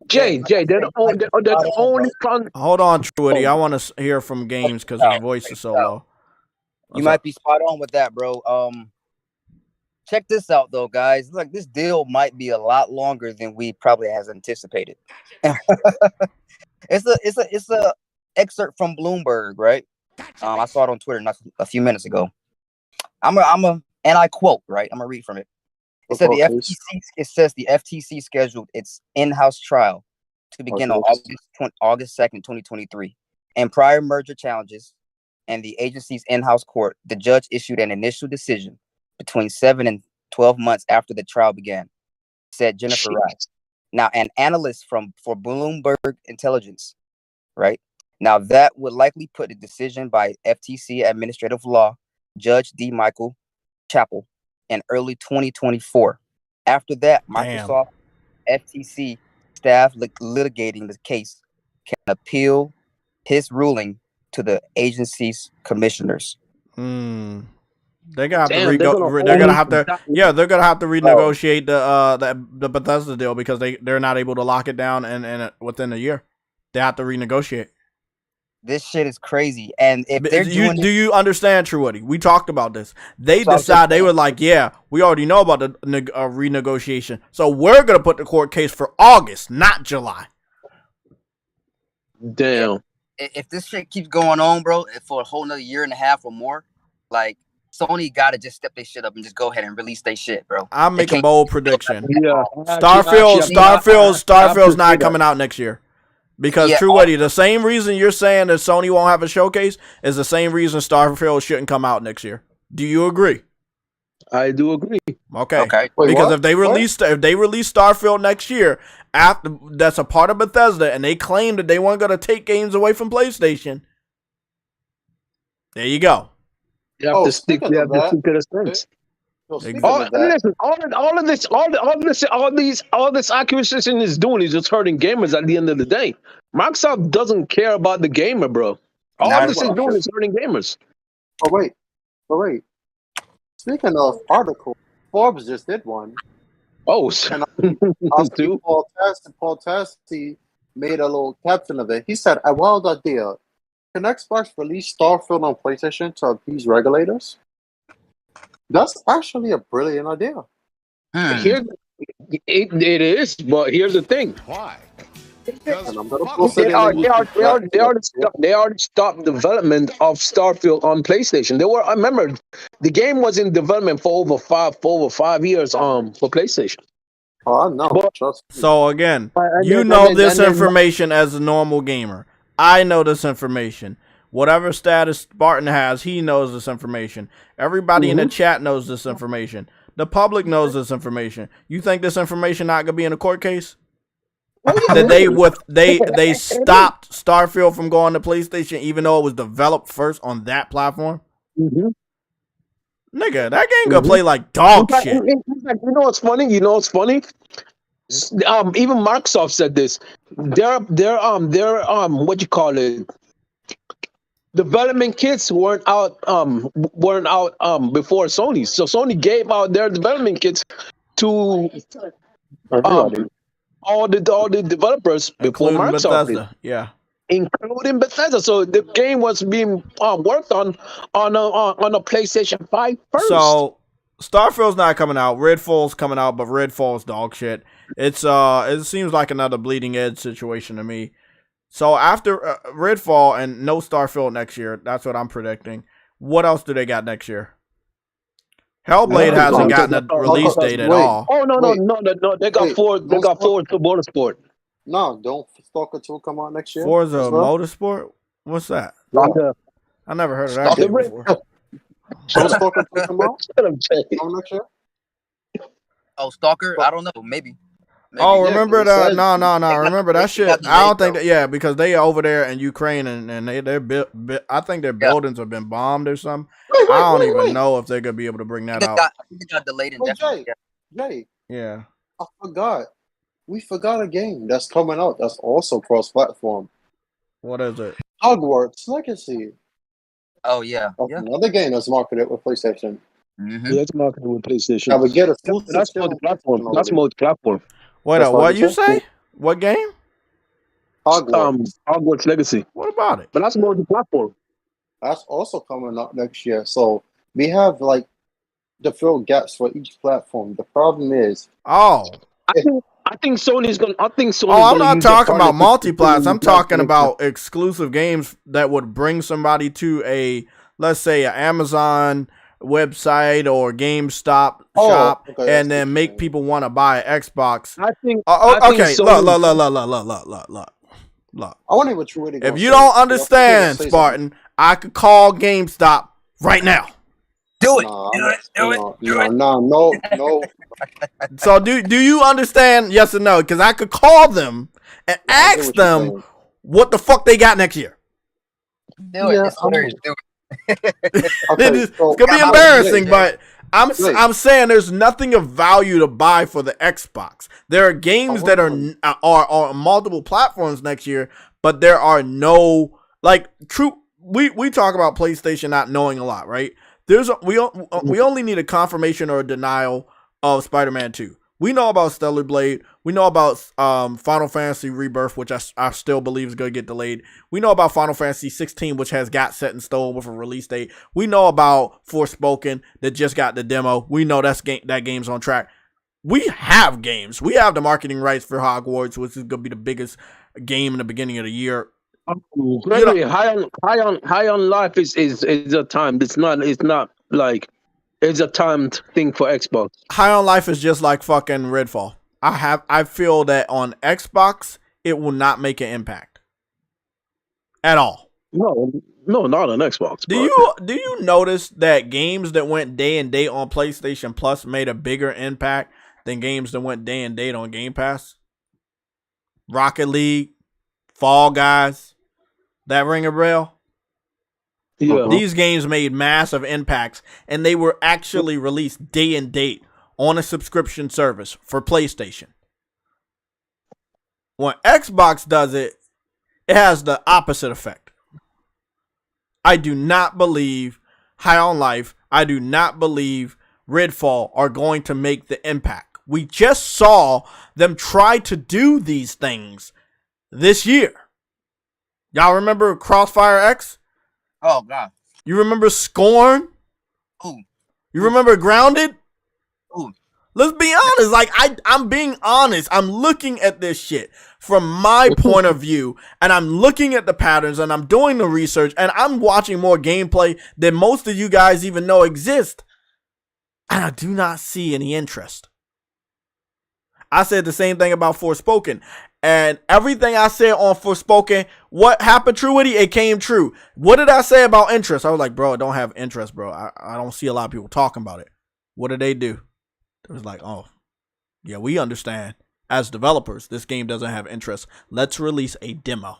Jay, they're the only fun. Hold on, True Witty. I want to hear from Games because his voice is so low. You might be spot on with that, bro. Check this out, though, guys. Look, this deal might be a lot longer than we probably has anticipated. It's a excerpt from Bloomberg, right? I saw it on Twitter not a few minutes ago. And I quote, right? I'm gonna read from it. It said the FTC scheduled its in-house trial to begin on August 2nd, 2023. And prior merger challenges and the agency's in-house court, the judge issued an initial decision between 7 and 12 months after the trial began, said Jennifer Rice. Now, an analyst for Bloomberg Intelligence, right? Now, that would likely put a decision by FTC Administrative Law Judge D. Michael Chappell in early 2024. After that, Microsoft FTC staff litigating the case can appeal his ruling to the agency's commissioners. They're gonna have to renegotiate the Bethesda deal because they're not able to lock it down and within a year. They have to renegotiate. This shit is crazy. And if they're do you understand, True Witty? We talked about this. They were like, yeah, we already know about the renegotiation. So we're going to put the court case for August, not July. Damn. If this shit keeps going on, bro, for a whole nother year and a half or more, like, Sony got to just step their shit up and just go ahead and release their shit, bro. I'll make a bold prediction. Yeah. Starfield's not coming out next year. Because True Witty, the same reason you're saying that Sony won't have a showcase is the same reason Starfield shouldn't come out next year. Do you agree? I do agree. Okay. Because if they release Starfield next year, after that's a part of Bethesda, and they claim that they weren't going to take games away from PlayStation, there you go. You have to stick to the sense. All this acquisition is doing is just hurting gamers at the end of the day. Microsoft doesn't care about the gamer, bro. All this is doing is hurting gamers. But wait. Speaking of articles, Forbes just did one. Oh, and I see Paul Tassi made a little caption of it. He said, "A wild idea. Can Xbox release Starfield on PlayStation to appease regulators?" That's actually a brilliant idea. Here, it is, but here's the thing. Why? They already stopped development of Starfield on PlayStation. I remember the game was in development for over 5 years for PlayStation. Oh, no. So again, you know this information as a normal gamer. I know this information. Whatever status Spartan has, he knows this information. Everybody in the chat knows this information. The public knows this information. You think this information not gonna be in a court case? That they stopped Starfield from going to PlayStation, even though it was developed first on that platform. Nigga, that game gonna play like dog shit. You know what's funny? Even Microsoft said this. Their what you call it? Development kits weren't out before Sony. So Sony gave out their development kits to all the developers before Microsoft did. Yeah. Including Bethesda. So the game was being worked on a PlayStation 5 first. So Starfield's not coming out. Redfall's coming out, but Redfall's dog shit. It seems like another Bleeding Edge situation to me. So after Redfall and no Starfield next year, that's what I'm predicting. What else do they got next year? Hellblade hasn't gotten a release date at all. Oh no! They got Forza Motorsport. No, don't Stalker 2 come out next year? Forza Motorsport? What's that? I never heard of that game before. Stalker 2 come out next year? Oh, Stalker? I don't know. Maybe. Oh, remember that? No. Remember that shit? I don't think that. Yeah, because they over there in Ukraine and they're I think their buildings have been bombed or something. I don't even know if they're gonna be able to bring that out. I think it got delayed indefinitely. Jay. Yeah. I forgot. We forgot a game that's coming out that's also cross-platform. What is it? Hogwarts Legacy. Oh yeah. Another game that's marketed with PlayStation. Yeah, it's marketed with PlayStation. Now we get a that's multi-platform. That's multi-platform. Wait, what you say? What game? Hogwarts Legacy. What about it? But that's multi-platform. That's also coming up next year. So we have like the fill gaps for each platform. The problem is, I think Sony's gonna. I'm not talking about multiplats. I'm talking about exclusive games that would bring somebody to let's say, an Amazon website or GameStop shop, and then make people want to buy an Xbox. I think. Okay, look. I won't even truly. If you don't understand, Spartan, I could call GameStop right now. Do it. No. So do you understand? Yes or no? Because I could call them and ask them what the fuck they got next year. Do it. It's hilarious. Do it. It's gonna be embarrassing, but I'm saying there's nothing of value to buy for the Xbox. There are games that are on multiple platforms next year, but there are no true. We talk about PlayStation not knowing a lot, right? We only need a confirmation or a denial of Spider-Man 2. We know about Stellar Blade. We know about Final Fantasy Rebirth, which I still believe is going to get delayed. We know about Final Fantasy 16, which has got set in stone with a release date. We know about Forspoken that just got the demo. We know that game's on track. We have games. We have the marketing rights for Hogwarts, which is going to be the biggest game in the beginning of the year. Gregory, high on life is a time. It's not like it's a timed thing for Xbox. High on Life is just like fucking Redfall. I feel that on Xbox it will not make an impact at all. No, not on Xbox. Do you notice that games that went day and date on PlayStation Plus made a bigger impact than games that went day and date on Game Pass? Rocket League, Fall Guys, that ring a bell? Yeah. These games made massive impacts, and they were actually released day and date on a subscription service for PlayStation. When Xbox does it, it has the opposite effect. I do not believe High on Life, I do not believe Redfall are going to make the impact. We just saw them try to do these things this year. Y'all remember Crossfire X? Oh, God. You remember Scorn? Ooh. You remember Grounded? Ooh. Let's be honest. Like, I'm being honest. I'm looking at this shit from my point of view, and I'm looking at the patterns, and I'm doing the research, and I'm watching more gameplay than most of you guys even know exist. And I do not see any interest. I said the same thing about Forspoken. And everything I said on Forspoken, what happened, True Witty? It came true. What did I say about interest? I was like, bro, I don't have interest, bro. I don't see a lot of people talking about it. What did they do? It was like, oh, yeah, we understand. As developers, this game doesn't have interest. Let's release a demo.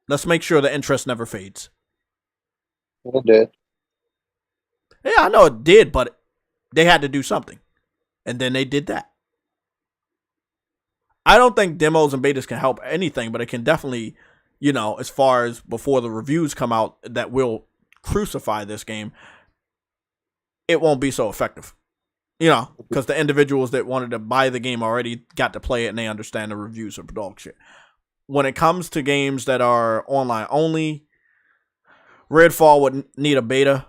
Let's make sure the interest never fades. It did. Yeah, I know it did, but they had to do something. And then they did that. I don't think demos and betas can help anything, but it can definitely, you know, as far as before the reviews come out that will crucify this game, it won't be so effective. You know, because the individuals that wanted to buy the game already got to play it and they understand the reviews are dog shit. When it comes to games that are online only, Redfall would need a beta,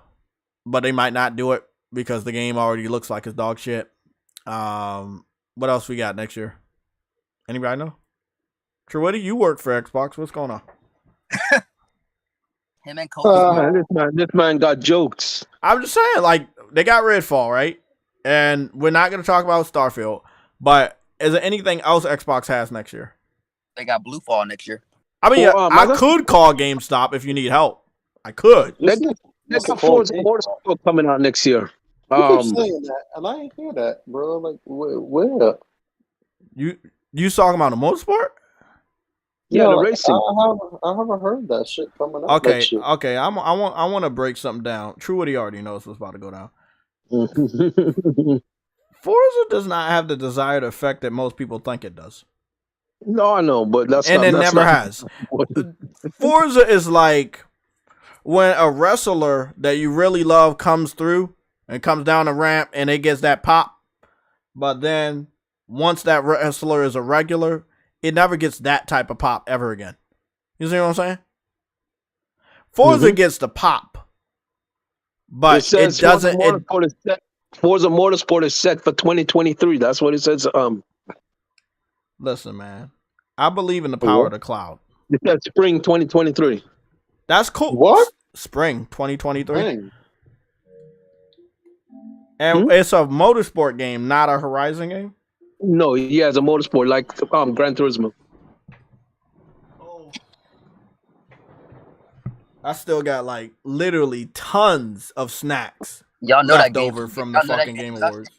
but they might not do it because the game already looks like it's dog shit. What else we got next year? Anybody know? Trewitty, you work for Xbox. What's going on? Him and Kobe. This man got jokes. I'm just saying, like, they got Redfall, right? And we're not going to talk about Starfield, but is there anything else Xbox has next year? They got Bluefall next year. I mean, I could call GameStop if you need help. I could. They got Forza Motorsport coming out next year. You keep saying that, and I ain't hear that, bro. Like, where? You talking about a motorsport? Yeah, the racing. I haven't heard that shit coming out. Okay. I want to break something down. True Woody already knows what's about to go down. Forza does not have the desired effect that most people think it does. No, I know, but that's and it never has. Forza is like when a wrestler that you really love comes through and comes down the ramp and it gets that pop, but then once that wrestler is a regular, it never gets that type of pop ever again. You see what I'm saying? Forza gets the pop, but it doesn't. Forza Motorsport is set for 2023. That's what it says. Listen, man, I believe in the power of the cloud. It says spring 2023. That's cool. What? Spring 2023. And it's a motorsport game, not a Horizon game? No, yeah, it's a motorsport like Gran Turismo. Oh. I still got like literally tons of snacks. Y'all know that game over from the fucking Game Awards.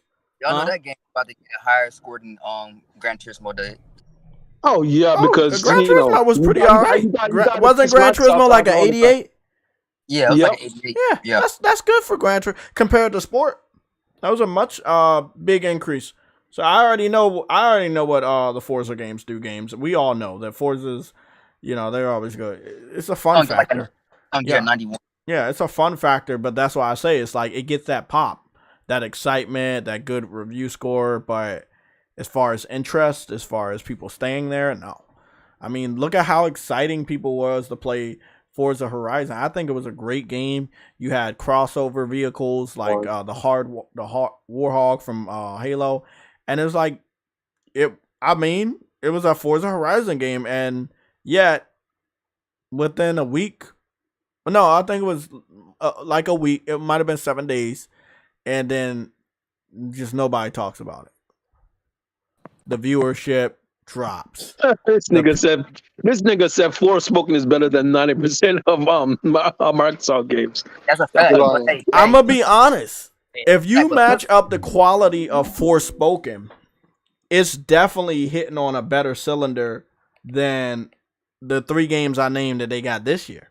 Y'all know that game about to get higher scored than Gran Turismo did. Oh yeah, because Gran Turismo was pretty alright. Wasn't Gran Turismo like an 88? Yeah, it was like an 88. Yeah. That's good for Gran Turismo compared to Sport. That was a much big increase. So I already know what the Forza games do. We all know that Forza's, you know, they're always good. It's a fun factor. Yeah, 91. Yeah, it's a fun factor, but that's why I say it's like it gets that pop, that excitement, that good review score. But as far as interest, as far as people staying there, no. I mean, look at how exciting people was to play Forza Horizon. I think it was a great game. You had crossover vehicles like the Warhog from Halo, and it was like it. I mean, it was a Forza Horizon game, and yet within a week. No, I think it was like a week. It might have been 7 days, and then just nobody talks about it. The viewership drops. This nigga said Forspoken is better than 90% of Microsoft games. That's a fact. I'm gonna be honest. If you match up the quality of Forspoken, it's definitely hitting on a better cylinder than the 3 games I named that they got this year.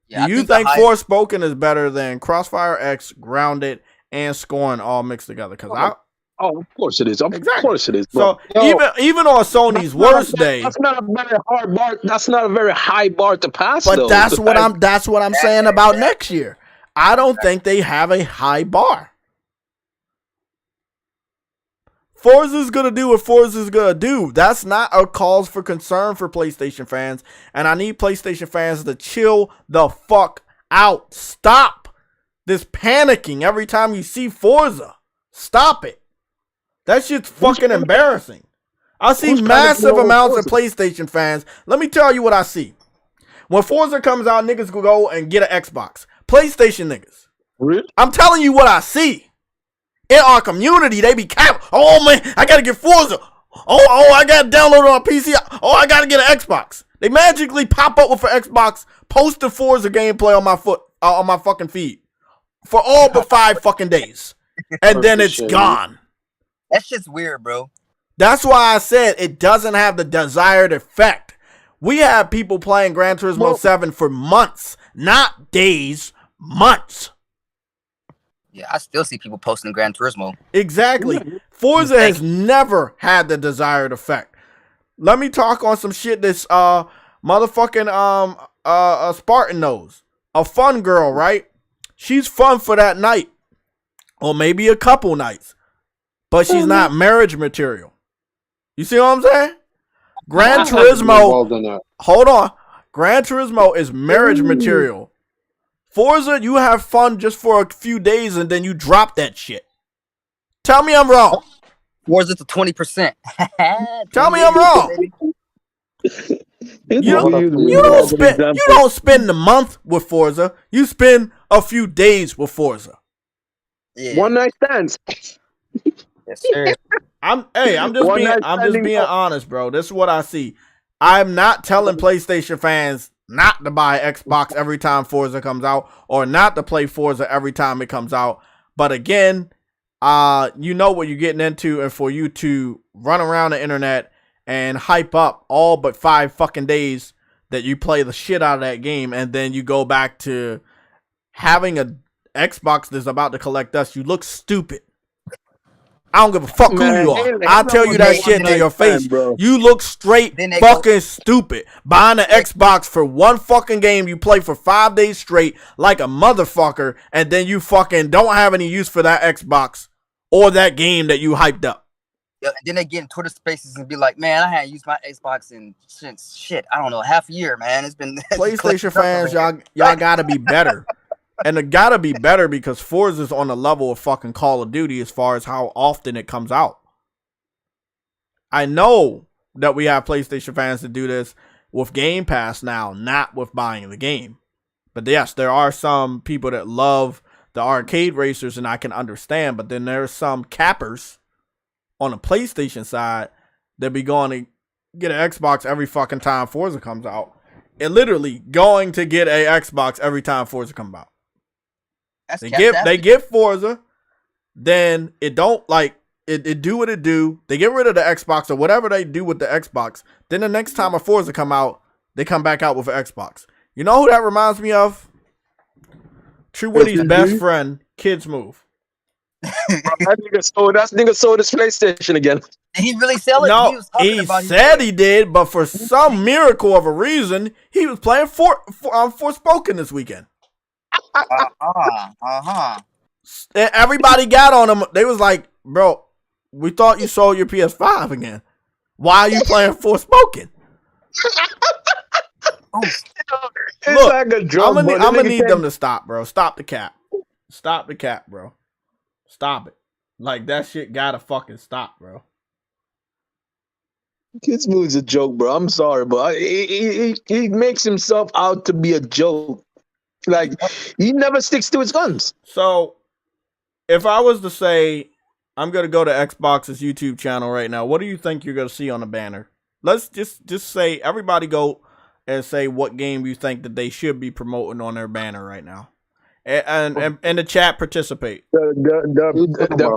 Yeah, do you think Forspoken is better than Crossfire X, Grounded, and Scorn all mixed together? Because of course it is. Of course it is. Bro. So even on Sony's worst day, that's not a very hard bar. That's not a very high bar to pass. But that's what I'm saying about next year. I don't think they have a high bar. Forza's going to do what Forza's going to do. That's not a cause for concern for PlayStation fans. And I need PlayStation fans to chill the fuck out. Stop this panicking every time you see Forza. Stop it. That shit's fucking embarrassing. I see massive amounts of PlayStation fans. Let me tell you what I see. When Forza comes out, niggas will go and get an Xbox. PlayStation niggas. Really? I'm telling you what I see. In our community, they be cap. Oh man, I gotta get Forza. Oh, I gotta download it on PC. Oh, I gotta get an Xbox. They magically pop up with an Xbox, post the Forza gameplay on my fucking feed for all but 5 fucking days, and then it's gone. That shit's weird, bro. That's why I said it doesn't have the desired effect. We have people playing Gran Turismo 7 for months, not days, months. Yeah, I still see people posting Gran Turismo. Exactly. Forza has never had the desired effect. Let me talk on some shit this motherfucking Spartan knows. A fun girl, right? She's fun for that night. Or maybe a couple nights. But she's not marriage material. You see what I'm saying? Gran Turismo, hold on. Gran Turismo is marriage material. Forza, you have fun just for a few days and then you drop that shit. Tell me I'm wrong. Forza to 20%. Tell me I'm wrong. You don't spend the month with Forza. You spend a few days with Forza. Yeah. One night stands. Yes, sir. I'm just being honest, bro. This is what I see. I'm not telling PlayStation fans not to buy Xbox every time Forza comes out or not to play Forza every time it comes out. But again, you know what you're getting into, and for you to run around the internet and hype up all but 5 fucking days that you play the shit out of that game, and then you go back to having a Xbox that's about to collect dust, you look stupid. I don't give a fuck who you are. I'll tell you that shit to your face. You look straight fucking stupid. Buying an Xbox for one fucking game you play for 5 days straight like a motherfucker, and then you fucking don't have any use for that Xbox or that game that you hyped up. Yeah, and then they get in Twitter spaces and be like, man, I hadn't used my Xbox since shit, I don't know, half a year, man. It's been PlayStation fans, y'all gotta be better. And it gotta be better because Forza's on the level of fucking Call of Duty as far as how often it comes out. I know that we have PlayStation fans that do this with Game Pass now, not with buying the game. But yes, there are some people that love the arcade racers, and I can understand. But then there's some cappers on the PlayStation side that be going to get an Xbox every fucking time Forza comes out. And literally going to get a Xbox every time Forza comes out. They get Forza, then it don't like it do what it do. They get rid of the Xbox or whatever they do with the Xbox. Then the next time a Forza come out, they come back out with an Xbox. You know who that reminds me of? True Woody's best friend, Kids Move. That nigga sold his PlayStation again. Did he really sell it? No, he said he did, but for some miracle of a reason, he was playing Forspoken this weekend. Everybody got on him. They was like, bro, we thought you sold your PS5 again. Why are you playing Forspoken? Look, like a drum, I'm gonna need them to stop, bro. Stop the cap. Stop the cap, bro. Stop it. Like, that shit gotta fucking stop, bro. Kids Move's a joke, bro. I'm sorry, but he makes himself out to be a joke. Like, he never sticks to his guns. So, if I was to say, I'm going to go to Xbox's YouTube channel right now, what do you think you're going to see on the banner? Let's just say, everybody go and say what game you think that they should be promoting on their banner right now. And the chat participate. They're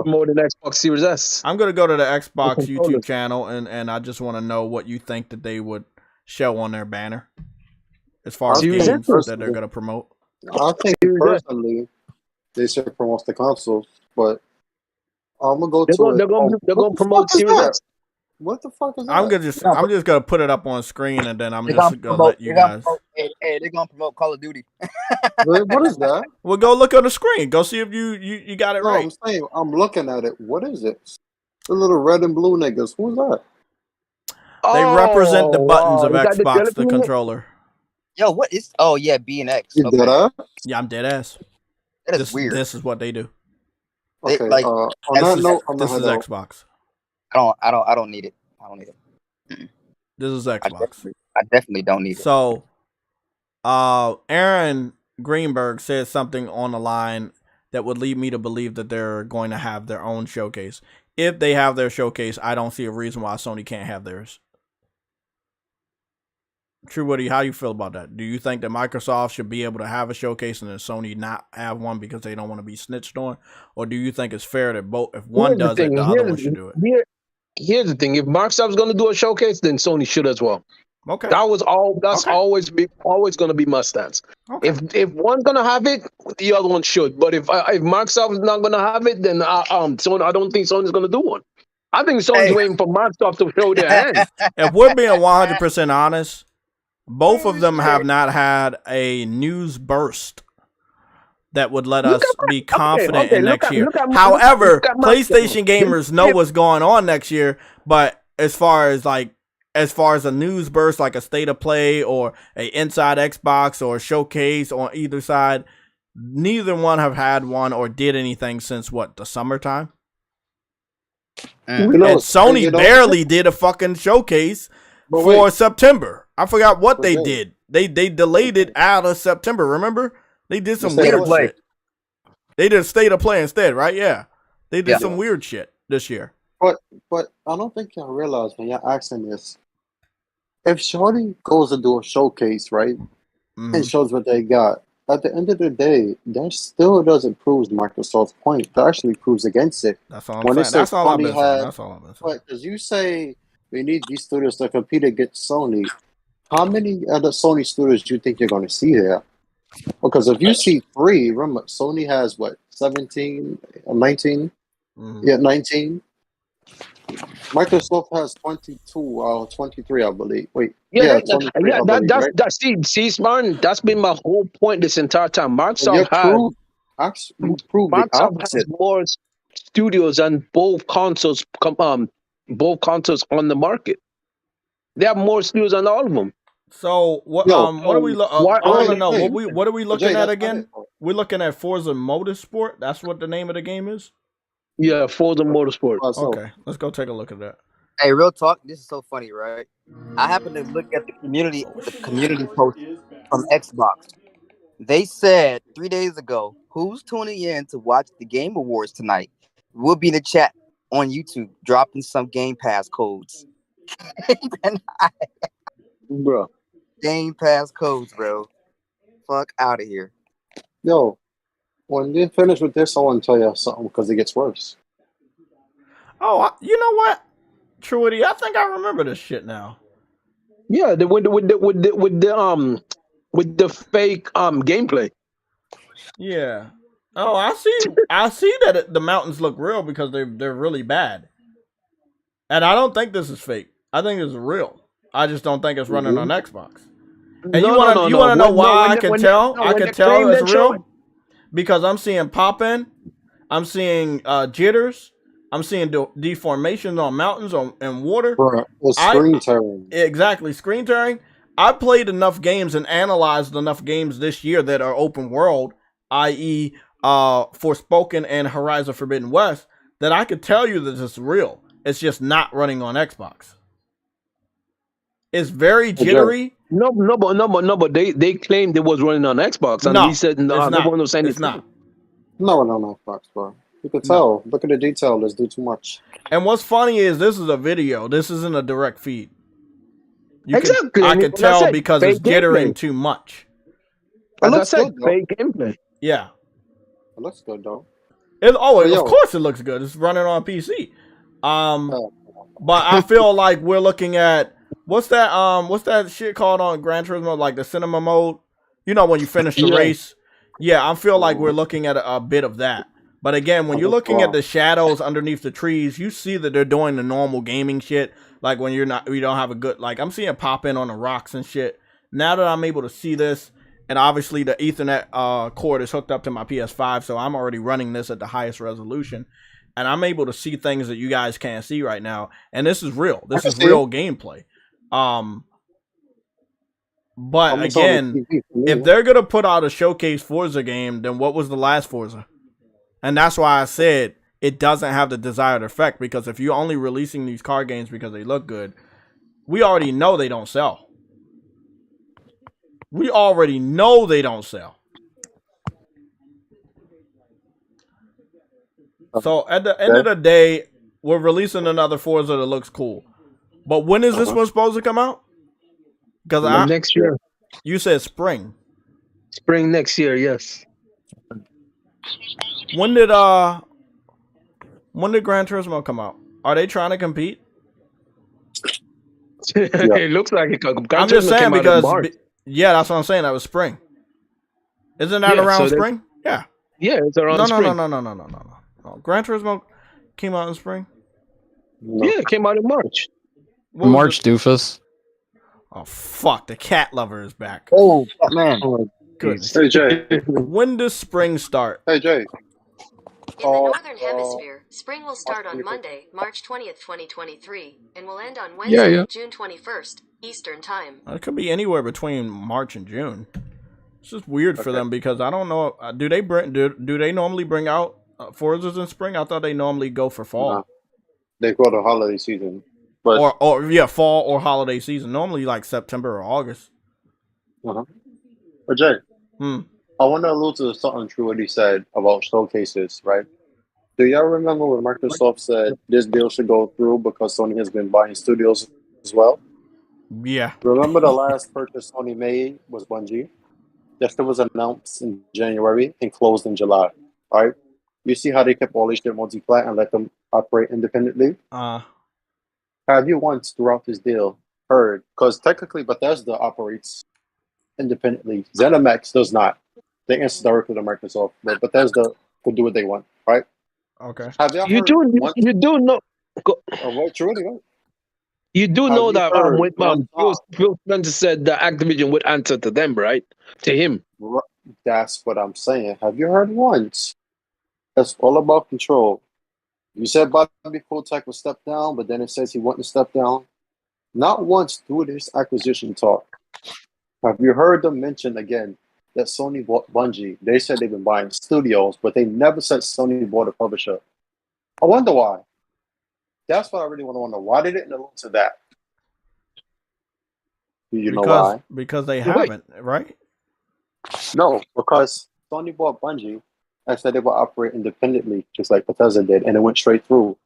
promoting Xbox Series S. I'm going to go to the Xbox YouTube channel, and I just want to know what you think that they would show on their banner as far as games that they're going to promote. I think personally they should promote the consoles, but I'm gonna go they're gonna promote Series S. What the fuck is that? I'm just gonna put it up on screen, and then I'm just gonna let you guys. Hey, they're gonna promote Call of Duty. Wait, what is that? Well, go look on the screen. Go see if you got it No, right. I'm saying I'm looking at it. What is it? The little red and blue niggas. Who's that? They represent the buttons of Is that Xbox, the Philippines? controller. Yo, what is? Oh yeah, B and X. You Okay. did that? Yeah, I'm dead ass. That is weird. This is what they do. They, Okay. like, On that note, I'm This gonna is head out. Xbox. I don't need it. I don't need it. Mm-mm. This is Xbox. I definitely don't need it. So, Aaron Greenberg said something on the line that would lead me to believe that they're going to have their own showcase. If they have their showcase, I don't see a reason why Sony can't have theirs. True Woody, how do you feel about that? Do you think that Microsoft should be able to have a showcase and then Sony not have one because they don't want to be snitched on? Or do you think it's fair that both, if one does it, the other one should do it? Here's the thing: if Microsoft's going to do a showcase, then Sony should as well. Okay. That's always going to be my stance. Okay. If one's going to have it, the other one should. But if Microsoft is not going to have it, then Sony, I don't think Sony's going to do one. I think Sony's waiting for Microsoft to show their hand. If we're being 100% honest, both of them have not had a news burst that would let us be confident in next year. However, PlayStation gamers know what's going on next year, but as far as a news burst, like a state of play or a Inside Xbox or a showcase on either side, neither one have had one or did anything since what, the summertime? And Sony barely did a fucking showcase for September. I forgot what they did. They delayed it out of September, remember? They did some weird shit. They did a state of play instead, right? Yeah. They did some weird shit this year. But I don't think y'all realize when y'all asking this, if Shorty goes to do a showcase, right, and shows what they got, at the end of the day, that still doesn't prove Microsoft's point. That actually proves against it. That's all I'm saying. That's all I've been saying. That's all I've been saying. But as you say, we need these studios to compete against Sony. How many other Sony studios do you think you're going to see there? Because if you see 3, remember, Sony has what, 17, 19? Yeah, 19. Microsoft has 22 or 23, I believe. Wait, that's Martin. That's been my whole point this entire time. Microsoft has more studios and both consoles on the market. They have more studios on all of them. So what are we? I want to know what are we looking at again? We're looking at Forza Motorsport. That's what the name of the game is. Yeah, Forza Motorsport. Okay, let's go take a look at that. Hey, real talk. This is so funny, right? I happened to look at the community post from Xbox. They said 3 days ago, "Who's tuning in to watch the Game Awards tonight? We'll be in the chat on YouTube, dropping some Game Pass codes." Bro, Game Pass codes, bro. Fuck out of here. Yo, when they finish with this, I want to tell you something because it gets worse. Oh, you know what, Truity? I think I remember this shit now. Yeah, with the fake gameplay. Yeah. Oh, I see that the mountains look real because they're really bad. And I don't think this is fake. I think it's real. I just don't think it's running on Xbox. And you want to know why I can tell? I can tell it's real because I'm seeing pop-in, I'm seeing jitters, I'm seeing deformations on mountains and water. Screen tearing. Exactly, screen tearing. I played enough games and analyzed enough games this year that are open world, i.e., Forspoken and Horizon Forbidden West, that I could tell you that it's real. It's just not running on Xbox. It's very jittery. No, but they claimed it was running on Xbox, and he said no. It's not. No, Xbox, bro. You can tell. Look at the detail. Let's do too much. And what's funny is this is a video. This isn't a direct feed. I can tell because it's jittering too much. As I said, fake gameplay. Yeah. It looks good though. Of course it looks good. It's running on PC. But I feel like we're looking at what's that shit called on Gran Turismo, like the cinema mode? You know, when you finish the race. Yeah, I feel like we're looking at a bit of that. But again, when you're looking at the shadows underneath the trees, you see that they're doing the normal gaming shit. Like when you don't have a good, like I'm seeing pop in on the rocks and shit. Now that I'm able to see this, and obviously the Ethernet cord is hooked up to my PS5, so I'm already running this at the highest resolution, and I'm able to see things that you guys can't see right now. And this is real. This is real gameplay. But again, if they're gonna put out a showcase Forza game, then what was the last Forza? And that's why I said it doesn't have the desired effect, because if you're only releasing these car games because they look good, we already know they don't sell. We already know they don't sell. So at the end of the day, we're releasing another Forza that looks cool. But when is this one supposed to come out? Because next year. You said spring. Spring next year, yes. When did Gran Turismo come out? Are they trying to compete? It looks like it. I'm just saying because that's what I'm saying. That was spring. Isn't that around spring? Yeah. Yeah, it's around spring. No. Gran Turismo came out in spring. No. Yeah, it came out in March. March, doofus. Oh fuck! The cat lover is back. Oh man! Goodness. Hey Jay. When does spring start? Hey Jay. In the Northern Hemisphere, spring will start on Monday, March 20th, 2023, and will end on Wednesday, June 21st, Eastern Time. It could be anywhere between March and June. It's just weird for them because I don't know. Do they normally bring out Forzas in spring? I thought they normally go for fall. Nah. They go to holiday season. But fall or holiday season. Normally like September or August. But Jay, I want to allude to something True what he said about showcases, right? Do y'all remember when Microsoft said this deal should go through because Sony has been buying studios as well? Yeah. Remember the last purchase Sony made was Bungie? That was announced in January and closed in July, right? You see how they kept all this shit multi-plat and let them operate independently? Have you once throughout this deal heard, because technically Bethesda operates independently, ZeniMax does not. They answer directly to Microsoft, but Bethesda will do what they want, right? Okay. Have you You do know. You do know that Phil Spencer said that Activision would answer to them, right? To him. That's what I'm saying. Have you heard once? That's all about control. You said Bobby Kotick would step down, but then it says he wouldn't step down. Not once through this acquisition talk have you heard them mention again that Sony bought Bungie. They said they've been buying studios, but they never said Sony bought a publisher. I wonder why. That's what I really want to wonder. Why they didn't allude to that? Do you know why? Because they haven't, right? No, because Sony bought Bungie and said they would operate independently, just like Bethesda did, and it went straight through.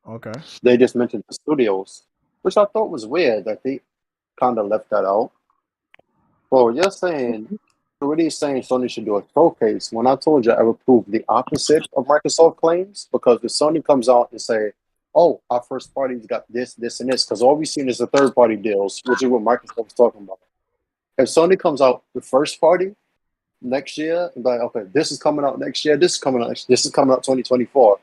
Okay. They just mentioned the studios, which I thought was weird that they kind of left that out. Well, you're saying, already saying Sony should do a showcase. When I told you I would prove the opposite of Microsoft claims, because if Sony comes out and say, oh, our first party's got this, this, and this, because all we've seen is the third-party deals, which is what Microsoft was talking about. If Sony comes out with first party next year, and like, okay, this is coming out next year, this is coming out next year, this is coming out 2024.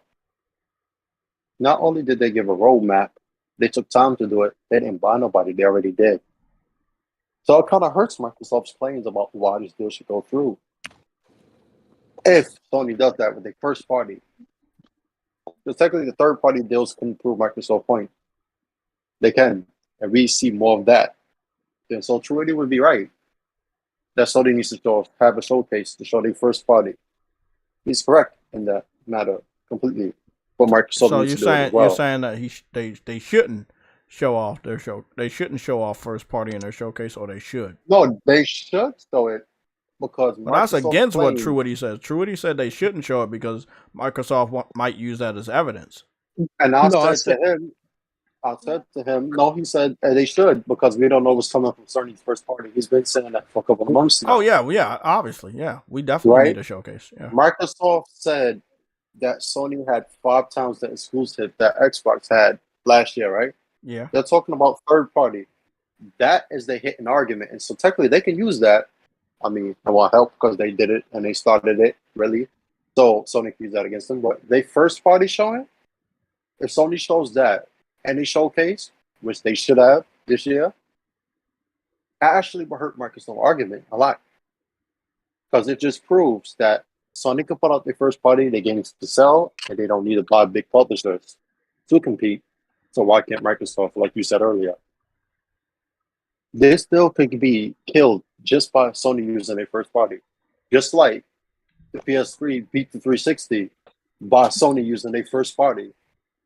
Not only did they give a roadmap, they took time to do it. They didn't buy nobody. They already did. So it kind of hurts Microsoft's claims about why this deal should go through. If Sony does that with their first party. Because technically the third party deals can prove Microsoft point. They can. And we see more of that. And so Truity would be right. That Sony needs to have a showcase to show their first party. He's correct in that matter completely. But Microsoft needs to do it as well. You're saying that they shouldn't show off their show. They shouldn't show off first party in their showcase, or they should. No, they should show it because. But that's against what Truity says. Truity said they shouldn't show it because Microsoft might use that as evidence. And I said to him, no, he said they should because we don't know what's coming from Sony's first party. He's been saying that for a couple of months now. Oh yeah, obviously, yeah, we definitely need a showcase. Yeah. Microsoft said that Sony had 5 times the exclusive that Xbox had last year, right? Yeah. They're talking about third party. That is the hidden argument. And so technically they can use that. I mean, I want help because they did it and they started it, really. So Sony can use that against them. But they first party showing, if Sony shows that and they showcase, which they should have this year, that actually will hurt Microsoft's argument a lot. Because it just proves that Sony can put out their first party, their games to sell, and they don't need to buy big publishers to compete. So why can't Microsoft, like you said earlier? They still could be killed just by Sony using their first party. Just like the PS3 beat the 360 by Sony using their first party.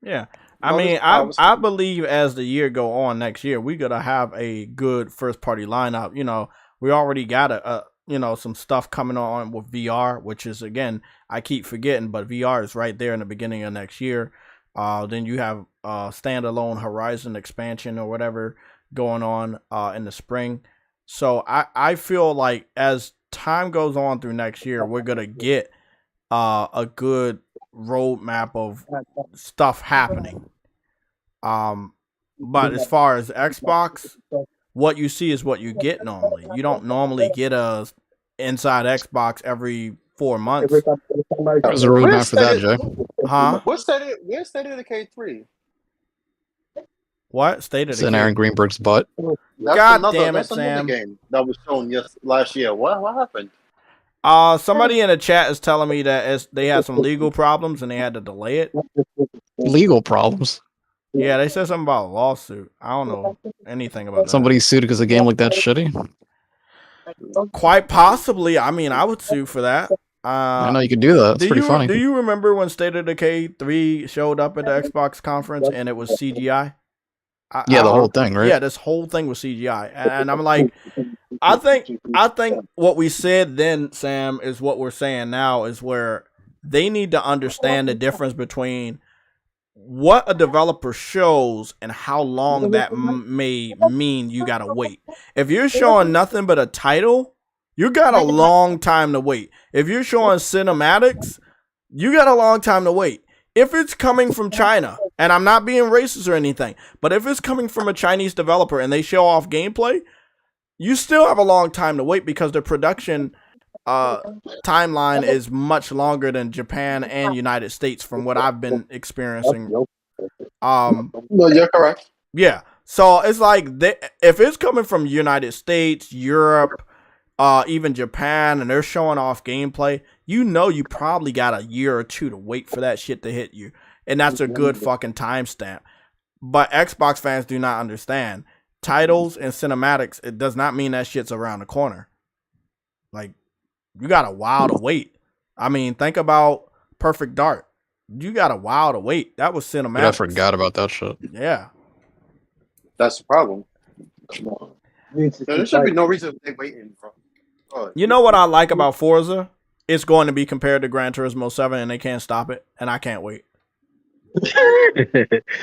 Yeah. I mean, I believe as the year go on next year, we're going to have a good first party lineup. You know, we already got some stuff coming on with VR, which is, again, I keep forgetting, but VR is right there in the beginning of next year. Then you have standalone Horizon expansion or whatever going on in the spring. So I feel like as time goes on through next year, we're going to get a good roadmap of stuff happening. But as far as Xbox, what you see is what you get normally. You don't normally get a inside Xbox every 4 months. There's a roadmap for that, Jay. Huh? Where's State of Decay 3? What? State of It's Decay? in Aaron Greenberg's butt. God damn it, Sam. Game that was shown last year. What happened? Somebody in the chat is telling me that they had some legal problems and they had to delay it. Legal problems? Yeah, they said something about a lawsuit. I don't know anything about that. Somebody sued because a game looked that shitty? Quite possibly. I mean, I would sue for that. I know you could do that. It's pretty funny. Do you remember when State of Decay 3 showed up at the Xbox conference and it was CGI? The whole thing, right? Yeah, this whole thing was CGI. And I'm like, I think what we said then, Sam, is what we're saying now, is where they need to understand the difference between what a developer shows and how long that may mean you gotta wait. If you're showing nothing but a title, you got a long time to wait. If you're showing cinematics, you got a long time to wait. If it's coming from China, and I'm not being racist or anything, but if it's coming from a Chinese developer and they show off gameplay, you still have a long time to wait because the production timeline is much longer than Japan and United States from what I've been experiencing. No, you're correct. Yeah. So it's like if it's coming from United States, Europe, even Japan, and they're showing off gameplay, you probably got a year or two to wait for that shit to hit you. And that's a good fucking timestamp. But Xbox fans do not understand. Titles and cinematics, it does not mean that shit's around the corner. Like, you got a while to wait. I mean, think about Perfect Dark. You got a while to wait. That was cinematics. Yeah, I forgot about that shit. Yeah. That's the problem. There should be no reason they're waiting for. You know what I like about Forza? It's going to be compared to Gran Turismo 7 and they can't stop it. And I can't wait.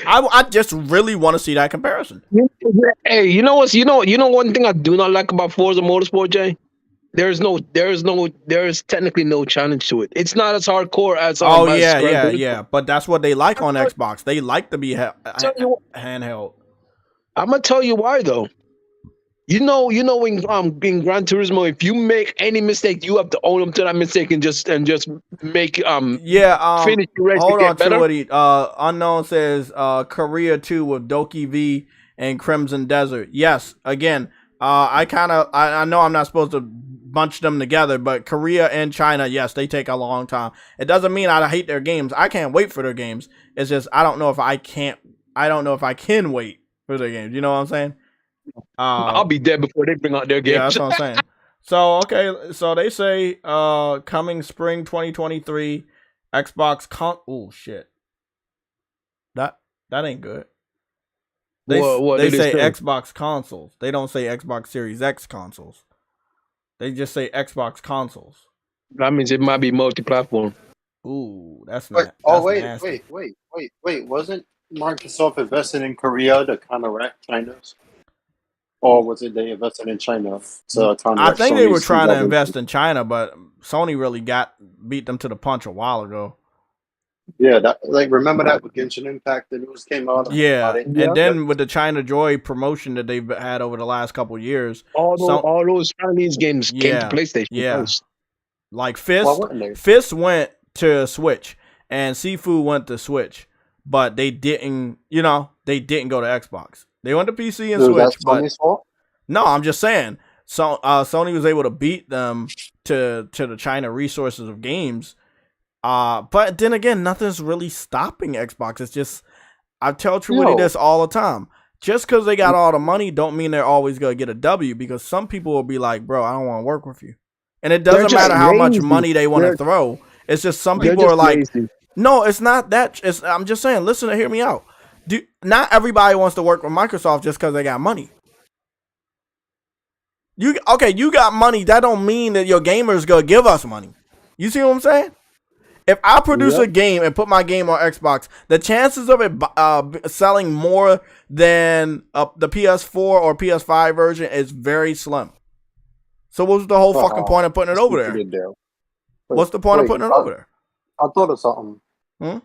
I just really want to see that comparison. Hey, you know one thing I do not like about Forza Motorsport, Jay? There's technically no challenge to it. It's not as hardcore as yeah. But that's what they like on Xbox. They like to be handheld. I'm gonna tell you why though. You know in Gran Turismo, if you make any mistake, you have to own up to that mistake and just make finish the race. Hold on, better. Woody. Unknown says Korea 2 with Doki V and Crimson Desert. Yes, again, I know I'm not supposed to bunch them together, but Korea and China, yes, they take a long time. It doesn't mean I hate their games. I can't wait for their games. It's just I don't know if I can wait for their games. You know what I'm saying? I'll be dead before they bring out their games. Yeah, that's what I'm saying. So okay, so they say coming spring 2023, Xbox oh shit. That ain't good. They say Xbox consoles. They don't say Xbox Series X consoles. They just say Xbox consoles. That means it might be multi-platform. Ooh, that's not. That's wait, nasty. wait. Wasn't Microsoft invested in Korea to counteract China's? Or was it they invested in China to counteract I think they were Sony's trying to invest in China, but Sony really beat them to the punch a while ago. Yeah, remember that with Genshin Impact, the news came out. Yeah, and then with the China Joy promotion that they've had over the last couple of years, all those Chinese games came to PlayStation. Yeah, first. Like Fist went to Switch, and Sifu went to Switch, but they didn't go to Xbox. They went to PC and Switch, but No, I'm just saying. So Sony was able to beat them to the China resources of games. But then again, nothing's really stopping Xbox. It's just, I tell Truity this all the time. Just because they got all the money don't mean they're always going to get a W, because some people will be like, bro, I don't want to work with you. And it doesn't matter how much money they want to throw. It's just some people are like, no, it's not that. I'm just saying, listen and hear me out. Not everybody wants to work with Microsoft just because they got money. You got money. That don't mean that your gamers going to give us money. You see what I'm saying? If I produce a game and put my game on Xbox, the chances of it selling more than the PS4 or PS5 version is very slim. So what's the whole fucking point of putting it over there? What's the point of putting it over there? I thought of something. Hmm?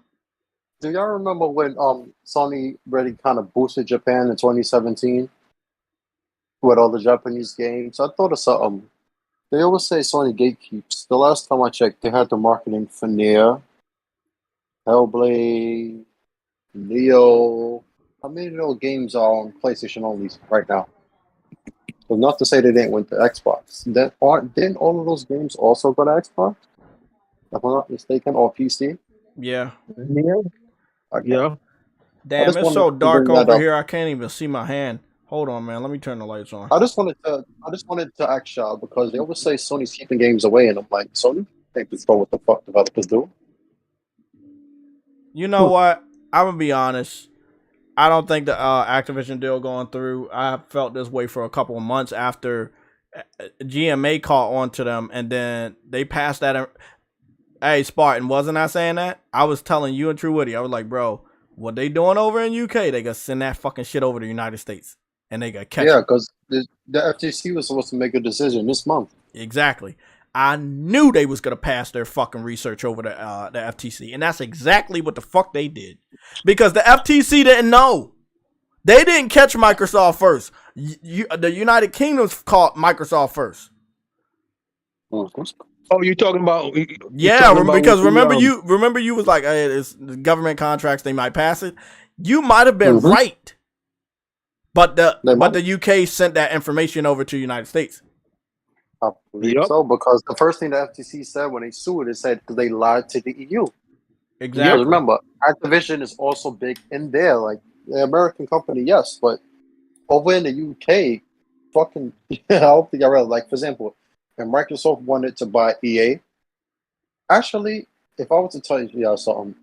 Do y'all remember when Sony really kind of boosted Japan in 2017 with all the Japanese games? I thought of something. They always say Sony gatekeeps. The last time I checked, they had the marketing for Nier, Hellblade, Neo. How many of those games are on PlayStation only right now? So not to say they didn't went to Xbox. Didn't all of those games also go to Xbox? If I'm not mistaken, or PC? Yeah. Okay. Yeah. Damn, it's so dark over here. I can't even see my hand. Hold on, man. Let me turn the lights on. I just wanted to ask y'all, because they always say Sony's keeping games away, and I'm like, Sony can't control what the fuck developers do. You know what? I'm gonna be honest. I don't think the Activision deal going through. I felt this way for a couple of months after GMA caught on to them, and then they passed that. Hey, Spartan, wasn't I saying that? I was telling you and True Woody. I was like, bro, what they doing over in UK? They gonna send that fucking shit over to the United States. And they got catch. Yeah, because the FTC was supposed to make a decision this month. Exactly. I knew they was gonna pass their fucking research over to the FTC, and that's exactly what the fuck they did. Because the FTC didn't know. They didn't catch Microsoft first. The United Kingdom's caught Microsoft first. Oh, you're talking about? Because remember you was like, hey, it's government contracts. They might pass it. You might have been right. But the UK sent that information over to the United States. I believe so, because the first thing the FTC said when they sued, it said because they lied to the EU. Exactly. Because remember, Activision is also big in there, like the American company, yes, but over in the UK, fucking, I don't think I read. Like, for example, when Microsoft wanted to buy EA, actually, if I was to tell you something,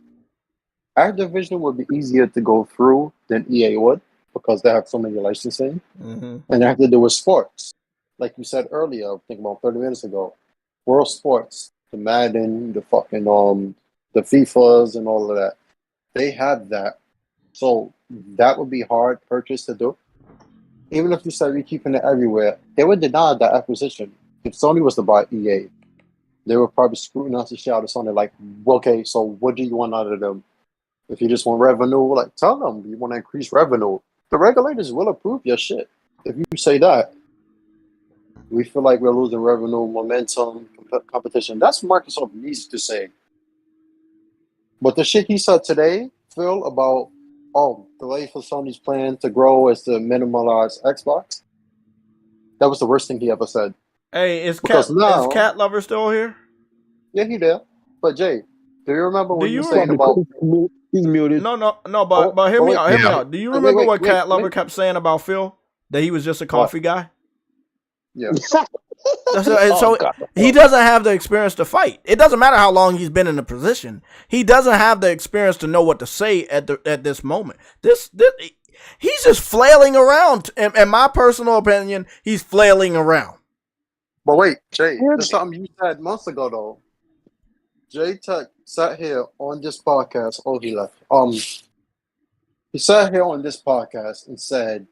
Activision would be easier to go through than EA would, because they have so many licensing, and they have to do with sports. Like you said earlier, I think about 30 minutes ago, World Sports, the Madden, the fucking the FIFAs and all of that, they have that. So that would be hard purchase to do. Even if you said you're keeping it everywhere, they would deny that acquisition. If Sony was to buy EA, they would probably scrutinize the shit out of Sony, like, okay, so what do you want out of them? If you just want revenue, like, tell them you want to increase revenue. The regulators will approve your shit. If you say that, we feel like we're losing revenue, momentum, competition. That's what Microsoft needs to say. But the shit he said today, Phil, about, delay for Sony's plan to grow is to minimize Xbox, that was the worst thing he ever said. Hey, is Cat Lover still here? Yeah, he did. But Jay, do you remember what you were saying about... He's muted. No, but hear me out. Do you remember what Cat Lover kept saying about Phil? That he was just a coffee guy? Yeah. He doesn't have the experience to fight. It doesn't matter how long he's been in the position. He doesn't have the experience to know what to say at this moment. He's just flailing around. In my personal opinion, he's flailing around. But wait, Jay, there's something you said months ago, though. Jay Tech sat here on this podcast. Oh, he left. He sat here on this podcast and said,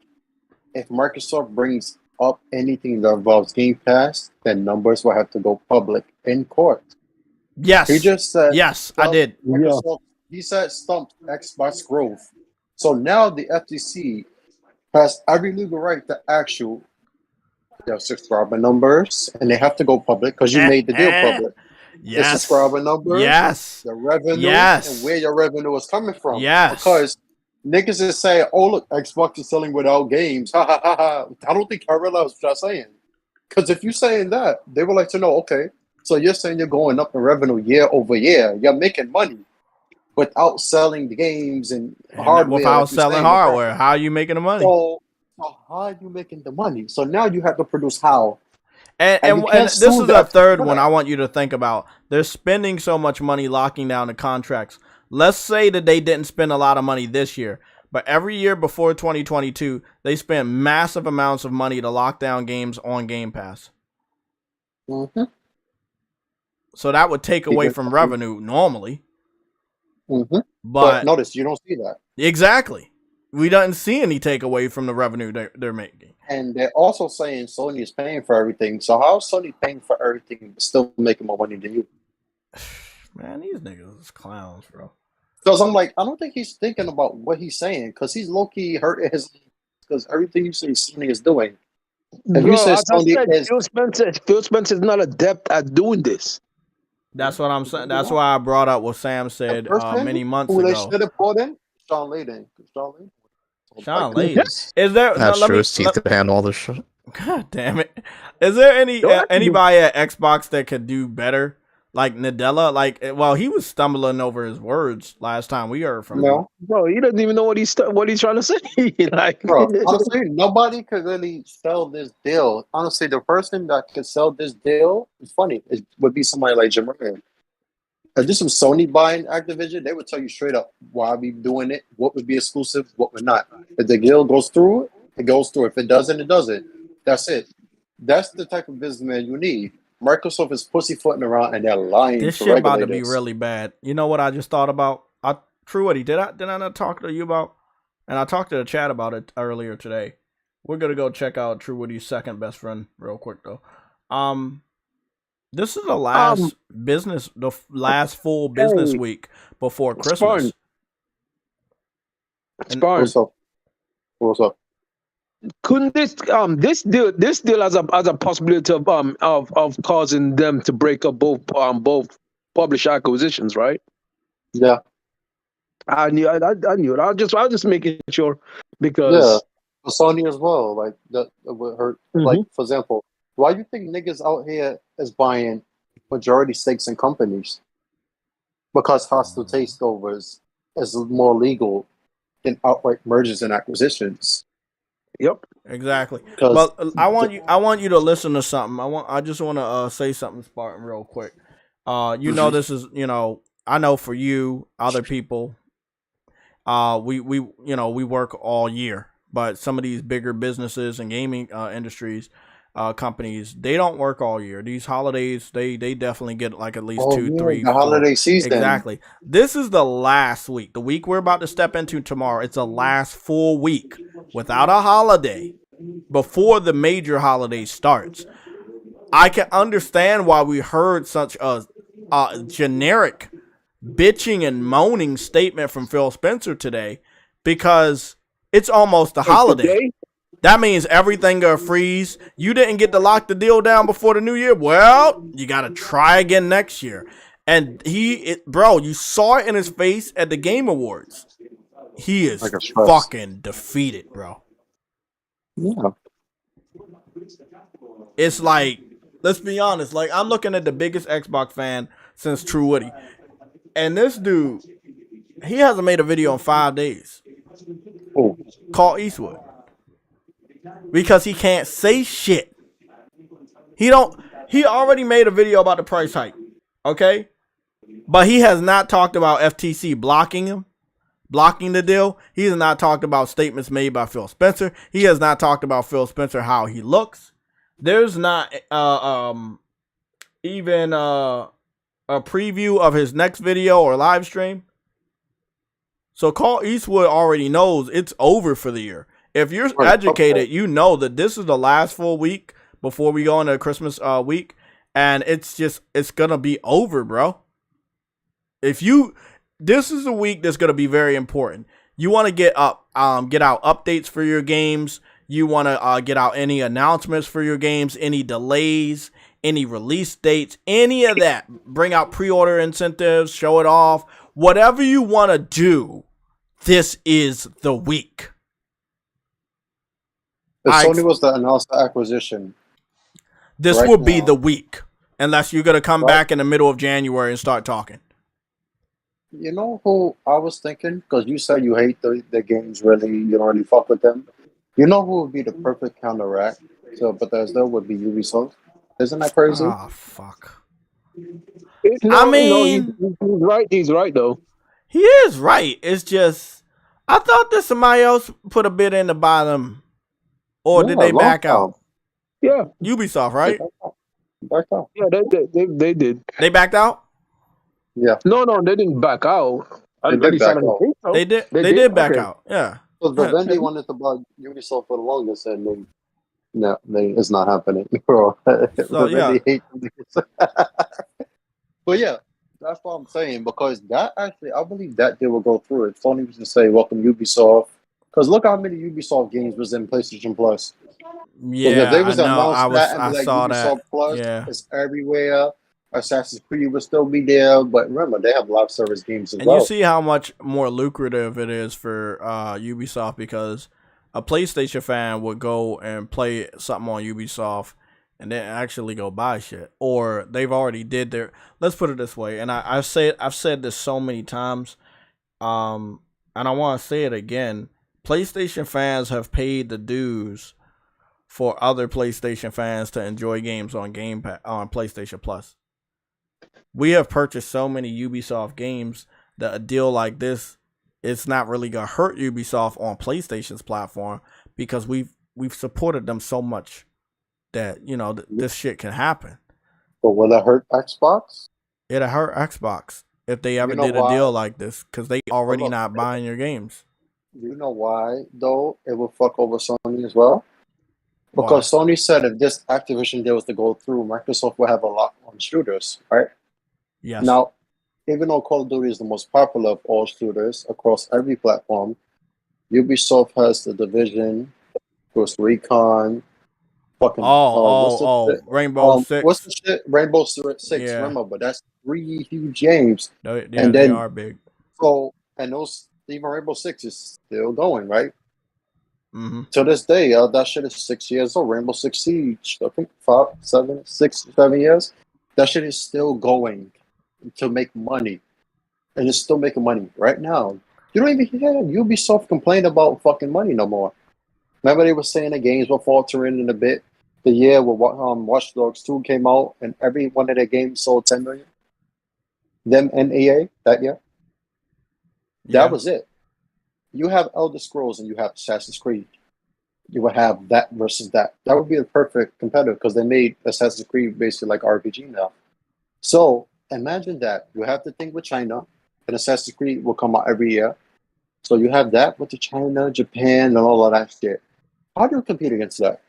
if Microsoft brings up anything that involves Game Pass, then numbers will have to go public in court. Yes. He just said, yes, I did. Microsoft, he said stumped Xbox growth. So now the FTC has every legal right to ask you their subscriber numbers, and they have to go public because you made the deal public. Yes. The subscriber numbers, yes, the revenue, yes, and where your revenue is coming from. Yes. Because Niggas is saying, "Oh look, Xbox is selling without games." Ha ha ha ha. I don't think I realize what you're saying. Because if you're saying that, they would like to know. Okay, so you're saying you're going up in revenue year over year. You're making money without selling the games and hardware. Without selling hardware, how are you making the money? So how are you making the money? So now you have to produce how. And this is a third one I want you to think about. They're spending so much money locking down the contracts. Let's say that they didn't spend a lot of money this year, but every year before 2022, they spent massive amounts of money to lock down games on Game Pass. Mm-hmm. So that would take away from revenue normally. Mm-hmm. But notice, you don't see that. Exactly. We don't see any takeaway from the revenue they're making. And they're also saying Sony is paying for everything. So how is Sony paying for everything but still making more money than you? Man, these niggas is clowns, bro. Because I'm like, I don't think he's thinking about what he's saying. Because he's low-key hurting his... Because everything you say Sony is doing. Bro, you say Sony Phil Spencer is not adept at doing this. That's what I'm saying. That's why I brought up what Sam said many months ago. Who they should have brought in? Sean Layden. Sean Layden. Is there? That's true. His teeth could handle all this shit. God damn it! Is there anybody at Xbox that could do better? Like Nadella? Like, well, he was stumbling over his words last time we heard from him. Bro, he doesn't even know what he's trying to say. Like, bro, honestly, nobody could really sell this deal. Honestly, the person that could sell this deal, it's funny, it would be somebody like Jim Ryan. If this was Sony buying Activision, they would tell you straight up why we doing it, what would be exclusive, what would not. If the deal goes through, it goes through. If it doesn't, it doesn't. That's it. That's the type of businessman you need. Microsoft is pussyfooting around and they're lying. This shit about to be really bad. You know what I just thought about? True Woody, did I not talk to you about? And I talked to the chat about it earlier today. We're gonna go check out True Woody's second best friend real quick though. This is the last the last full business week before Christmas. What's up? Couldn't this deal has a possibility of causing them to break up both publisher acquisitions, right? Yeah, I knew it. I was just making sure because for Sony as well. Like that would hurt. Mm-hmm. Like for example, why do you think niggas out here is buying majority stakes in companies? Because hostile takeovers is more legal than outright mergers and acquisitions. Yep, exactly. But I want you to listen to something. I just want to say something, Spartan, real quick. Know this is I know for you, other people, we work all year, but some of these bigger businesses and gaming industries, companies, they don't work all year. These holidays, they definitely get like at least 2, 3, 4. Holiday season. Exactly. This is the last week. The week we're about to step into tomorrow. It's the last full week without a holiday before the major holiday starts. I can understand why we heard such a generic bitching and moaning statement from Phil Spencer today, because it's almost a holiday. That means everything gonna freeze. You didn't get to lock the deal down before the new year. Well, you gotta try again next year. And bro, you saw it in his face at the Game Awards. He is fucking defeated, bro. Yeah. It's like, let's be honest. Like, I'm looking at the biggest Xbox fan since True Woody, and this dude, he hasn't made a video in 5 days. Oh. Call Eastwood. Because he can't say shit. He already made a video about the price hike. Okay? But he has not talked about FTC blocking the deal. He has not talked about statements made by Phil Spencer. He has not talked about Phil Spencer, how he looks. There's not even a preview of his next video or live stream. So Carl Eastwood already knows it's over for the year. If you're educated, you know that this is the last full week before we go into Christmas week, and it's gonna be over, bro. This is a week that's gonna be very important. You want to get out updates for your games. You want to get out any announcements for your games, any delays, any release dates, any of that. Bring out pre-order incentives, show it off, whatever you want to do. this is the week. If Sony was to announce the acquisition, this will be the week. Unless you're going to come back in the middle of January and start talking. You know who I was thinking? Because you said you hate the games, really. You don't really fuck with them. You know who would be the perfect counteract? So Bethesda would be Ubisoft. Isn't that crazy? Oh, fuck. He's right, though. He is right. It's just, I thought that somebody else put a bid in to buy them. Or did they back out? Yeah. Ubisoft, right? Backed out. Yeah, they did. They backed out? Yeah. No, they didn't back out. They did back out. They did back out. Yeah. Because Vivendi wanted to buy Ubisoft for the longest, and it's not happening, bro. So, hates But yeah, that's what I'm saying. Because that actually, I believe that deal will go through. If Sony was to say, "Welcome Ubisoft," because look how many Ubisoft games was in PlayStation Plus. Yeah, if they was I know. I saw Ubisoft that. Plus, yeah, it's everywhere. Assassin's Creed will still be there, but remember they have live service games as well. And you see how much more lucrative it is for Ubisoft, because a PlayStation fan would go and play something on Ubisoft and then actually go buy shit, or they've already did their. Let's put it this way, and I've said this so many times, and I want to say it again. PlayStation fans have paid the dues for other PlayStation fans to enjoy games on on PlayStation Plus. We have purchased so many Ubisoft games that a deal like this, it's not really gonna hurt Ubisoft on PlayStation's platform, because we've supported them so much that this shit can happen. But will it hurt Xbox? It'll hurt Xbox if they ever did a deal like this, because they already not buying your games. You know why though? It will fuck over Sony as well. Because Sony said if this Activision deal was to go through, Microsoft will have a lock on shooters, right? Yes. Now, even though Call of Duty is the most popular of all shooters across every platform, Ubisoft has the Division, Ghost Recon, Rainbow Six. What's the shit? Rainbow Six. Yeah. Remember, but that's 3 huge games. They are big. So, and even Rainbow Six is still going, right? Mm-hmm. To this day, that shit is 6 years old. Rainbow Six Siege, I think 6, 7 years. That shit is still going to make money, and it's still making money right now. You don't even hear Ubisoft complain about fucking money no more. Remember they were saying the games were faltering in a bit. The year where Watch Dogs 2 came out, and every one of their games sold 10 million. Them and EA that year. That was it. You have Elder Scrolls and you have Assassin's Creed. You would have that versus that. That would be the perfect competitor, because they made Assassin's Creed basically like RPG now. So imagine that. You have the thing with China, and Assassin's Creed will come out every year. So you have that with the China, Japan, and all of that shit. How do you compete against that?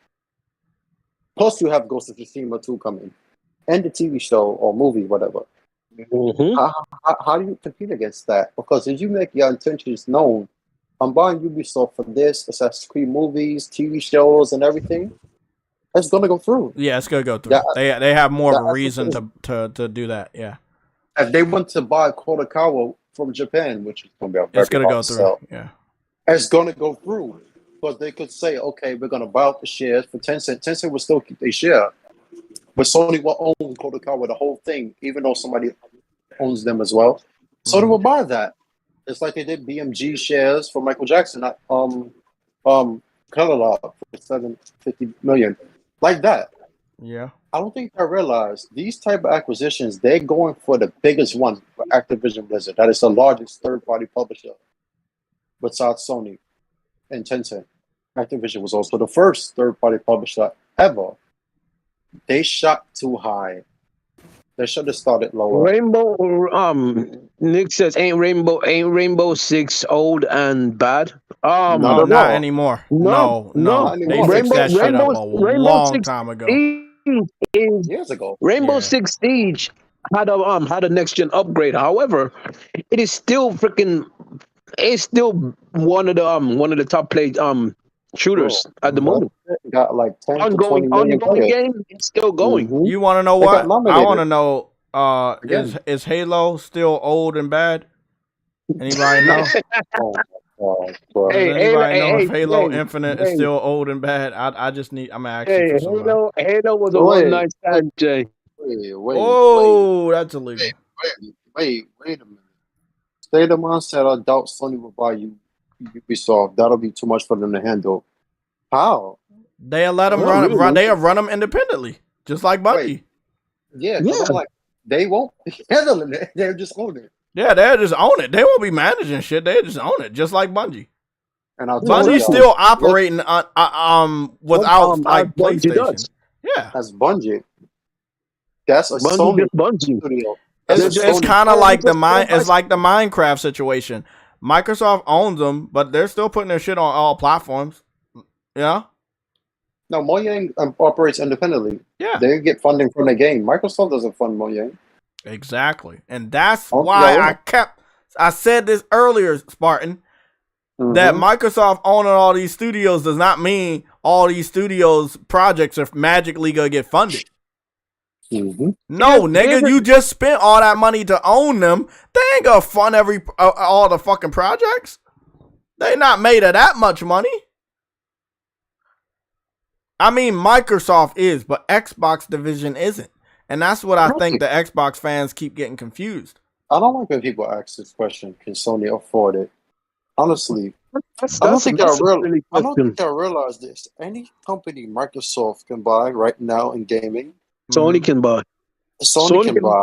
Plus, you have Ghost of Tsushima 2 coming, and the TV show or movie, whatever. Mm-hmm. How do you compete against that? Because if you make your intentions known, I'm buying Ubisoft for this, Assassin's Creed movies, TV shows, and everything, it's going to go through. Yeah, it's going to go through. They have more of a reason to do that, yeah. If they want to buy Kodakawa from Japan, which is going to be it's going to go through, yeah. It's going to go through. Because they could say, okay, we're going to buy out the shares for Tencent. Tencent will still keep their share. But Sony will own Kodakawa, the whole thing, even though somebody owns them as well. Sony will buy that. It's like they did BMG shares for Michael Jackson, Catalog for $750 million. Like that. Yeah. I don't think I realize these type of acquisitions, they're going for the biggest one for Activision Blizzard. That is the largest third-party publisher besides Sony and Tencent. Activision was also the first third-party publisher ever. They shot too high. They should have started lower. Nick says, ain't Rainbow Six old and bad? No, not anymore. No. They fixed that shit up a long time ago. Years ago. Rainbow Six Siege had a next gen upgrade. However, it is still it's still one of the top played shooters at the moment. Got like 10 to 20 million ongoing game. It's still going. Mm-hmm. You want to know what? I want to know. Is Halo still old and bad? Anybody know? Oh, bro. Does Hey, anybody know if hey, Halo Infinite is still old and bad? I'm gonna ask you for somebody. Halo was a Wait, one night stand, Jay. Oh, that's illegal. Wait a minute. State of Mind said, I doubt Sony will buy you Ubisoft. That'll be too much for them to handle. How? They'll let them Not run. really. They'll run them independently, just like Bungie. Wait. Yeah, because I'm like, they won't be handling it. They'll just own it. Yeah, they'll just own it. They won't be managing shit. They'll just own it, just like Bungie. And I'll Bungie's still operating without like PlayStation. Does. Yeah, as Bungie. That's a Sony studio. It's kind of like it's like the Minecraft situation. Microsoft owns them, but they're still putting their shit on all platforms. Yeah. No, Mojang operates independently. Yeah. They get funding from the game. Microsoft doesn't fund Mojang. Exactly. And that's why I said this earlier, Spartan, that Microsoft owning all these studios does not mean all these studios projects are magically going to get funded. No, nigga, you just spent all that money to own them. They ain't going to fund all the fucking projects. They not made of that much money. I mean, Microsoft is, but Xbox division isn't. And that's what I think the Xbox fans keep getting confused. I don't like when people ask this question, can Sony afford it? Honestly, I don't think y'all realize this. Any company Microsoft can buy right now in gaming, Sony can buy. Sony can buy.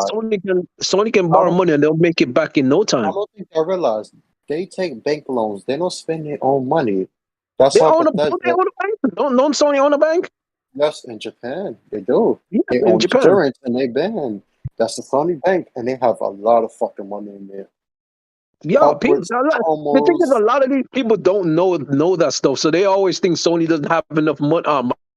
Sony can borrow money and they'll make it back in no time. I don't think y'all realize they take bank loans. They don't spend their own money. That's they own a bank. Don't Sony own a bank? Yes, in Japan they do. Yeah, they own insurance and they ban. That's the Sony bank, and they have a lot of fucking money in there. Yeah, the thing is, a lot of these people don't know that stuff, so they always think Sony doesn't have enough money,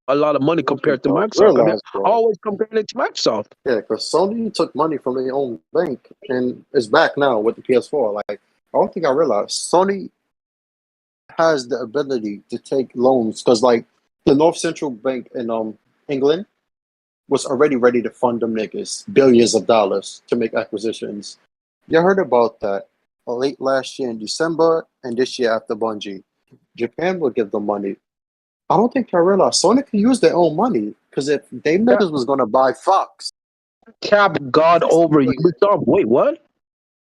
a lot of money compared to Microsoft. Always comparing it to Microsoft. Yeah, because Sony took money from their own bank and is back now with the PS4. Like, I don't think I realized Sony has the ability to take loans because, like, the North Central Bank in England was already ready to fund them niggas billions of dollars to make acquisitions. You heard about that late last year in December and this year after Bungie. Japan will give them money. I don't think I realized Sony can use their own money because if they niggas was going to buy Fox. Cap God over Ubisoft. Wait, what?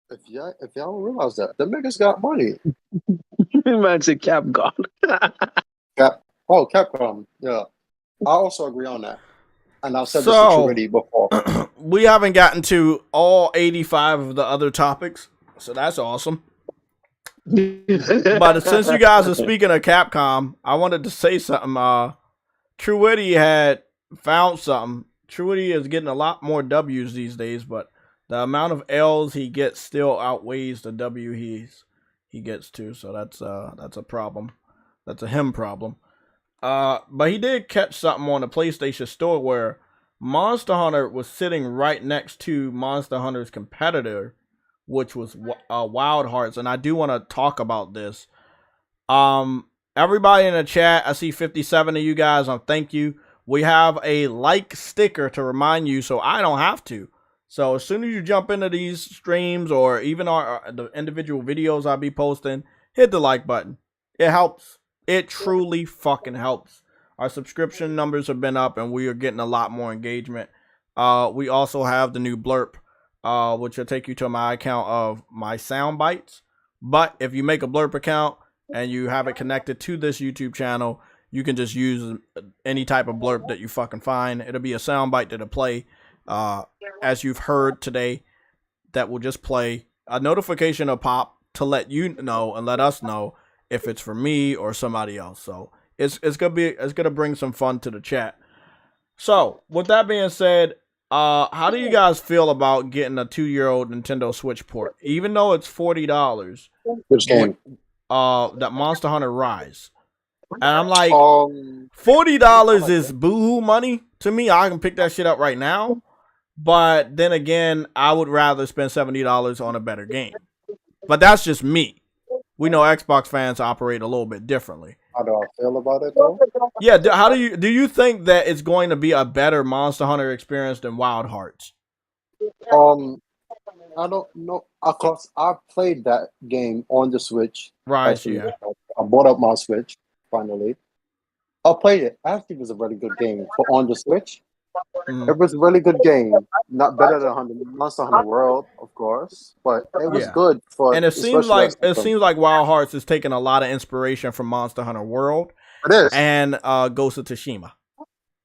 If y'all don't realize that, the niggas got money. Man said Cap God. Capcom. Yeah. I also agree on that. And I've said this already before. We haven't gotten to all 85 of the other topics, so that's awesome. But since you guys are speaking of Capcom, I wanted to say something. Truity had found something. Truity is getting a lot more W's these days, but the amount of L's he gets still outweighs the W he gets too. So that's a problem. That's a him problem. But he did catch something on the PlayStation Store where Monster Hunter was sitting right next to Monster Hunter's competitor, which was Wild Hearts, and I do want to talk about this. Everybody in the chat, I see 57 of you guys. Thank you. We have a like sticker to remind you, so I don't have to. So as soon as you jump into these streams or even the individual videos I'll be posting, hit the like button. It helps. It truly fucking helps. Our subscription numbers have been up, and we are getting a lot more engagement. We also have the new blurb, which will take you to my account of my sound bites. But if you make a blurb account and you have it connected to this YouTube channel, you can just use any type of blurb that you fucking find. It'll be a sound bite that'll play, as you've heard today, that will just play. A notification will pop to let you know and let us know if it's for me or somebody else. So it's gonna bring some fun to the chat. So with that being said, how do you guys feel about getting a 2-year-old Nintendo Switch port, even though it's $40? Which game? That Monster Hunter Rise. And I'm like, $40 is boohoo money to me. I can pick that shit up right now. But then again, I would rather spend $70 on a better game. But that's just me. We know Xbox fans operate a little bit differently. How do I feel about it though? Yeah, how do you think that it's going to be a better Monster Hunter experience than Wild Hearts? I don't know. Of course, I played that game on the Switch. Rise, Actually, yeah. I bought up my Switch finally. I played it. I think it was a really good game for on the Switch. It was a really good game. Not better than Monster Hunter World, of course, but it was good for. And it seems like Wild Hearts is taking a lot of inspiration from Monster Hunter World. It is. And Ghost of Tsushima.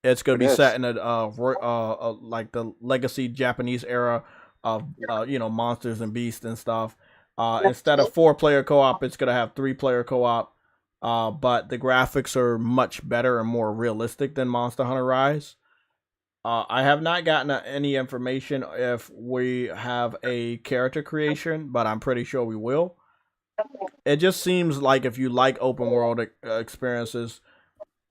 It's going to be set in like the legacy Japanese era of monsters and beasts and stuff. Instead of 4-player co-op, it's going to have 3-player co-op. But the graphics are much better and more realistic than Monster Hunter Rise. I have not gotten any information if we have a character creation, but I'm pretty sure we will. It just seems like if you like open world experiences,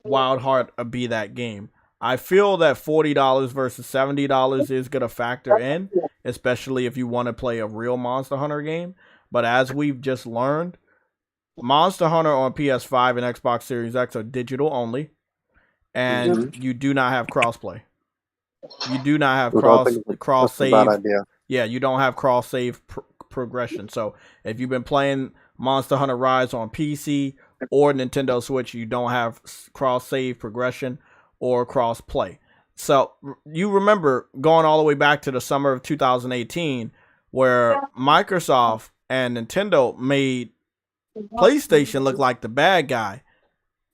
Wild Heart would be that game. I feel that $40 versus $70 is going to factor in, especially if you want to play a real Monster Hunter game. But as we've just learned, Monster Hunter on PS5 and Xbox Series X are digital only, and you do not have crossplay. You do not have cross save. Bad idea. Yeah, you don't have cross save progression. So if you've been playing Monster Hunter Rise on PC or Nintendo Switch, you don't have cross save progression or cross play. So you remember going all the way back to the summer of 2018 where Microsoft and Nintendo made PlayStation look like the bad guy.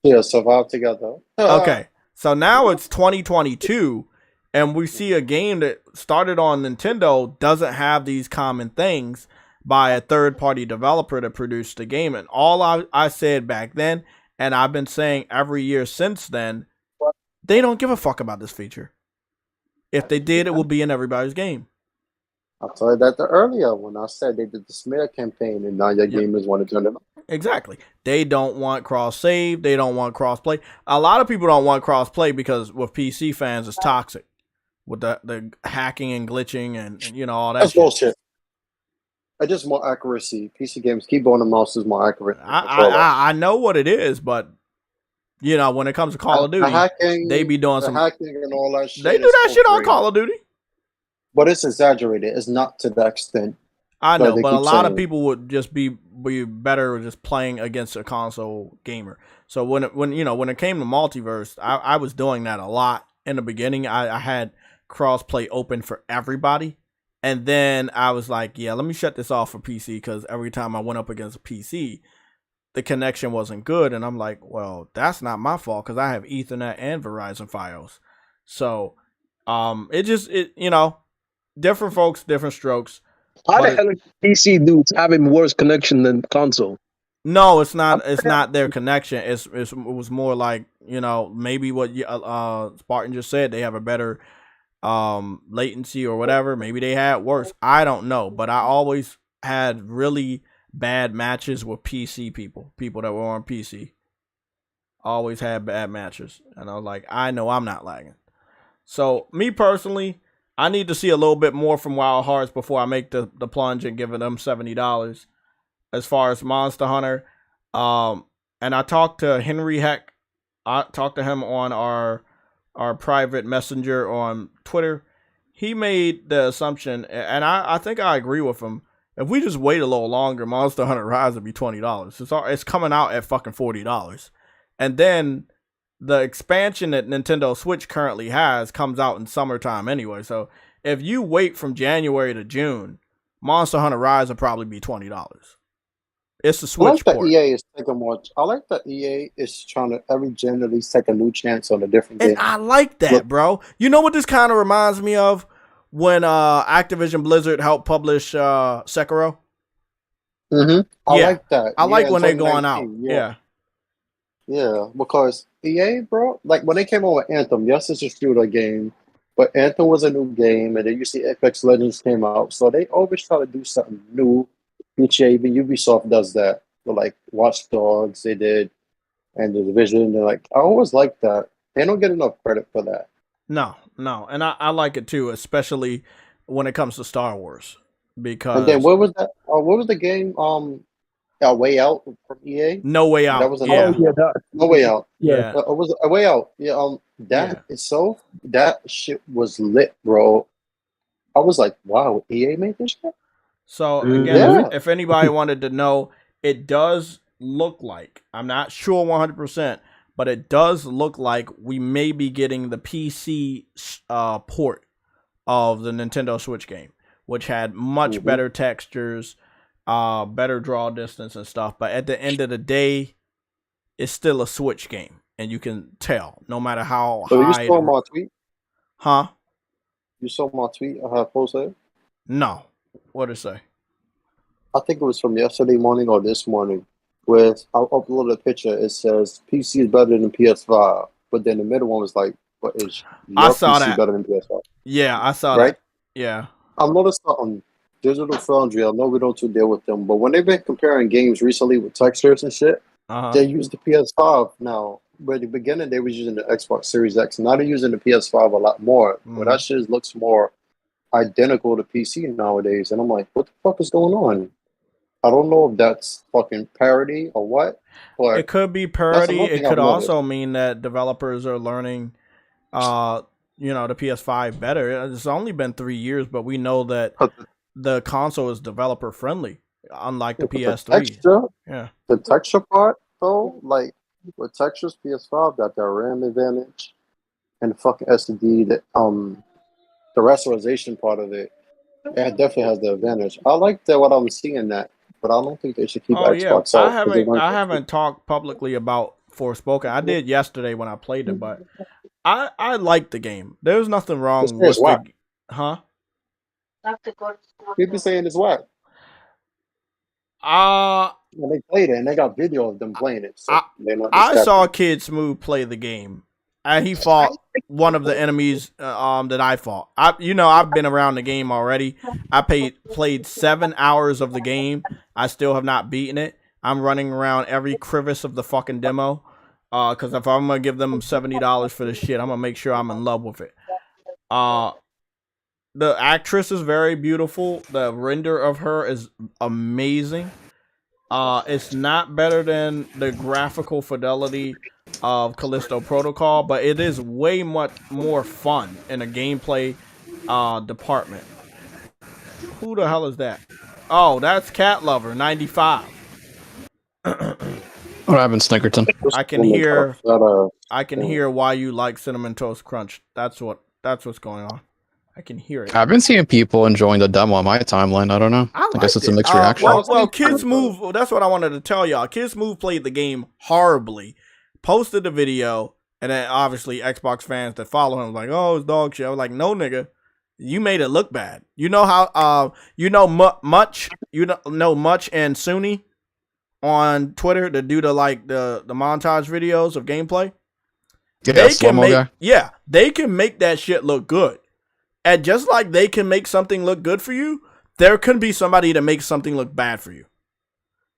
Yeah, survive together. Okay, so now it's 2022 and we see a game that started on Nintendo doesn't have these common things by a third-party developer to produce the game. And all I said back then, and I've been saying every year since then, they don't give a fuck about this feature. If they did, it would be in everybody's game. I told you that earlier when I said they did the smear campaign and now your gamers want to turn it on. Exactly. They don't want cross-save. They don't want cross-play. A lot of people don't want cross-play because with PC fans, it's toxic. With the hacking and glitching and all that. That's bullshit. It's just more accuracy. PC games, keyboard and mouse is more accurate. I know what it is, but when it comes to Call of Duty, they be doing some hacking and all that shit. They do that shit on Call of Duty. But it's exaggerated. It's not to that extent. I know, but a lot of people would just be better just playing against a console gamer. So when it came to multiverse, I was doing that a lot in the beginning. I had crossplay open for everybody, and then I was like, yeah, let me shut this off for PC because every time I went up against a PC, the connection wasn't good, and I'm like, well, that's not my fault because I have Ethernet and Verizon Fios. So, different folks, different strokes. How the hell is PC dudes having worse connection than console? No, it's not. It's not their connection. It was more like maybe what Spartan just said. They have a better latency or whatever. Maybe they had worse. I don't know. But I always had really bad matches with PC people that were on PC. Always had bad matches, and I was like, I know I'm not lagging. So me personally, I need to see a little bit more from Wild Hearts before I make the plunge and give them $70. As far as Monster Hunter, and I talked to Henry Heck. I talked to him on our private messenger on Twitter. He made the assumption, and I think I agree with him. If we just wait a little longer, Monster Hunter Rise will be $20. It's coming out at fucking $40, and then the expansion that Nintendo Switch currently has comes out in summertime anyway. So if you wait from January to June, Monster Hunter Rise will probably be $20. It's the Switch port. EA is taking more. I like that EA is trying to every gen at least take a new chance on a different game. And I like that, bro. You know what this kind of reminds me of? When Activision Blizzard helped publish Sekiro. I like that. I like when they're going out. Yeah, because EA, bro, like when they came out with Anthem, yes, it's a shooter game, but Anthem was a new game, and then you see Apex Legends came out, so they always try to do something new. Which even Ubisoft does that. But like Watch Dogs, they did, and The Division. They're like, I always like that. They don't get enough credit for that. No, and I like it too, especially when it comes to Star Wars. Because and then what was that? What was the game? A Way Out from EA. No Way Out. That was No Way Out. Yeah. It was A Way Out. Yeah. That shit was lit, bro. I was like, wow, EA made this shit. So again, if anybody wanted to know, it does look like, I'm not sure 100%, but it does look like we may be getting the PC port of the Nintendo Switch game, which had much better textures, better draw distance and stuff. But at the end of the day, it's still a Switch game, and you can tell no matter how So high. you saw my tweet? Huh? You saw my tweet I had posted? No. What did it say? I think it was from yesterday morning or this morning. Where I uploaded a picture. It says PC is better than PS5, but then the middle one was like, "But is your PC better than PS5?" Yeah, I saw right? that. Yeah. I noticed on Digital Foundry. I know we don't deal with them, but when they've been comparing games recently with textures and shit, they use the PS5 now. But at the beginning, they was using the Xbox Series X. Now they're using the PS5 a lot more. But that shit looks more identical to PC nowadays, and I'm like, what the fuck is going on? I don't know if that's fucking parody or what. But it could be parody. It could also mean that developers are learning, the PS5 better. It's only been 3 years, but we know that the console is developer friendly, unlike the PS3. The texture part, though, like with textures, PS5 got that RAM advantage, and the fucking SSD, the rasterization part of it, it definitely has the advantage. I like that what I'm seeing that. But I don't think they should keep Xbox out. I haven't talked publicly about Forspoken. I did yesterday when I played it, but I like the game. There's nothing wrong with the People saying it's whack. They played it and they got video of them playing it. So I saw Kid Smooth play the game. And he fought one of the enemies that I fought. I've been around the game already. I played 7 hours of the game. I still have not beaten it. I'm running around every crevice of the fucking demo. Because if I'm going to give them $70 for this shit, I'm going to make sure I'm in love with it. The actress is very beautiful. The render of her is amazing. It's not better than the graphical fidelity of Callisto Protocol, but it is way much more fun in a gameplay department. Who the hell is that? Oh, that's Cat Lover 95. What happened, Snickerton? I can hear why you like Cinnamon Toast Crunch. That's what's going on. I can hear it. I've been seeing people enjoying the demo on my timeline. I don't know. I guess it's a mixed reaction. Well, Kids Move, that's what I wanted to tell y'all. Kids Move played the game horribly, posted the video, and then obviously Xbox fans that follow him like, oh, it's dog shit. I was like, no, nigga. You made it look bad. You know how Much and Suni on Twitter to do the montage videos of gameplay? Yeah, they can make that shit look good. And just like they can make something look good for you, there can be somebody that makes something look bad for you.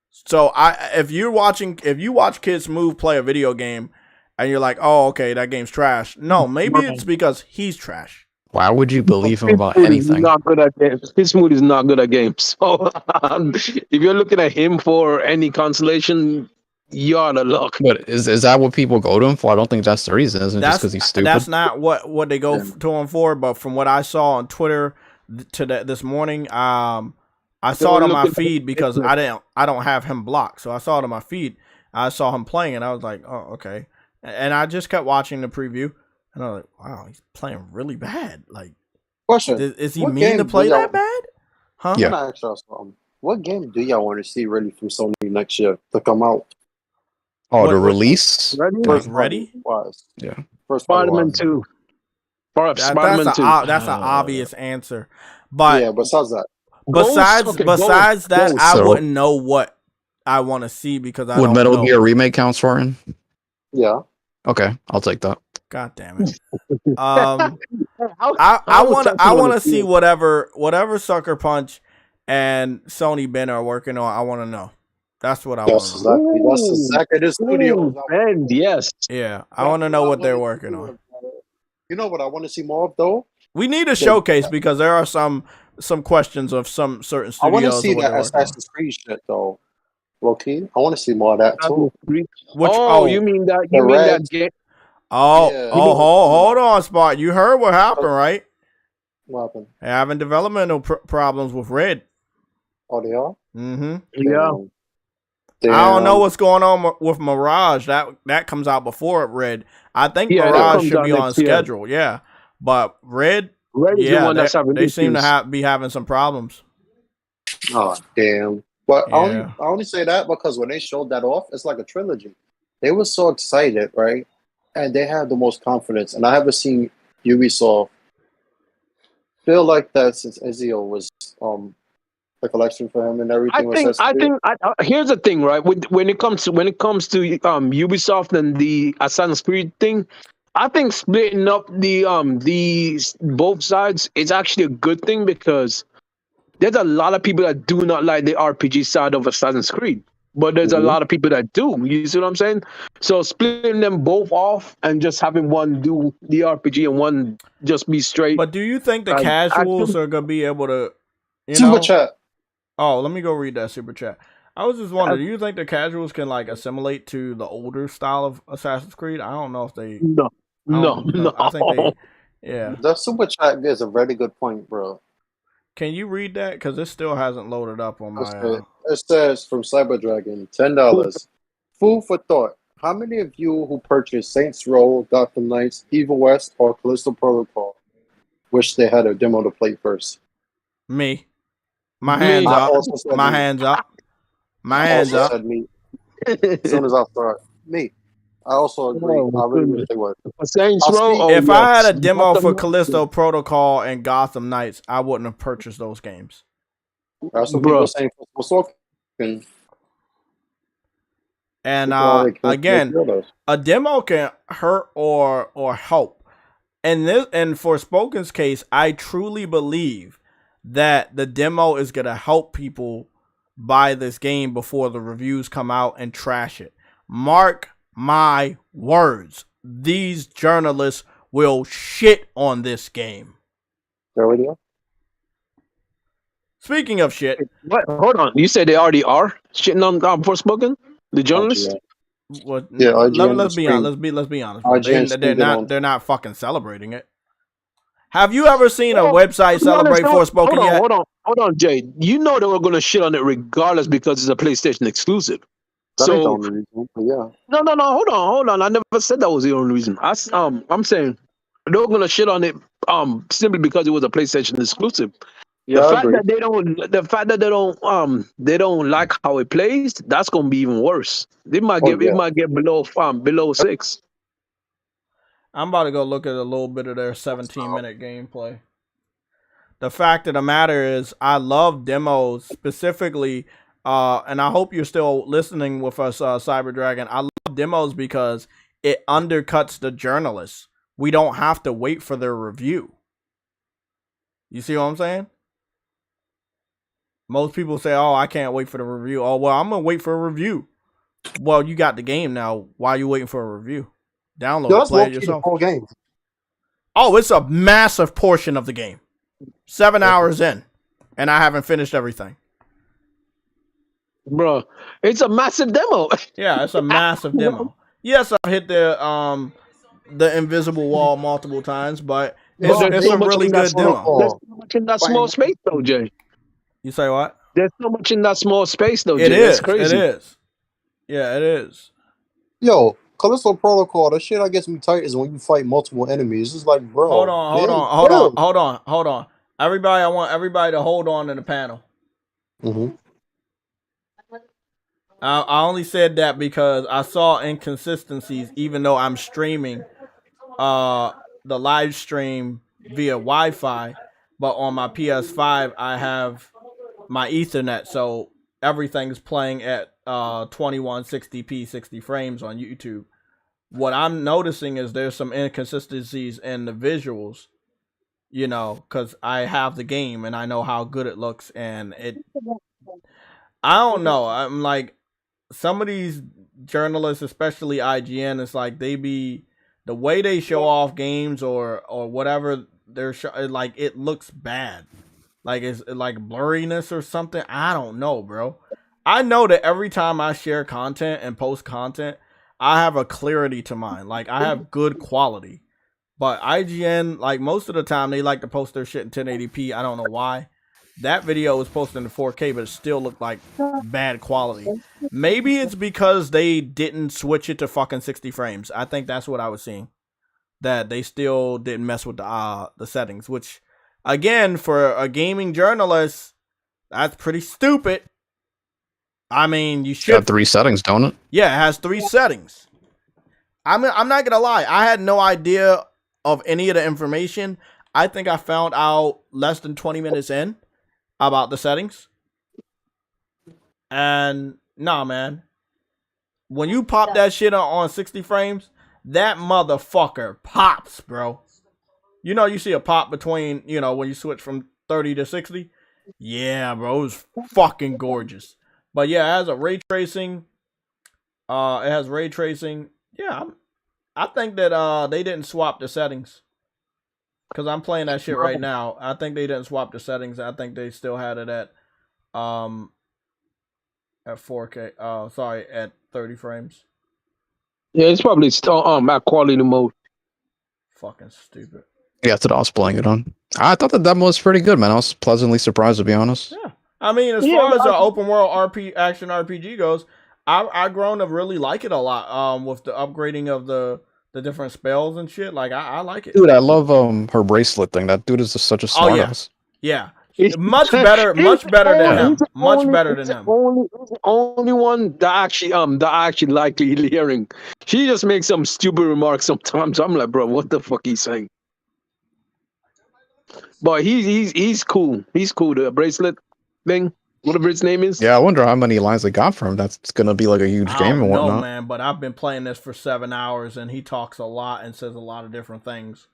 So if you watch Kids Move play a video game and you're like, oh, okay, that game's trash. No, maybe it's because he's trash. Why would you believe him about anything? Not good at games. Kids Move is not good at games. So if you're looking at him for any consolation, you're out of luck. But is that what people go to him for? I don't think that's the reason. Isn't it just because he's stupid? That's not what they go to him for. But from what I saw on Twitter this morning, I saw it on my feed because I don't have him blocked, so I saw it on my feed. I saw him playing, and I was like, oh, okay. And I just kept watching the preview, and I was like, wow, he's playing really bad. Like, question: is he mean to play that bad? Huh? Yeah. I ask y'all something. What game do y'all want to see really from Sony next year to come out? Oh, the release? Ready? Yeah. First Spider-Man 2. That's an obvious answer. But yeah, besides that. Besides that, I wouldn't know what I want to see because I don't know. Would Metal Gear Remake count for him? Yeah. Okay, I'll take that. God damn it. I want to see whatever Sucker Punch and Sony Ben are working on. I want to know. That's what I want to know. That's exactly the studio. And yes. Yeah, I want to know what they're working on. You know what I want to see more of though? We need a showcase because there are some questions of some certain studios. I want to see that Assassin's Creed shit though. Low-key. I want to see more of that too. You mean that game? Hold on, Spot. You heard what happened, right? What happened? They're having developmental problems with Red. Oh, they are. Mm-hmm. Yeah. I don't know what's going on with Mirage. That comes out before Red. I think Yeah, that Mirage comes should out be on next year. schedule. Yeah, but Red is the one that's having they seem issues. to be having some problems. Oh, damn. But Yeah. I only say that because when they showed that off, it's like a trilogy. They were so excited, right? And they had the most confidence. And I haven't seen Ubisoft feel like that since Ezio was the collection for him and everything. Here's the thing, right? When it comes to Ubisoft and the Assassin's Creed thing, I think splitting up the both sides is actually a good thing because there's a lot of people that do not like the RPG side of Assassin's Creed, but there's a lot of people that do. You see what I'm saying? So splitting them both off and just having one do the RPG and one just be straight. But do you think the casuals are gonna be able to? Super chat. Oh, let me go read that super chat. I was just wondering, do you think the casuals can like assimilate to the older style of Assassin's Creed? I don't know if they. No. I think they. Yeah. The super chat is a very good point, bro. Can you read that? Because it still hasn't loaded up on my. It says from Cyberdragon, $10. Food for thought. How many of you who purchased Saints Row, Gotham Knights, Evil West, or Callisto Protocol wish they had a demo to play first? Me. My hands up. My hands up. My hands up. Said me. As soon as I start, me. I also agree. I really wish they would. Saints Row. If I had a demo for Callisto Protocol and Gotham Knights, I wouldn't have purchased those games. That's what people are saying for FORSPOKEN. And again, a demo can hurt or help. And FORSPOKEN's case, I truly believe that the demo is gonna help people buy this game before the reviews come out and trash it. Mark my words. These journalists will shit on this game. There we go. Speaking of shit. What? Hold on. You said they already are shitting on FORSPOKEN? The journalists? Well, yeah, let's be honest. Let's be honest. They're not fucking celebrating it. Have you ever seen a website celebrate FORSPOKEN yet? Hold on, Jay. You know they were gonna shit on it regardless because it's a PlayStation exclusive. That ain't the only reason, but yeah. No. Hold on. I never said that was the only reason. I'm saying they were gonna shit on it simply because it was a PlayStation exclusive. Yeah, the fact that they don't like how it plays, that's gonna be even worse. It might get below 6. I'm about to go look at a little bit of their 17-minute gameplay. The fact of the matter is, I love demos specifically, and I hope you're still listening with us, Cyberdragon. I love demos because it undercuts the journalists. We don't have to wait for their review. You see what I'm saying? Most people say, oh, I can't wait for the review. Oh, well, I'm going to wait for a review. Well, you got the game now. Why are you waiting for a review? Download it, play it yourself. Whole game. Oh, it's a massive portion of the game. 7 hours in, and I haven't finished everything. Bro, it's a massive demo. Yeah, it's a massive demo. Yes, I hit the invisible wall multiple times, but it's a really good demo. There's so much in that small space, though, Jay. You say what? There's so much in that small space, though, Jay. It is. That's crazy. It is. Yeah, it is. Yo, Callisto Protocol, the shit that gets me tight is when you fight multiple enemies. It's like, bro. Hold on. Everybody, I want everybody to hold on to the panel. Mm-hmm. I only said that because I saw inconsistencies, even though I'm streaming the live stream via Wi-Fi, but on my PS5 I have my Ethernet, so everything's playing at 2160p 60 frames on YouTube. What I'm noticing is there's some inconsistencies in the visuals, you know, because I have the game and I know how good it looks, and I don't know. I'm like, some of these journalists, especially IGN, it's like the way they show off games or whatever they're like, it looks bad. Like it's like blurriness or something. I don't know, bro. I know that every time I share content and post content, I have a clarity to mine. Like I have good quality. But IGN, like most of the time, they like to post their shit in 1080p. I don't know why. That video was posted in 4K, but it still looked like bad quality. Maybe it's because they didn't switch it to fucking 60 frames. I think that's what I was seeing. That they still didn't mess with the settings, which, again, for a gaming journalist, that's pretty stupid. I mean, you should have 3 settings, don't it? Yeah, it has 3 settings. I'm not gonna lie. I had no idea of any of the information. I think I found out less than 20 minutes in about the settings. And nah, man. When you pop that shit on 60 frames, that motherfucker pops, bro. You know, you see a pop between, you know, when you switch from 30 to 60. Yeah, bro, it was fucking gorgeous. But yeah, it has a ray tracing. It has ray tracing. Yeah, I think that they didn't swap the settings. Because I'm playing that shit right now. I think they didn't swap the settings. I think they still had it at 4K. Sorry, at 30 frames. Yeah, it's probably still at quality mode. Fucking stupid. Yeah, that's what I was playing it on. I thought the demo was pretty good, man. I was pleasantly surprised, to be honest. Yeah. I mean, as far as the open world action RPG goes, I've grown to really like it a lot. With the upgrading of the different spells and shit, like I like it. Dude, I love her bracelet thing. That dude is just such a smartass. Yeah. Much better than him. Much better than him. Only one that actually likely hearing. She just makes some stupid remarks sometimes. I'm like, bro, what the fuck he's saying? But he's cool. He's cool. The bracelet thing, whatever its name is. Yeah, I wonder how many lines they got from him. That's gonna be like a huge game and whatnot. No, man, but I've been playing this for 7 hours, and he talks a lot and says a lot of different things.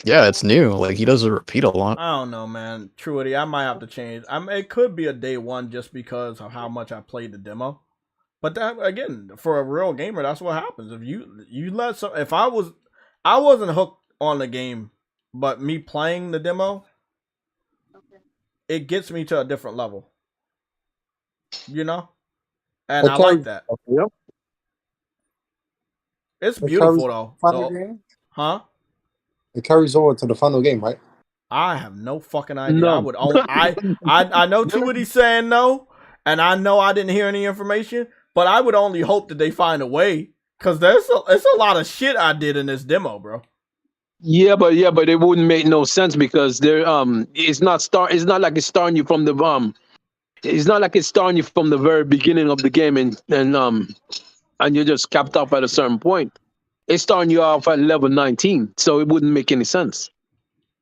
Yeah, it's new. Like, he doesn't repeat a lot. I don't know, man. Truity, I might have to change. It could be a day one just because of how much I played the demo. But that, again, for a real gamer, that's what happens. If you let some, if I wasn't hooked on the game, but me playing the demo, it gets me to a different level. You know? And I like that. Yep. It's beautiful though. Final game? Huh? It carries over to the final game, right? I have no fucking idea. No. I know Truity's saying no, and I know I didn't hear any information, but I would only hope that they find a way, because it's a lot of shit I did in this demo, bro. Yeah, but it wouldn't make no sense because it's not like it's starting you from the it's not like it's starting you from the very beginning of the game and you're just capped off at a certain point. It's starting you off at level 19, so it wouldn't make any sense.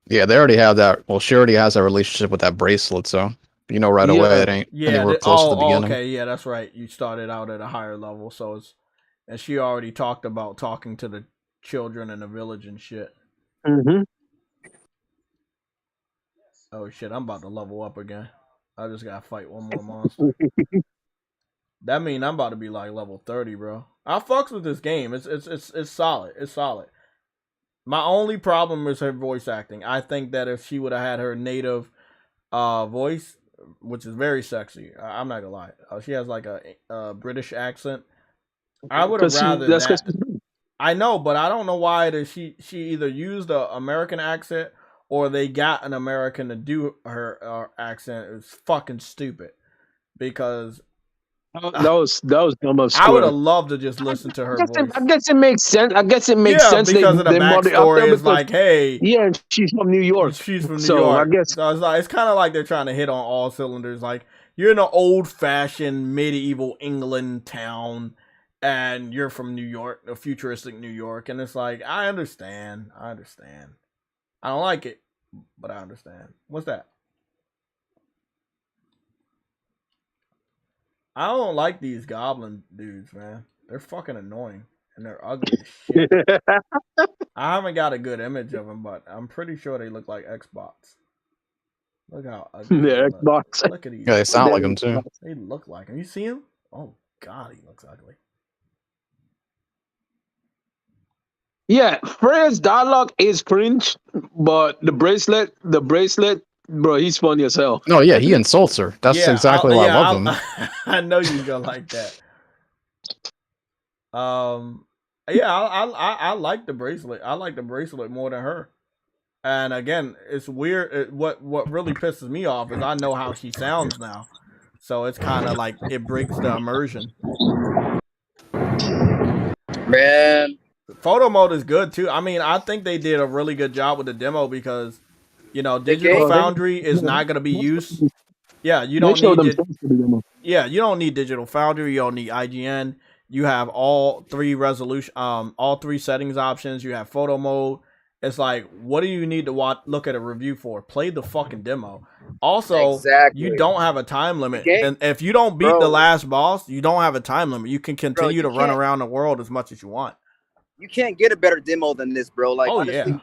Yeah, they already have that. Well, she already has that relationship with that bracelet, so you know right away it ain't anywhere close to the beginning. Okay, yeah, that's right. You started out at a higher level, so and she already talked about talking to the children in the village and shit. Mm-hmm. Oh shit, I'm about to level up again. I just gotta fight one more monster. That mean I'm about to be like level 30, bro. I fucks with this game. It's solid. It's solid. My only problem is her voice acting. I think that if she would have had her native voice, which is very sexy, I'm not gonna lie. She has like a British accent. I would have rather that. I know, but I don't know why she either used an American accent or they got an American to do her accent. It was fucking stupid because that was dumb as I would have loved to just listen to her voice. I guess it makes sense. Because of the backstory is like, hey, yeah, she's from New York. She's from New York. I guess so it's kind of like they're trying to hit on all cylinders. Like, you're in an old-fashioned medieval England town, and you're from New York, a futuristic New York, and it's like, I understand. I don't like it, but I understand. What's that? I don't like these goblin dudes, man. They're fucking annoying, and they're ugly as shit. I haven't got a good image of them, but I'm pretty sure they look like Xbox. Look how ugly they're Xbox. Look at these. Yeah, they sound like them too. They look like him. You see him? Oh god, he looks ugly. Yeah, Freya's dialogue is cringe, but the bracelet, bro, he's funny as hell. No, yeah, he insults her. That's exactly why I love him. I know you're gonna like that. Yeah, I like the bracelet. I like the bracelet more than her. And again, it's weird. What really pisses me off is I know how she sounds now, so it's kind of like it breaks the immersion. Man, photo mode is good too. I mean, I think they did a really good job with the demo because, you know, Digital Foundry is not going to be used. Yeah, you don't need. Yeah, you don't need Digital Foundry. You don't need IGN. You have all three all three settings options. You have photo mode. It's like, what do you need to look at a review for? Play the fucking demo. Also, you don't have a time limit. And if you don't beat the last boss, you don't have a time limit. You can continue to run around the world as much as you want. You can't get a better demo than this, bro. Like, honestly,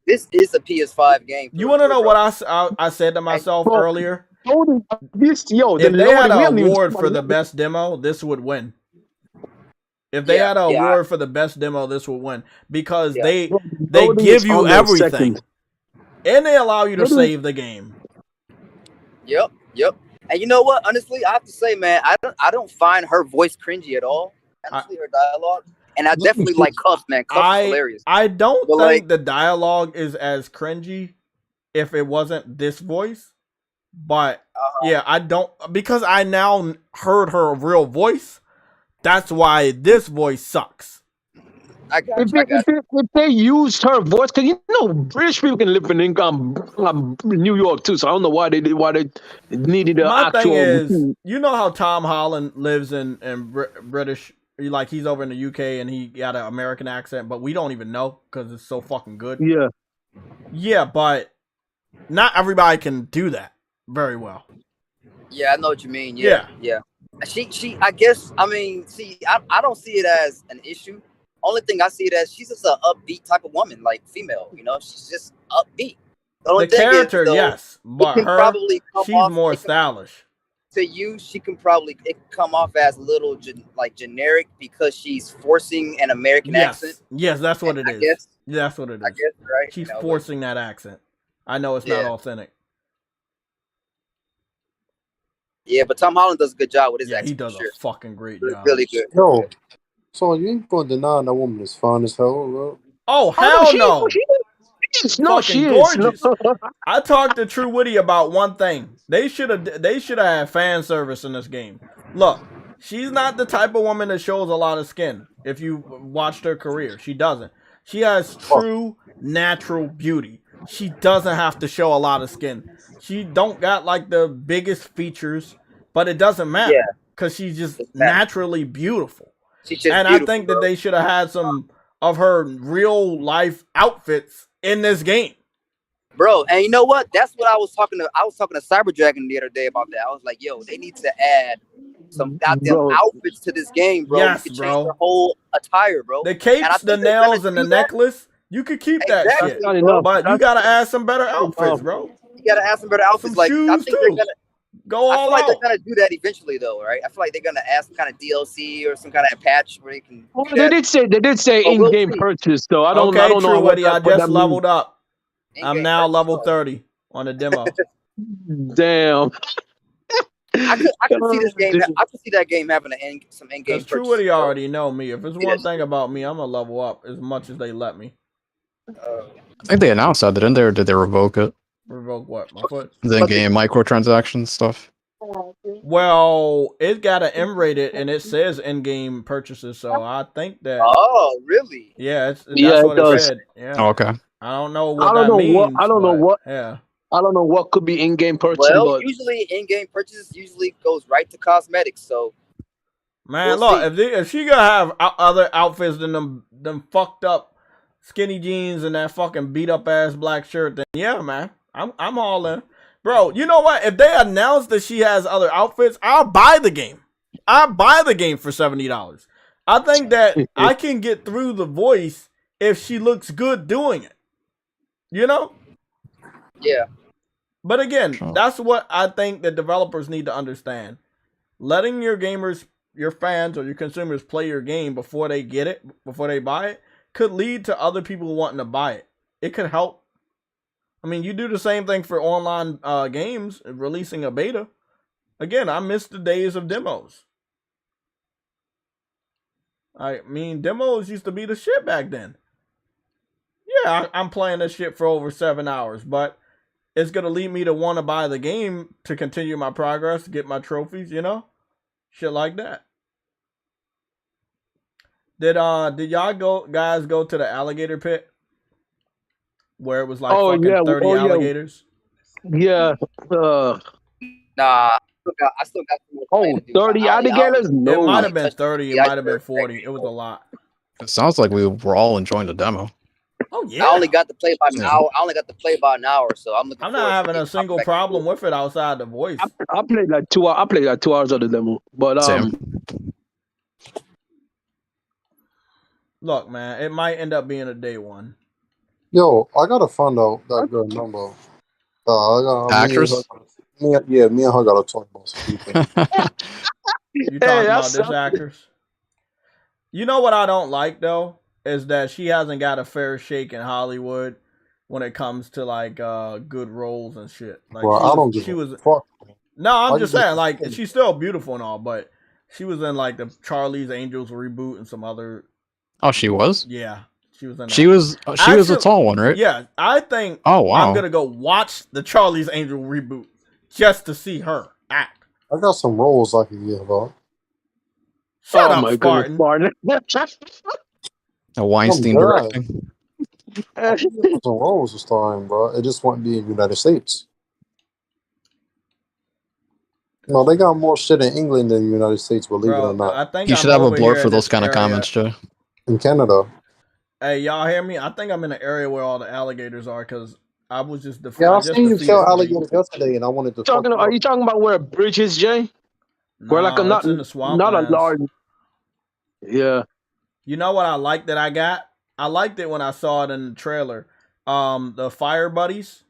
this is a PS5 game. You want to know what I said to myself earlier? If they had an award for the best demo, this would win. If they had an award for the best demo, this would win because they give you everything, and they allow you to save the game. Yep. And you know what? Honestly, I have to say, man, I don't find her voice cringy at all. Honestly, her dialogue, and I definitely like Cuff, man. Cuff's hilarious. I don't think the dialogue is as cringy if it wasn't this voice, but yeah, I don't because I now heard her real voice. That's why this voice sucks. If they used her voice, because you know British people can live in New York too, so I don't know why they needed an My actual. thing is, you know how Tom Holland lives in British, like he's over in the UK and he got an American accent, but we don't even know because it's so fucking good. Yeah, but not everybody can do that very well. Yeah, I know what you mean. Yeah. She I guess, I mean, see, I don't see it as an issue. Only thing I see it as, she's just an upbeat type of woman, like female, you know, she's just upbeat. The character, yes, but she's more stylish. To you, it can come off as a little generic because she's forcing an American accent. Yes, that's what it is. That's what it is. I guess, right? She's forcing that accent. I know it's not authentic. Yeah, but Tom Holland does a good job with his accent. He does a fucking great job. Really good. Yo, so you ain't gonna deny that woman is fine as hell, bro? Oh, hell no. She gorgeous. I talked to True Witty about one thing. They should have had fan service in this game. Look, she's not the type of woman that shows a lot of skin. If you watched her career, she doesn't. She has true natural beauty. She doesn't have to show a lot of skin. She don't got like the biggest features, but it doesn't matter because she's just naturally beautiful. I think that they should have had some of her real life outfits in this game, bro. And you know what? That's what I was talking to Cyber Dragon the other day about that. I was like, yo, they need to add some goddamn outfits to this game, bro. Yes, you can change the whole attire, bro. The capes, the nails, and the necklace. You could keep that shit, but you gotta add some better outfits, bro. You gotta add some better outfits. Like, shoes I think they're gonna go all I feel like out. they're gonna do that eventually, though, right? I feel like they're gonna add some kind of DLC or some kind of patch where they can. They did say in-game purchase, though. I don't know. True Witty, I just leveled up. I'm now level 30 on the demo. Damn. I could see this game. I could see that game having some in-game purchase. True Witty already know me. If it's one thing about me, I'm gonna level up as much as they let me. I think they announced that, didn't they, or did they revoke it? Revoke what? My foot? The in-game microtransaction stuff. Well, it got an M rated and it says in-game purchases, so I think that. Oh, really? Yeah, that's what it said. Yeah. Oh, okay. I don't know what that means. I don't know what. Yeah. I don't know what could be in-game purchase. Well, usually in-game purchases goes right to cosmetics. So, man, look, if she gonna have other outfits than them fucked up skinny jeans and that fucking beat up ass black shirt, then yeah, man, I'm all in, bro. You know what? If they announce that she has other outfits, I'll buy the game. I'll buy the game for $70. I think that I can get through the voice if she looks good doing it. You know? Yeah. But again, that's what I think the developers need to understand. Letting your gamers, your fans, or your consumers play your game before they get it, before they buy it, could lead to other people wanting to buy it. It could help. I mean, you do the same thing for online games, releasing a beta. Again, I miss the days of demos. I mean, demos used to be the shit back then. yeah, I'm playing this shit for over 7 hours, but it's gonna lead me to want to buy the game to continue my progress, to get my trophies, you know, shit like that. Did y'all guys go to the alligator pit where it was like fucking 30 alligators? Yeah. Nah, I still got some more to do. 30 alligators? It might No. have been 30. It might have been 40. It was a lot. It sounds like we were all enjoying the demo. Oh yeah. I only got to play about an hour. I only got to play about an hour, so I'm looking. I'm not having a single problem with it outside the voice. I played like 2 hours. I played like 2 hours of the demo, but Same. Look, man, it might end up being a day one. Yo, I gotta find out that girl number. Actress? Me and her gotta talk about something. You talking about this actress? You know what I don't like though is that she hasn't got a fair shake in Hollywood when it comes to like good roles and shit. Like well, I don't give a fuck. No, I'm just saying, like, she's still beautiful and all, but she was in like the Charlie's Angels reboot and some other. Oh, she was? Yeah, she was in. She was a tall one, right? Yeah, I think. Oh wow! I'm gonna go watch the Charlie's Angel reboot just to see her act. I got some roles I can give her. Shut up, Spartan. A Weinstein directing. Some roles this time, bro. It just won't be in the United States. No, they got more shit in England than the United States, believe it or not. I think you should have a blur for those kind of comments, Joe. In Canada. Hey, y'all hear me? I think I'm in an area where all the alligators are because I was just I seen you kill alligators yesterday, and I wanted to. Are you talking about where a bridge is, Jay? No, where like a not in the swamp. Not a large. Yeah. You know what I like that I got? I liked it when I saw it in the trailer. The fire buddies.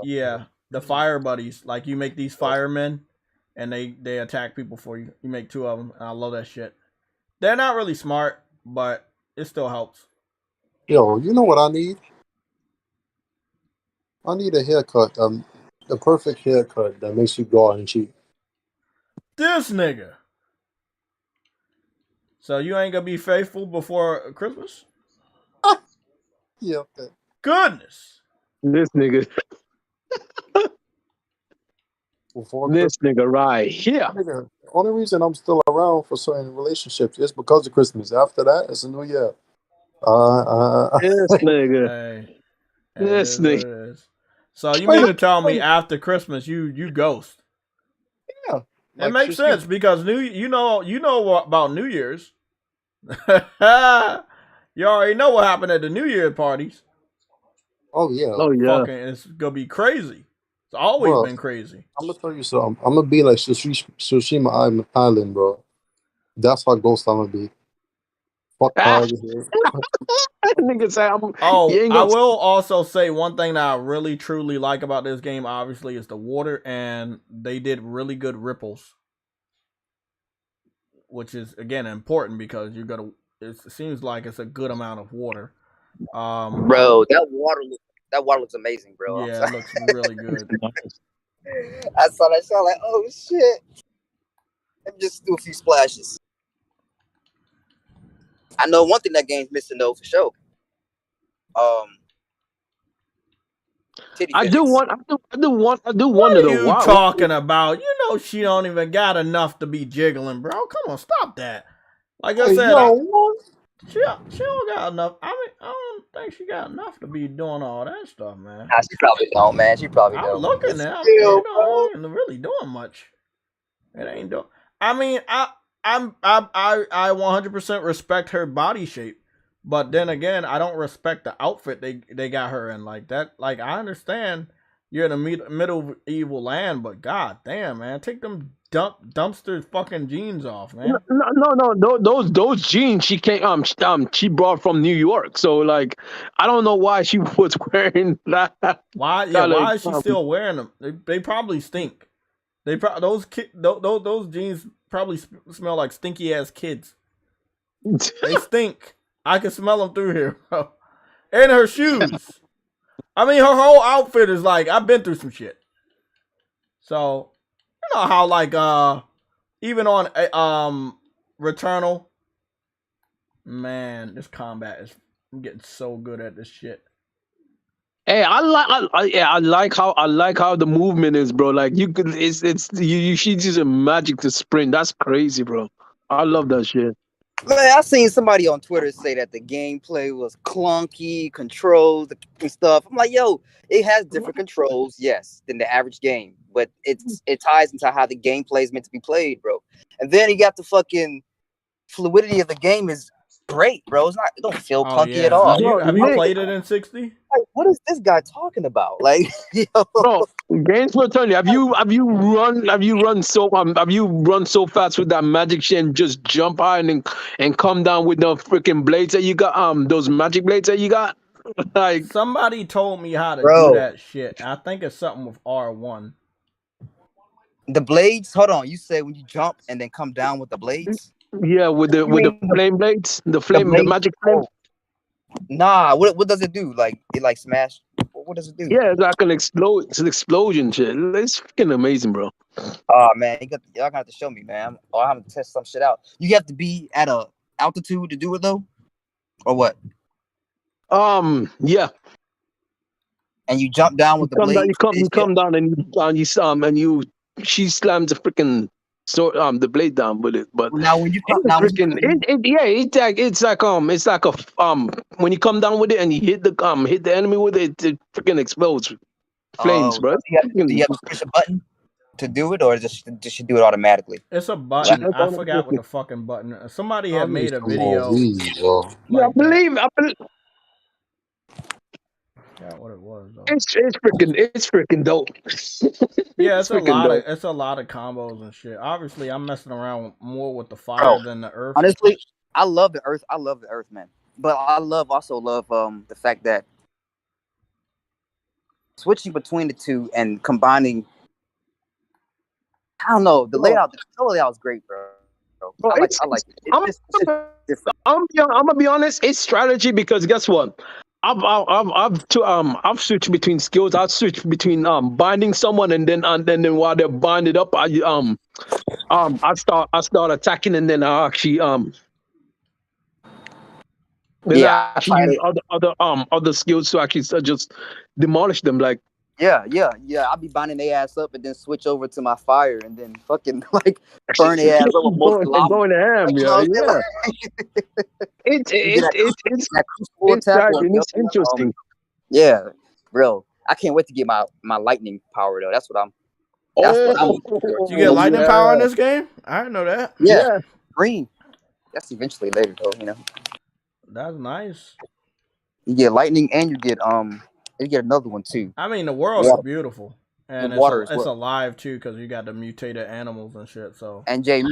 Yeah, the fire buddies. Like you make these firemen, and they attack people for you. You make 2 of them, and I love that shit. They're not really smart, but it still helps. Yo, you know what I need? I need a haircut. The perfect haircut that makes you go out and cheat. This nigga. So you ain't gonna be faithful before Christmas? Yeah. Okay. Goodness. This nigga. This nigga right here. The only reason I'm still around for certain relationships is because of Christmas. After that, it's a new year. This nigga. This nigga. So you mean to tell me after Christmas you ghost? Yeah. It makes sense because you know about New Year's. You already know what happened at the New Year parties. Oh yeah. Fucking, it's gonna be crazy. It's always been crazy. I'm gonna tell you something. I'm gonna be like Tsushima Island, bro. That's how ghost I'm gonna be. Fuck here. Nigga say I will also say one thing that I really truly like about this game, obviously, is the water, and they did really good ripples, which is again important because you're gonna. It seems like it's a good amount of water. Bro, that water looks amazing, bro. Yeah, it looks really good. I saw that shot like, oh shit. Let me just do a few splashes. I know one thing that game's missing though for sure. I do wonder though. What are you talking about? You know she don't even got enough to be jiggling, bro. Come on, stop that. Like I said, she don't got enough. I mean, I don't think she got enough to be doing all that stuff, man. Nah, she probably don't, man. She probably don't. I'm looking now. It ain't really doing much. It ain't doing. I mean, I 100% respect her body shape, but then again, I don't respect the outfit they got her in like that. Like I understand you're in a medieval land, but god damn, man, take them dumpster fucking jeans off, man. No. Those jeans she came she brought from New York. So like I don't know why she was wearing that. Why is she still wearing them? They probably stink. Those jeans probably smell like stinky ass kids. They stink. I can smell them through here, bro. And her shoes. I mean, her whole outfit is like, I've been through some shit. So, you know how like even on Returnal, man, this combat is I'm getting so good at this shit. Hey, I like how the movement is, bro. Like you could, she's using magic to sprint. That's crazy, bro. I love that shit. Man, I seen somebody on Twitter say that the gameplay was clunky, controls and stuff. I'm like, yo, it has different controls, yes, than the average game, but it ties into how the gameplay is meant to be played, bro. And then you got the fucking fluidity of the game is great, bro. It don't feel clunky at all. Have you played it in 60? Like, what is this guy talking about? Like, yo. Bro, games will tell you. Have you run so fast with that magic shit and just jump high and come down with the freaking blades that you got? Those magic blades that you got. Like somebody told me how to do that shit. I think it's something with R1. The blades. Hold on. You say when you jump and then come down with the blades. Yeah, with the flame blades, the magic flame. Nah, what does it do? Like it like smash? What does it do? Yeah, it's like it's an explosion shit. It's freaking amazing, bro. Oh man, y'all gonna have to show me, man. I'm having to test some shit out. You have to be at a altitude to do it though, or what? Yeah. And you jump down with the blade. You come down and she slams the freaking the blade down with it. But now when you come it's like a when you come down with it and you hit the enemy with it, it freaking explodes. Flames, bro. Do you have to push a button to do it, or does she do it automatically? It's a button. I forgot what the fucking button. Somebody had made a video. I believe. Yeah, what it was though. It's freaking dope. Yeah, it's a lot of combos and shit. Obviously, I'm messing around more with the fire than the earth. Honestly, I love the earth. I love the earth, man. But I also love the fact that switching between the two and combining. I don't know, the layout. The control layout is great, bro. I like it. I'm gonna be honest. It's strategy because guess what? I've switched between skills. I've switched between binding someone and then while they're binded up, I start attacking and then I actually use other skills to actually just demolish them. Like yeah. I'll be binding their ass up and then switch over to my fire and then fucking like burn their ass up. Going to ham, yeah. It's interesting. Yeah, bro. I can't wait to get my lightning power though. That's what I'm. You get lightning power in this game? I didn't know that. Yeah. Green. That's eventually later though. You know. That's nice. You get lightning and you get another one too. I mean, the world is beautiful. And it's alive too because you got the mutated animals and shit. So and Jay,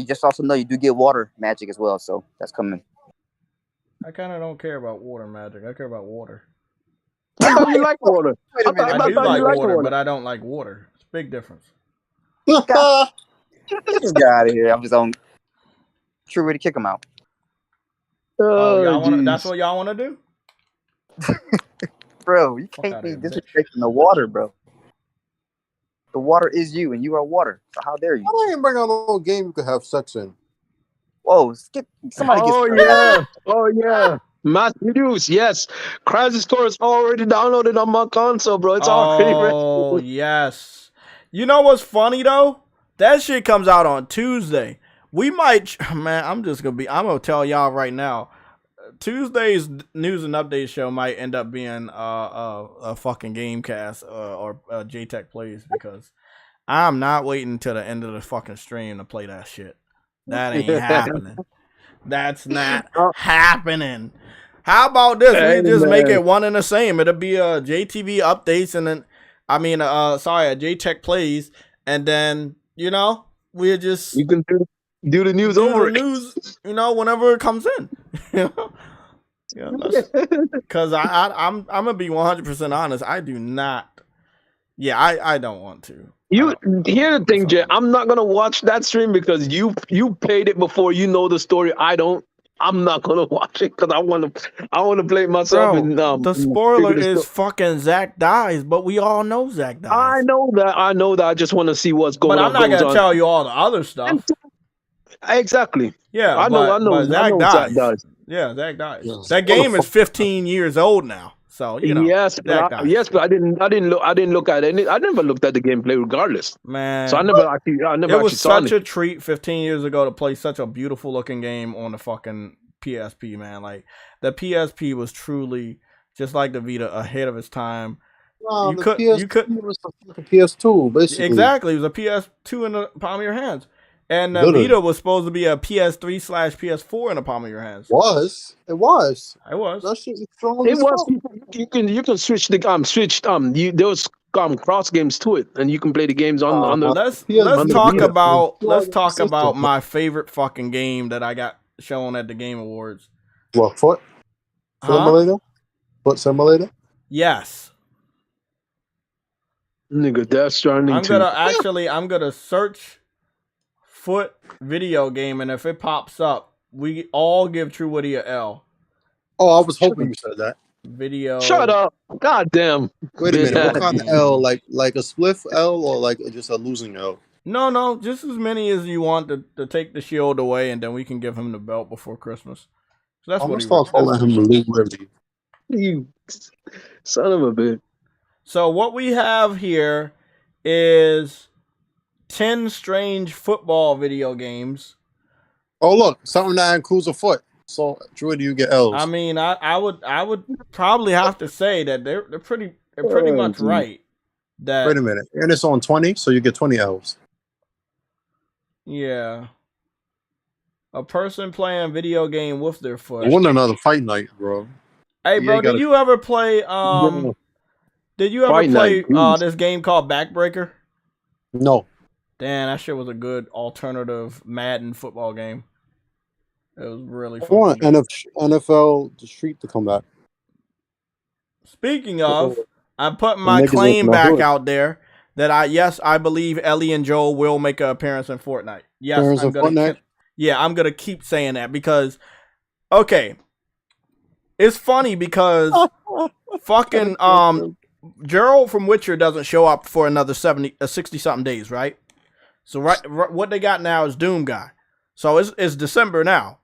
just also know you do get water magic as well. So that's coming. I kind of don't care about water magic. I care about water. I thought you like water. I do like water, but I don't like water. It's a big difference. Get this guy out of here. I'm just on. True way to kick him out. That's what y'all want to do? Bro, you can't be disrespecting the water, bro. The water is you, and you are water. So how dare you? I don't even bring out no game you could have sex in. Whoa, somebody gets Oh yeah. Mass news, yes. Crisis Core is already downloaded on my console, bro. It's already ready. Oh yes. You know what's funny though? That shit comes out on Tuesday. We might, man. I'm gonna tell y'all right now. Tuesday's news and update show might end up being a fucking Gamecast or JTech Plays because I'm not waiting till the end of the fucking stream to play that shit. That ain't happening. That's not happening. How about this? We just make it one and the same. It'll be a JTV updates and then a JTech Plays and then we'll just you can do the news over news, whenever it comes in. Because I'm gonna be 100% honest. I do not. Yeah, I don't want to. Here's the thing, Jay. I'm not gonna watch that stream because you played it before. You know the story. I don't. I'm not gonna watch it because I want to play it myself. Bro, the spoiler is fucking Zach dies, but we all know Zach dies. I know that. I just want to see what's going on. But I'm not gonna tell you all the other stuff. Exactly. Yeah, I know. Zach dies. Yeah, Zach died. That game is 15 years old now. So yes, but I didn't look at it. I never looked at the gameplay regardless. Man, so I never actually. It was such a treat 15 years ago to play such a beautiful looking game on the fucking PSP, man. Like the PSP was truly just like the Vita, ahead of its time. No, you could. It was a PS2, basically. Exactly, it was a PS2 in the palm of your hands. And the Vita was supposed to be a PS3/PS4 in the palm of your hands. It was. It was. That shit was strong. It was. You can switch the those cross games to it, and you can play the games on the. Let's talk about my favorite fucking game that I got shown at the Game Awards. What, Foot Simulator? Foot Simulator? Yes. Nigga, Death Stranding. I'm gonna search Foot video game, and if it pops up, we all give True Woody a L. Oh, I was hoping you said that. Video. Shut up! God damn. Wait a minute. What kind of L? Like a spliff L or like just a losing L? No, just as many as you want to take the shield away, and then we can give him the belt before Christmas. So that's what he was calling him Liberty. You son of a bitch. So what we have here is 10 strange football video games. Oh look, something that includes a foot. So Drew, do you get L's? I mean, I would probably have to say that they're pretty much right. That wait a minute, and it's on 20, so you get 20 L's. Yeah. A person playing video game with their foot. I want another fight night, bro. Hey, bro, did you ever play this game called Backbreaker? No. Damn, that shit was a good alternative Madden football game. It was really fun. I want NFL The Street to come back. Speaking of, I'm putting my claim back out there that I believe Ellie and Joel will make an appearance in Fortnite. Yes, I'm gonna keep saying that because, okay, it's funny because fucking Gerald from Witcher doesn't show up for another 60 something days, right? So what they got now is Doom Guy. So it's December now.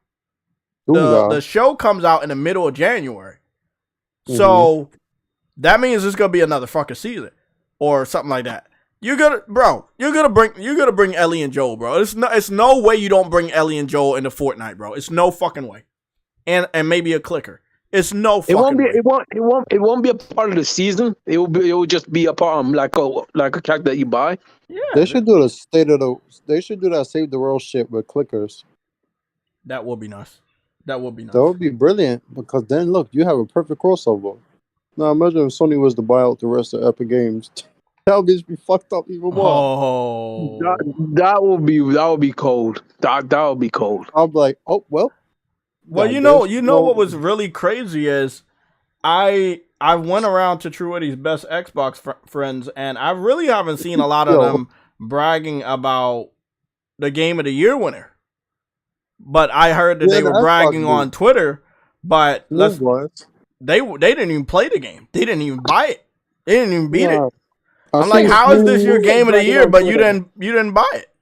The show comes out in the middle of January. So that means it's gonna be another fucking season or something like that. You're gonna bring Ellie and Joel, bro. It's no way you don't bring Ellie and Joel into Fortnite, bro. It's no fucking way. And maybe a clicker. It's no fucking way. It won't be a part of the season. It will just be a part like a character that you buy. Yeah. They should do they should do that Save the World shit with clickers. That would be nice. That would be brilliant because then look, you have a perfect crossover. Now imagine if Sony was to buy out the rest of Epic Games. That would just be fucked up even more. Oh, that would be cold. That would be cold. I'm like, oh well. Well, you know what was really crazy is I went around to True Witty's best Xbox friends, and I really haven't seen a lot of them bragging about the Game of the Year winner. But I heard that they were bragging on Twitter, but they didn't even play the game. They didn't even buy it. They didn't even beat it. I'm like, how is this your Game of the Year, but you didn't buy it?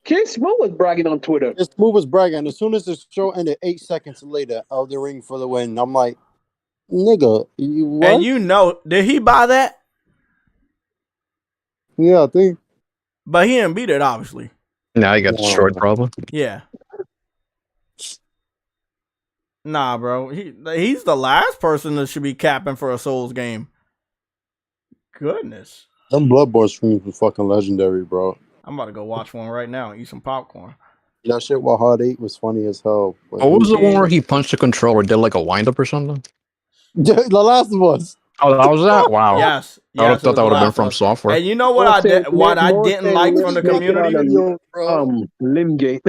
King Smooth was bragging on Twitter. Smooth was bragging. As soon as the show ended, 8 seconds later, Elden Ring for the win. I'm like, nigga, what? And did he buy that? Yeah, I think. But he didn't beat it, obviously. Now he got destroyed, probably. Yeah. Nah, bro. He's the last person that should be capping for a Souls game. Goodness. Them Bloodborne streams were fucking legendary, bro. I'm about to go watch one right now and eat some popcorn. That shit while Hard 8 was funny as hell. What was the one where he punched the controller, did like a wind-up or something? The Last of Us. Oh, that was that? Wow. Yes. I thought that would have been from software. And you know what I didn't like from the community? Limgate.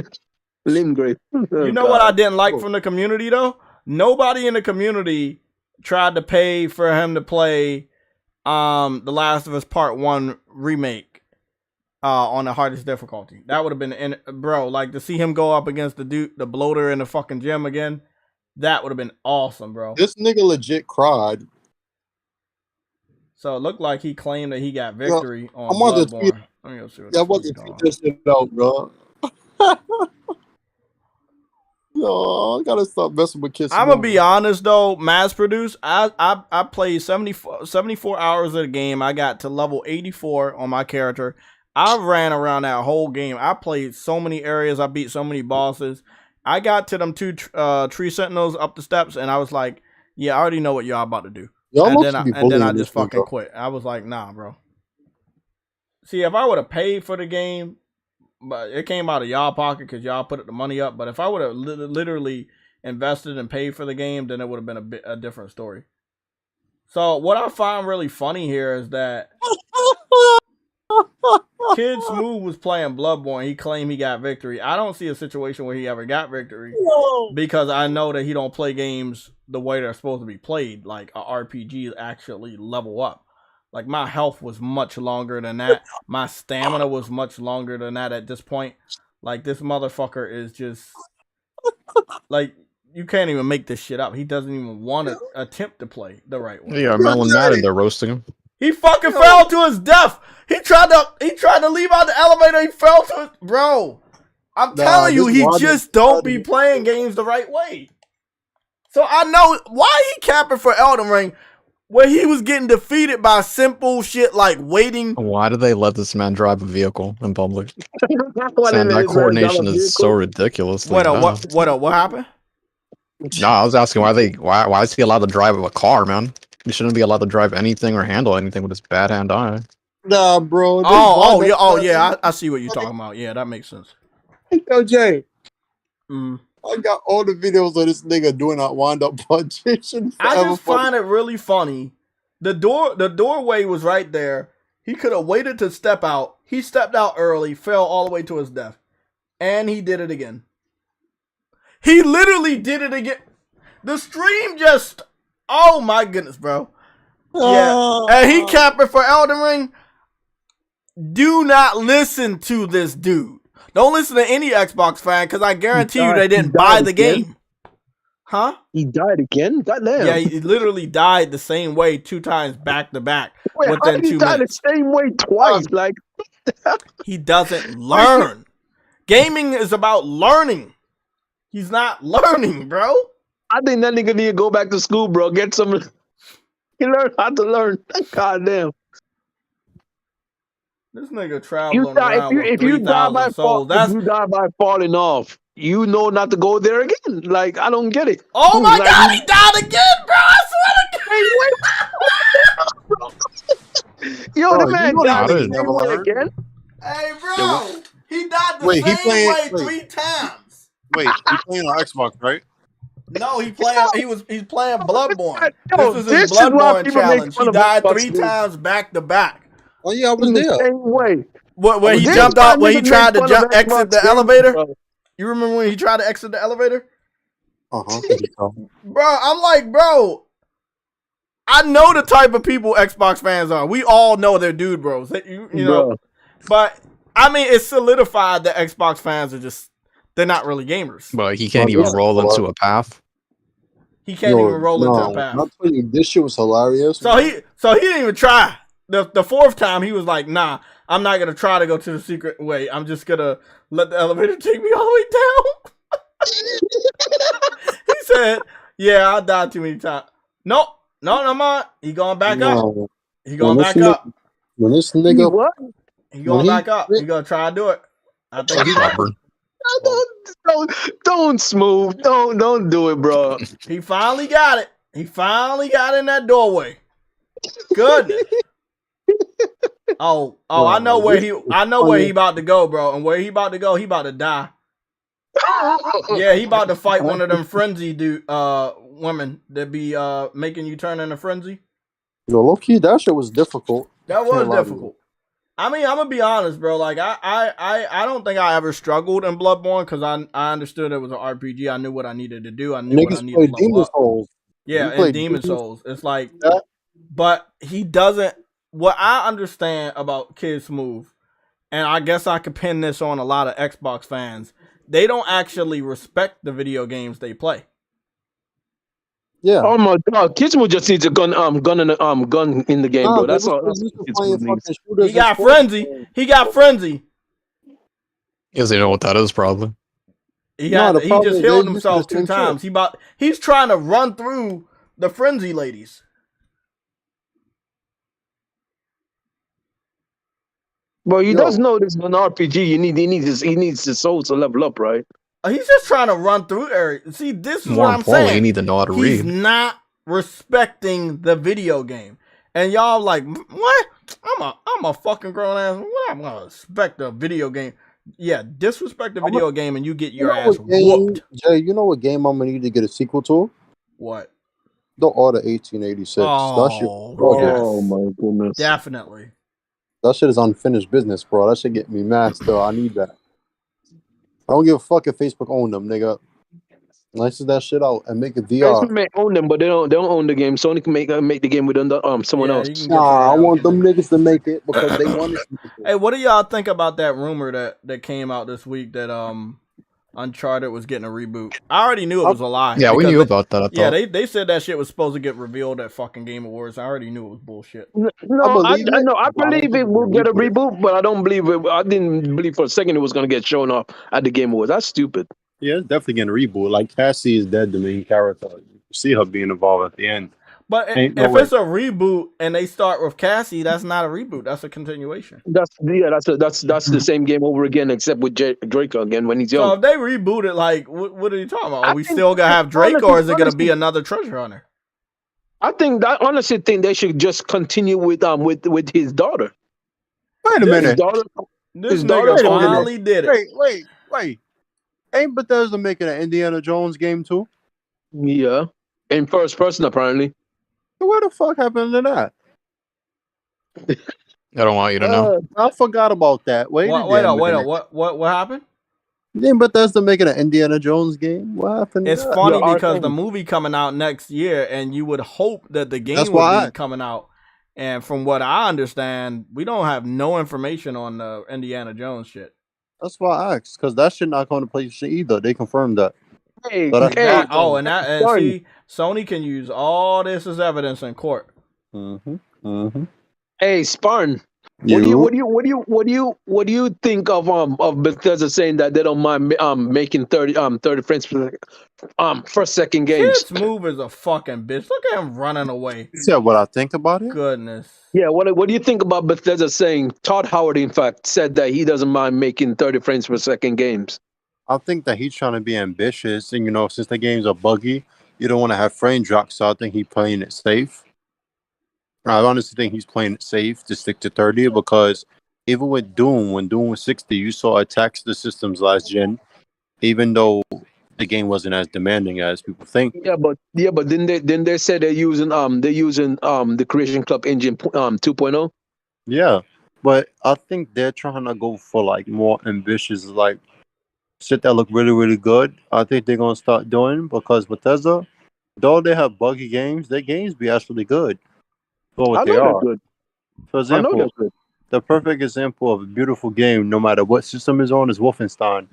You know what I didn't like from the community though? Nobody in the community tried to pay for him to play The Last of Us Part 1 remake on the hardest difficulty. That would have been bro, like to see him go up against the bloater in the fucking gym again. That would have been awesome, bro. This nigga legit cried. So it looked like he claimed that he got victory on Bloodborne. Let me go see what I want to tweet this shit out, bro. Yo, I gotta stop messing with kids. I'm gonna be honest though, mass produced. I played 74 hours of the game. I got to level 84 on my character. I ran around that whole game. I played so many areas. I beat so many bosses. I got to them 2 tree sentinels up the steps, and I was like, "Yeah, I already know what y'all about to do." And then I just fucking quit. I was like, "Nah, bro." See, if I would have paid for the game, but it came out of y'all pocket because y'all put the money up. But if I would have literally invested and paid for the game, then it would have been a different story. So what I find really funny here is that Kid Smooth was playing Bloodborne. He claimed he got victory. I don't see a situation where he ever got victory because I know that he don't play games the way they're supposed to be played. Like a RPG actually level up. Like my health was much longer than that. My stamina was much longer than that at this point. Like this motherfucker is just like you can't even make this shit up. He doesn't even want to attempt to play the right way. Yeah, Melon Madden, they're roasting him. He fucking fell to his death. He tried to leave out the elevator. He fell to it. Bro, I'm telling you, he just don't be playing games the right way. So I know why he capping for Elden Ring where he was getting defeated by simple shit like waiting. Why do they let this man drive a vehicle in public? That coordination is so ridiculous. What happened? No, I was asking why is he allowed to drive a car, man? He shouldn't be allowed to drive anything or handle anything with his bad hand eye. Nah, bro. I see what you're talking about. Yeah, that makes sense. Yo, Jay. I got all the videos of this nigga doing that wind-up punching. I just find it really funny. The doorway was right there. He could have waited to step out. He stepped out early, fell all the way to his death. And he did it again. He literally did it again. The stream just... Oh my goodness, bro. Yeah. And he capping for Elden Ring. Do not listen to this dude. Don't listen to any Xbox fan because I guarantee you they didn't buy the game. Huh? He died again? Goddamn. Yeah, he literally died the same way 2 times back to back. Wait, how did he die the same way twice? Like, he doesn't learn. Gaming is about learning. He's not learning, bro. I think that nigga need to go back to school, bro. Get some. He learned how to learn. Goddamn. This nigga traveling around with 3,000 souls. If you die by falling off, you know not to go there again. Like, I don't get it. Oh my God, he died again, bro. I swear to God. Yo, the man died again. Hey, bro. He died the same way 3 times. Wait, he playing on Xbox, right? No, he's playing Bloodborne. This is his Bloodborne challenge. He died 3 times back to back. Oh yeah, I was there. Same way. When he jumped out, when he tried to exit the elevator? You remember when he tried to exit the elevator? Bro, I'm like, bro, I know the type of people Xbox fans are. We all know they're dude bros. You know, but I mean, it's solidified that Xbox fans are just, they're not really gamers. But he can't even roll into a path. He can't even roll into a path. I'll tell you, this shit was hilarious. So he didn't even try. The 4th time he was like, nah, I'm not gonna try to go to the secret way. I'm just gonna let the elevator take me all the way down. He said, yeah, I died too many times. No, not. He going back up. He going back up. When this nigga he going back up. He gonna try to do it. I think he's stubborn. Don't Smooth. Don't do it, bro. He finally got it. He finally got in that doorway. Goodness. I know where he about to go, bro. And where he about to go, he about to die. Yeah, he about to fight one of them frenzy women that be making you turn into frenzy. Yo, low key, that shit was difficult. That was difficult. I mean, I'm gonna be honest, bro. Like, I don't think I ever struggled in Bloodborne because I understood it was an RPG. I knew what I needed to do. I knew what I needed to level up. Souls. Yeah, in Demon Souls, it's like, but he doesn't. What I understand about Kid Smooth, and I guess I could pin this on a lot of Xbox fans, they don't actually respect the video games they play. Yeah. Oh my God, Kid Smooth just needs a gun in the game, bro. That's all. He got frenzy. He got frenzy. Because they know what that is, probably. He just healed himself 2 times. He's trying to run through the frenzy ladies. Well, he does know this is an RPG. He needs his soul to level up, right? He's just trying to run through areas. See, this is More what I'm importantly, saying. you need to know how to He's read. not respecting the video game, and y'all like, what? I'm a fucking grown ass. What I'm gonna respect the video game? Yeah, disrespect the video game, and you get your ass whooped. Jay, you know what game I'm gonna need to get a sequel to? What? The Order 1886. Oh my goodness! Definitely. That shit is unfinished business, bro. That should get me mad still. I need that. I don't give a fuck if Facebook own them, nigga. License that shit out and make it VR. Facebook may own them, but they don't own the game. Sony can make the game with someone else. Nah, I want them niggas to make it because they want it. Hey, what do y'all think about that rumor that came out this week that Uncharted was getting a reboot? I already knew it was a lie. Yeah, we knew about that. They said that shit was supposed to get revealed at fucking Game Awards. I already knew it was bullshit. No, I believe it will get a reboot, but I don't believe it. I didn't believe for a second it was going to get shown off at the Game Awards. That's stupid. Yeah, it's definitely getting a reboot. Like, Cassie is dead, the main character. You see her being involved at the end. But if it's a reboot and they start with Cassie, that's not a reboot. That's a continuation. That's the same game over again, except with Drake again when he's young. So if they reboot it, like, what are you talking about? Are we still gonna have Drake, or is it gonna be another treasure hunter? I honestly think they should just continue with his daughter. Wait a minute. His daughter finally did it. Wait. Ain't Bethesda making an Indiana Jones game too? Yeah, in first person apparently. What the fuck happened to that? I don't want you to know. I forgot about that. Wait up. What happened? Ain't Bethesda making an Indiana Jones game? What happened? It's funny because the movie coming out next year, and you would hope that the game would be coming out. And from what I understand, we don't have no information on the Indiana Jones shit. That's why I asked, because that shit not going to PlayStation either. They confirmed that. See, Sony can use all this as evidence in court. Hey, Spartan, what do you think of Bethesda saying that they don't mind making 30 frames per second games? This move is a fucking bitch. Look at him running away. You said what I think about it? Goodness. Yeah, what do you think about Bethesda saying? Todd Howard, in fact, said that he doesn't mind making 30 frames per second games. I think that he's trying to be ambitious, and since the games are buggy, you don't want to have frame drops. So I think he's playing it safe. I honestly think he's playing it safe to stick to 30 because even with Doom, when Doom was 60, you saw attacks to the systems last gen, even though the game wasn't as demanding as people think. Yeah, but didn't they say they're using the Creation Club engine 2.0? Yeah, but I think they're trying to go for like more ambitious, like shit that look really, really good. I think they're gonna start doing because Bethesda, though they have buggy games, their games be actually good. For what they are. Good. For example, the perfect example of a beautiful game, no matter what system is on, is Wolfenstein,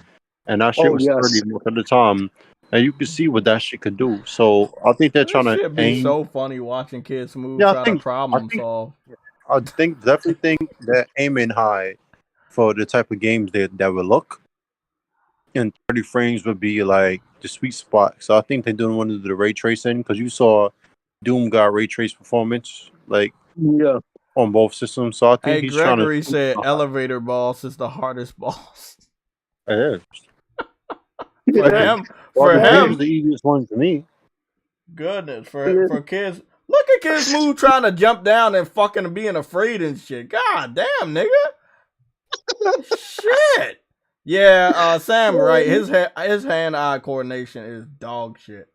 and that shit was 30 most of the time, and you can see what that shit could do. So I think they're trying to be so funny watching kids move, trying to problem solve. I definitely think they're aiming high for the type of games that would look, and 30 frames would be like the sweet spot. So I think they're doing one of the ray tracing because you saw Doom got ray trace performance, on both systems. So I think he's trying to. Gregory said elevator boss is the hardest boss. It is. For him, the easiest one to me. Goodness, for kids. Look at kids move trying to jump down and fucking being afraid and shit. God damn, nigga. Shit. Yeah, Sam, right? His hand-eye coordination is dog shit.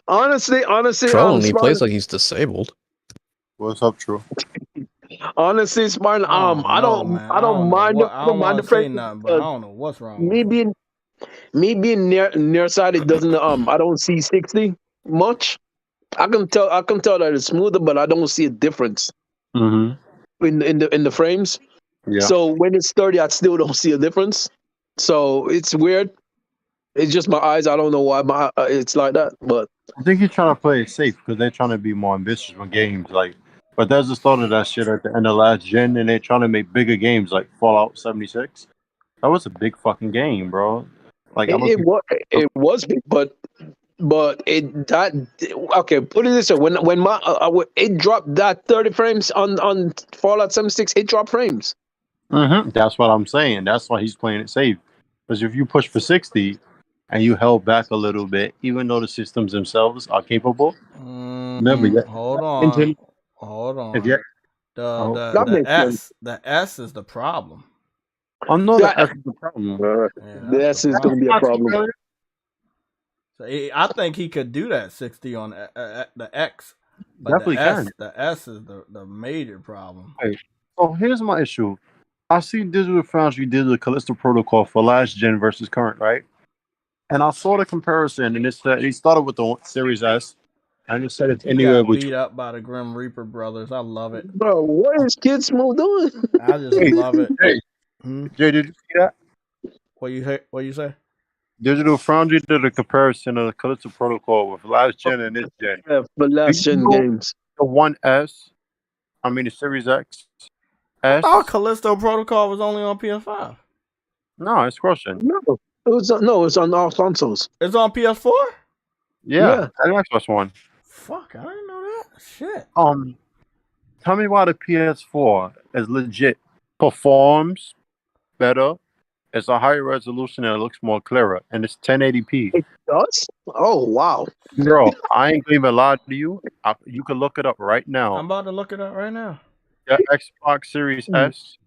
Honestly, Troll, he plays like he's disabled. What's up, Troll? Honestly, Spartan, I don't mind the frame. I don't know what's wrong. Me being nearsighted doesn't I don't see 60 much. I can tell that it's smoother, but I don't see a difference in the frames. Yeah. So when it's 30, I still don't see a difference. So it's weird. It's just my eyes. I don't know why it's like that, but I think he's trying to play it safe because they're trying to be more ambitious with games. Like, but there's the start of that shit at the end of last gen, and they're trying to make bigger games like Fallout 76. That was a big fucking game, bro. Like it was big, but okay. Put it this way: when my it dropped that 30 frames on Fallout 76, it dropped frames. That's what I'm saying. That's why he's playing it safe. Because if you push for 60 and you held back a little bit, even though the systems themselves are capable, remember, hold on. engine, Hold on. if you The S is the problem. I know the S is the problem. The S is going to be a problem. So I think he could do that 60 on the X, but Definitely can. The S is the major problem. Hey, so here's my issue. I see Digital Foundry did the Callisto Protocol for last gen versus current, right? And I saw the comparison, and it said he started with the Series S, and it said it's anywhere got beat up by the Grim Reaper brothers. I love it, bro. What is Kid Smooth doing? I just love it. Hey, Jay, did you see that? What you say? Digital Foundry did a comparison of the Callisto Protocol with last gen and this gen. Yeah, for last gen games. The 1S, I mean the Series X. I thought Callisto Protocol was only on PS5. No, it's cross-gen. No, it's on all consoles. It's on PS4. Yeah, and Xbox One. Fuck, I didn't know that. Shit. Tell me why the PS4 is legit performs better. It's a higher resolution and it looks more clearer, and it's 1080p. It does? Oh wow, bro! I ain't gonna even lie to you. You can look it up right now. I'm about to look it up right now. The Xbox Series S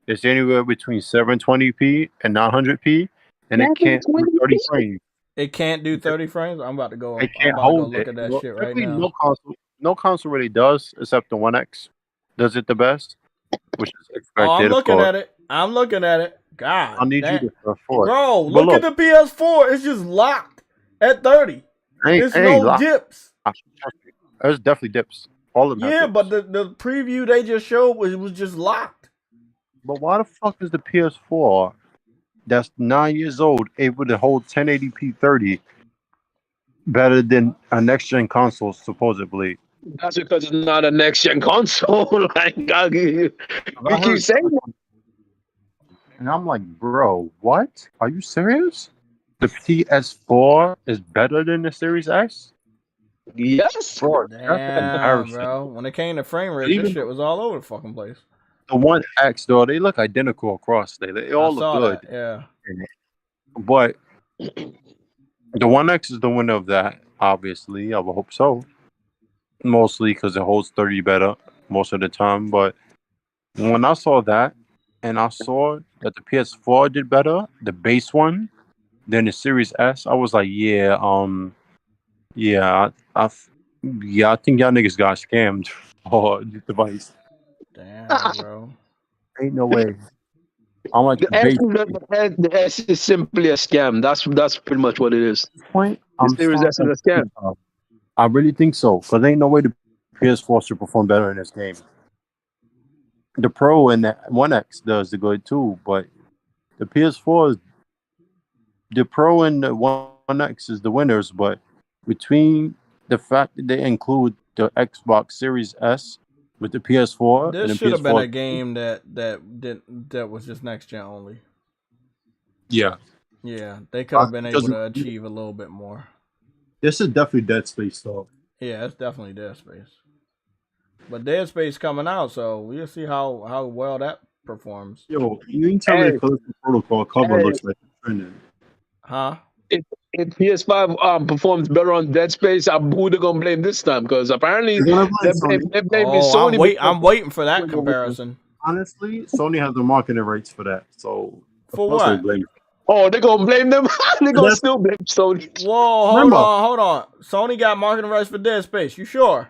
is anywhere between 720p and 900p, and it can't do 30 frames. It can't do 30 frames. I'm about to go. It can't hold look at that shit right now. No console really does, except the One X does it the best, which is expected. I'm looking at it. I'm looking at it. God, I need you to afford. Bro, look at the PS4. It's just locked at 30. There's no dips. There's definitely dips. All of them. Yeah, but the preview they just showed was just locked. But why the fuck is the PS4 that's 9 years old able to hold 1080p 30 better than a next gen console supposedly? That's because it's not a next gen console. Like you keep saying that. And I'm like, bro, what? Are you serious? The PS4 is better than the Series X? Yes. Bro, damn, bro. When it came to frame rate, this shit was all over the fucking place. The One X, though, they look identical across. They all look good. That, yeah. But the One X is the winner of that, obviously. I would hope so. Mostly because it holds 30 better most of the time. But when I saw that, and I saw that the PS4 did better, the base one, than the Series S, I was like, I think y'all niggas got scammed for the device. Damn, bro. Ain't no way. I'm like, the S is simply a scam. That's pretty much what it is. Point. The Series S is a scam. I really think so, because ain't no way the PS4 should perform better in this game. The Pro and the One X does the good too, but the PS4 is the Pro and the One X is the winners. But between the fact that they include the Xbox Series S with the PS4, this and should the have been a game that was just next gen only. Yeah, they could have been able to achieve a little bit more. This is definitely Dead Space, though. Yeah, it's definitely Dead Space. But Dead Space coming out, so we'll see how well that performs. Yo, you ain't tell me the Callisto Protocol cover looks like it's trending. Huh? If PS5 performs better on Dead Space, who they gonna blame this time? Because apparently they're blaming Sony. I'm waiting for that comparison. Honestly, Sony has the marketing rights for that. So for what? Oh, they're gonna blame them. They're gonna still blame Sony. Whoa, hold on. Sony got marketing rights for Dead Space. You sure?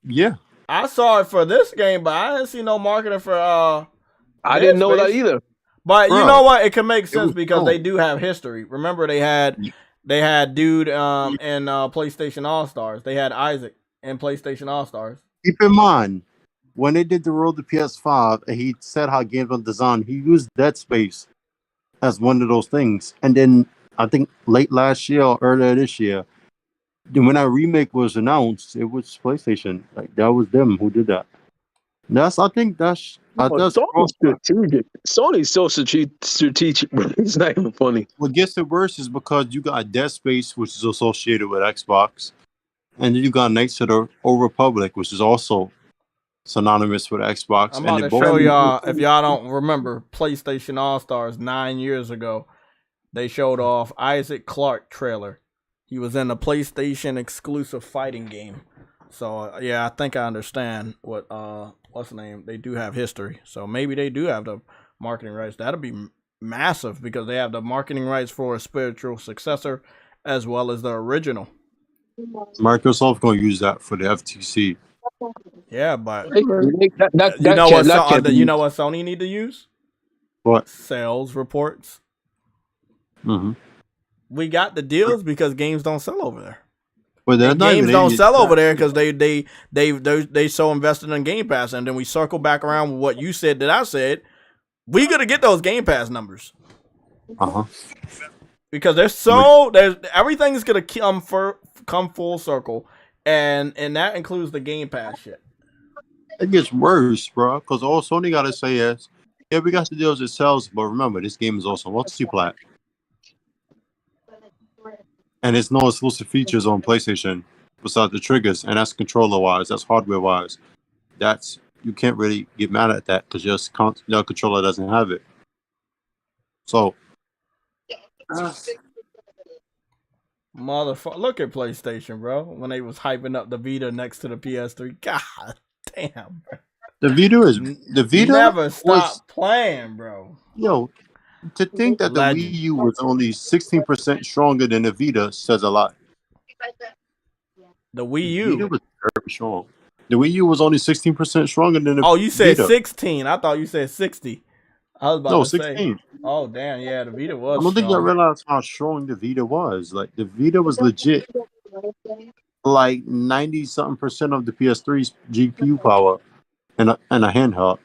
Yeah. I saw it for this game, but I didn't see no marketing for I didn't know that either. But you know what? It can make sense because they do have history. Remember, they had dude in PlayStation All Stars. They had Isaac in PlayStation All Stars. Keep in mind, when they did the road to PS5, and he said how games were designed, he used Dead Space as one of those things. And then I think late last year or earlier this year, when that remake was announced, it was PlayStation. Like that was them who did that. I think that's Sony's strategic. Sony's so strategic, bro. It's not even funny. What gets it worse is because you got Dead Space, which is associated with Xbox, and then you got Knights of the Old Republic, which is also synonymous with Xbox. I'm about to show y'all, if y'all don't remember, PlayStation All-Stars 9 years ago, they showed off Isaac Clarke trailer. He was in a PlayStation exclusive fighting game. So, yeah, I think I understand what, what's the name? They do have history. So maybe they do have the marketing rights. That'll be massive because they have the marketing rights for a spiritual successor as well as the original. Microsoft going to use that for the FTC. Yeah, but you know what Sony need to use? What? Sales reports. Mm-hmm. We got the deals because games don't sell over there. Well, games don't sell over there because they so invested in Game Pass, and then we circle back around with what you said that I said. We gotta get those Game Pass numbers. Because everything's gonna come full circle, and that includes the Game Pass shit. It gets worse, bro. Because all Sony gotta say is, yeah, we got the deals it sells, but remember, this game is also multi-plat. And there's no exclusive features on PlayStation besides the triggers, and that's controller-wise, that's hardware-wise. You can't really get mad at that because your controller doesn't have it. So, motherfucker, look at PlayStation, bro. When they was hyping up the Vita next to the PS3, god damn, bro. The Vita never stopped playing, bro. Yo, to think that the Wii U was only 16% stronger than the Vita says a lot. The Wii U? The Vita was very strong. The Wii U was only 16% stronger than the Vita. Oh, you said 16. I thought you said 60. I was about to 16. Say. Oh, damn. Yeah, the Vita was I don't think strong. I realized how strong the Vita was. Like, the Vita was legit like 90-something% of the PS3's GPU power and a handheld.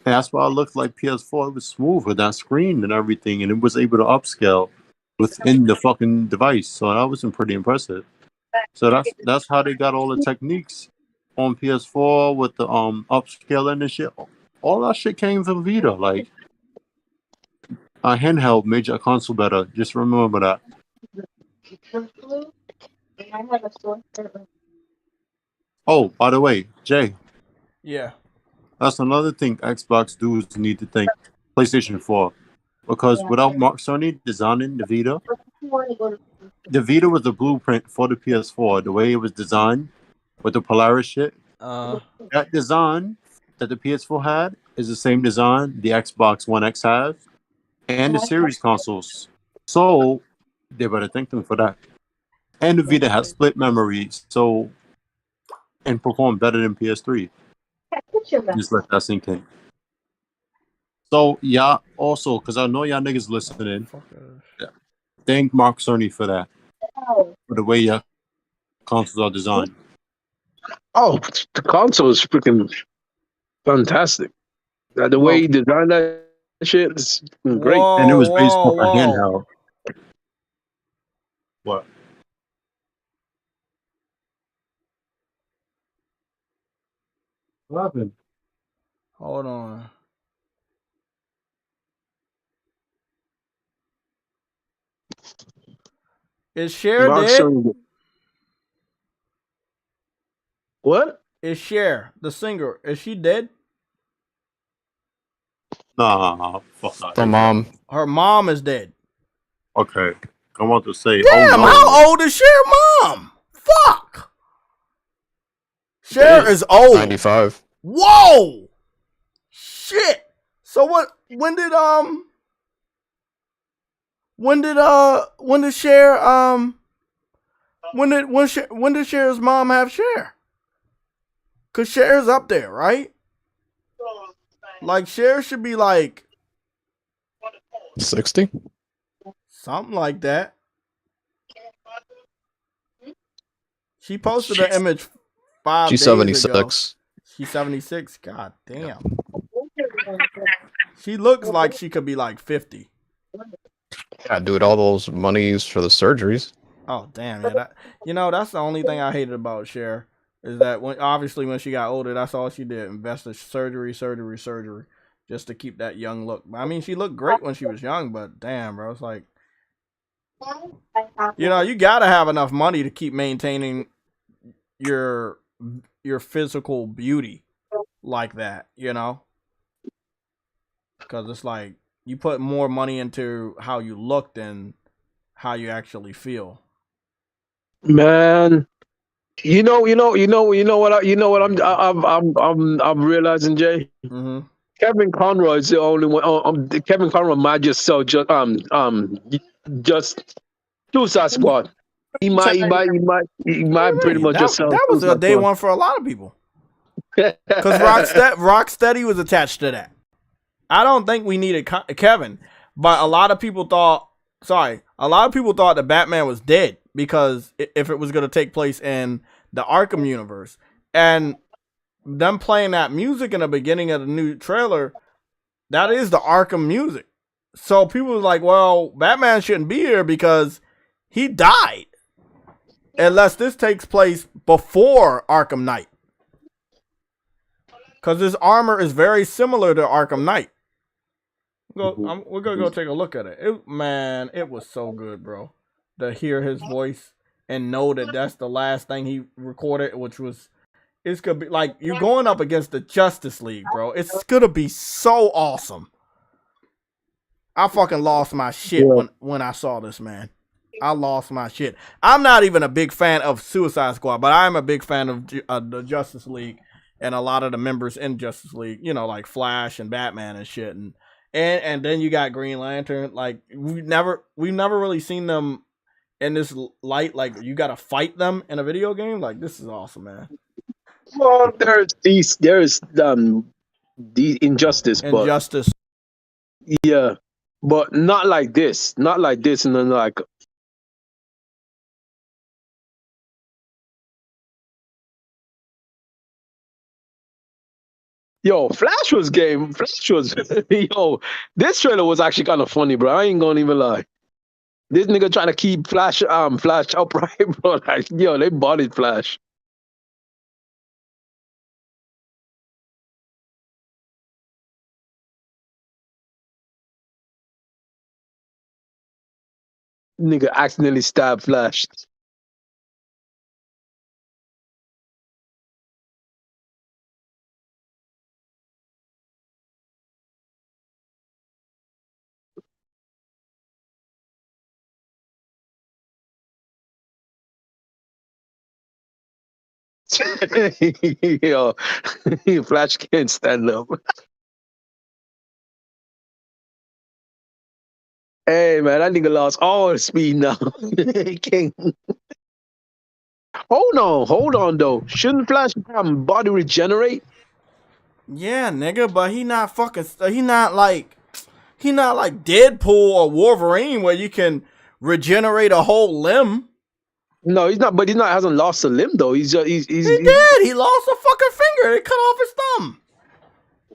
And that's why it looked like PS4. It was smooth with that screen and everything, and it was able to upscale within the fucking device. So that was pretty impressive. So that's how they got all the techniques on PS4 with the upscaling and shit. All that shit came from Vita. Like, a handheld made your console better. Just remember that. Oh, by the way, Jay. Yeah. That's another thing Xbox dudes need to thank PlayStation for. Because without Mark Cerny designing the Vita was the blueprint for the PS4. The way it was designed with the Polaris shit. That design that the PS4 had is the same design the Xbox One X has and the Series consoles. So they better thank them for that. And the Vita has split memory, and performed better than PS3. Just let that sink in. So, yeah, also, because I know y'all niggas listening, thank Mark Cerny for that. For the way your consoles are designed. Oh, the console is freaking fantastic. The way he designed that shit is great. And it was based on a handheld. What? What happened? Hold on. Is Cher dead? What? Is Cher, the singer, is she dead? Nah, fuck that. The mom. Her mom is dead. Okay. I want to say, damn, how old is Cher mom? Fuck. Cher is old. 95. Whoa. Shit. So what? When did Cher's mom have Cher? Cause Cher's up there, right? Like Cher should be like 60, something like that. She posted an image 5 She's days 76. ago. She's 76. God damn. She looks like she could be like 50. Yeah, dude, all those monies for the surgeries. Oh damn, yeah. That's the only thing I hated about Cher. Is that when she got older, that's all she did. Invest in surgery, just to keep that young look. I mean, she looked great when she was young, but damn, bro, it's like, you gotta have enough money to keep maintaining your physical beauty like that, because it's like you put more money into how you look than how you actually feel. Man, you know what I'm realizing, Jay. Mm-hmm. Kevin Conroy is the only one. Kevin Conroy might just sell just Suicide Squad. He might pretty much just sell. That was a day one for a lot of people. Because Rocksteady was attached to that. I don't think we needed Kevin, but a lot of people thought that Batman was dead because if it was going to take place in the Arkham universe, and them playing that music in the beginning of the new trailer, that is the Arkham music. So people were like, well, Batman shouldn't be here because he died. Unless this takes place before Arkham Knight. Because his armor is very similar to Arkham Knight. We're going to go take a look at it. It was so good, bro. To hear his voice and know that that's the last thing he recorded, which was, it's going to be like, you're going up against the Justice League, bro. It's going to be so awesome. I fucking lost my shit when I saw this, man. I lost my shit. I'm not even a big fan of Suicide Squad, but I'm a big fan of the Justice League and a lot of the members in Justice League, like Flash and Batman and shit. And then you got Green Lantern. Like, we've never really seen them in this light. Like, you got to fight them in a video game. Like, this is awesome, man. Well, there's the Injustice. Injustice. Yeah, but not like this. Not like this, and then like. Yo, Flash was this trailer was actually kind of funny, bro. I ain't gonna even lie. This nigga trying to keep Flash upright, bro. Like, yo, they bodied Flash. Nigga accidentally stabbed Flash. Yo, Flash can't stand up. Hey man, that nigga lost all his speed now. He can't. Hold on though. Shouldn't Flash body regenerate? Yeah, nigga, but he not like Deadpool or Wolverine where you can regenerate a whole limb. No, he's not. But hasn't lost a limb though. He did. He lost a fucking finger. They cut off his thumb.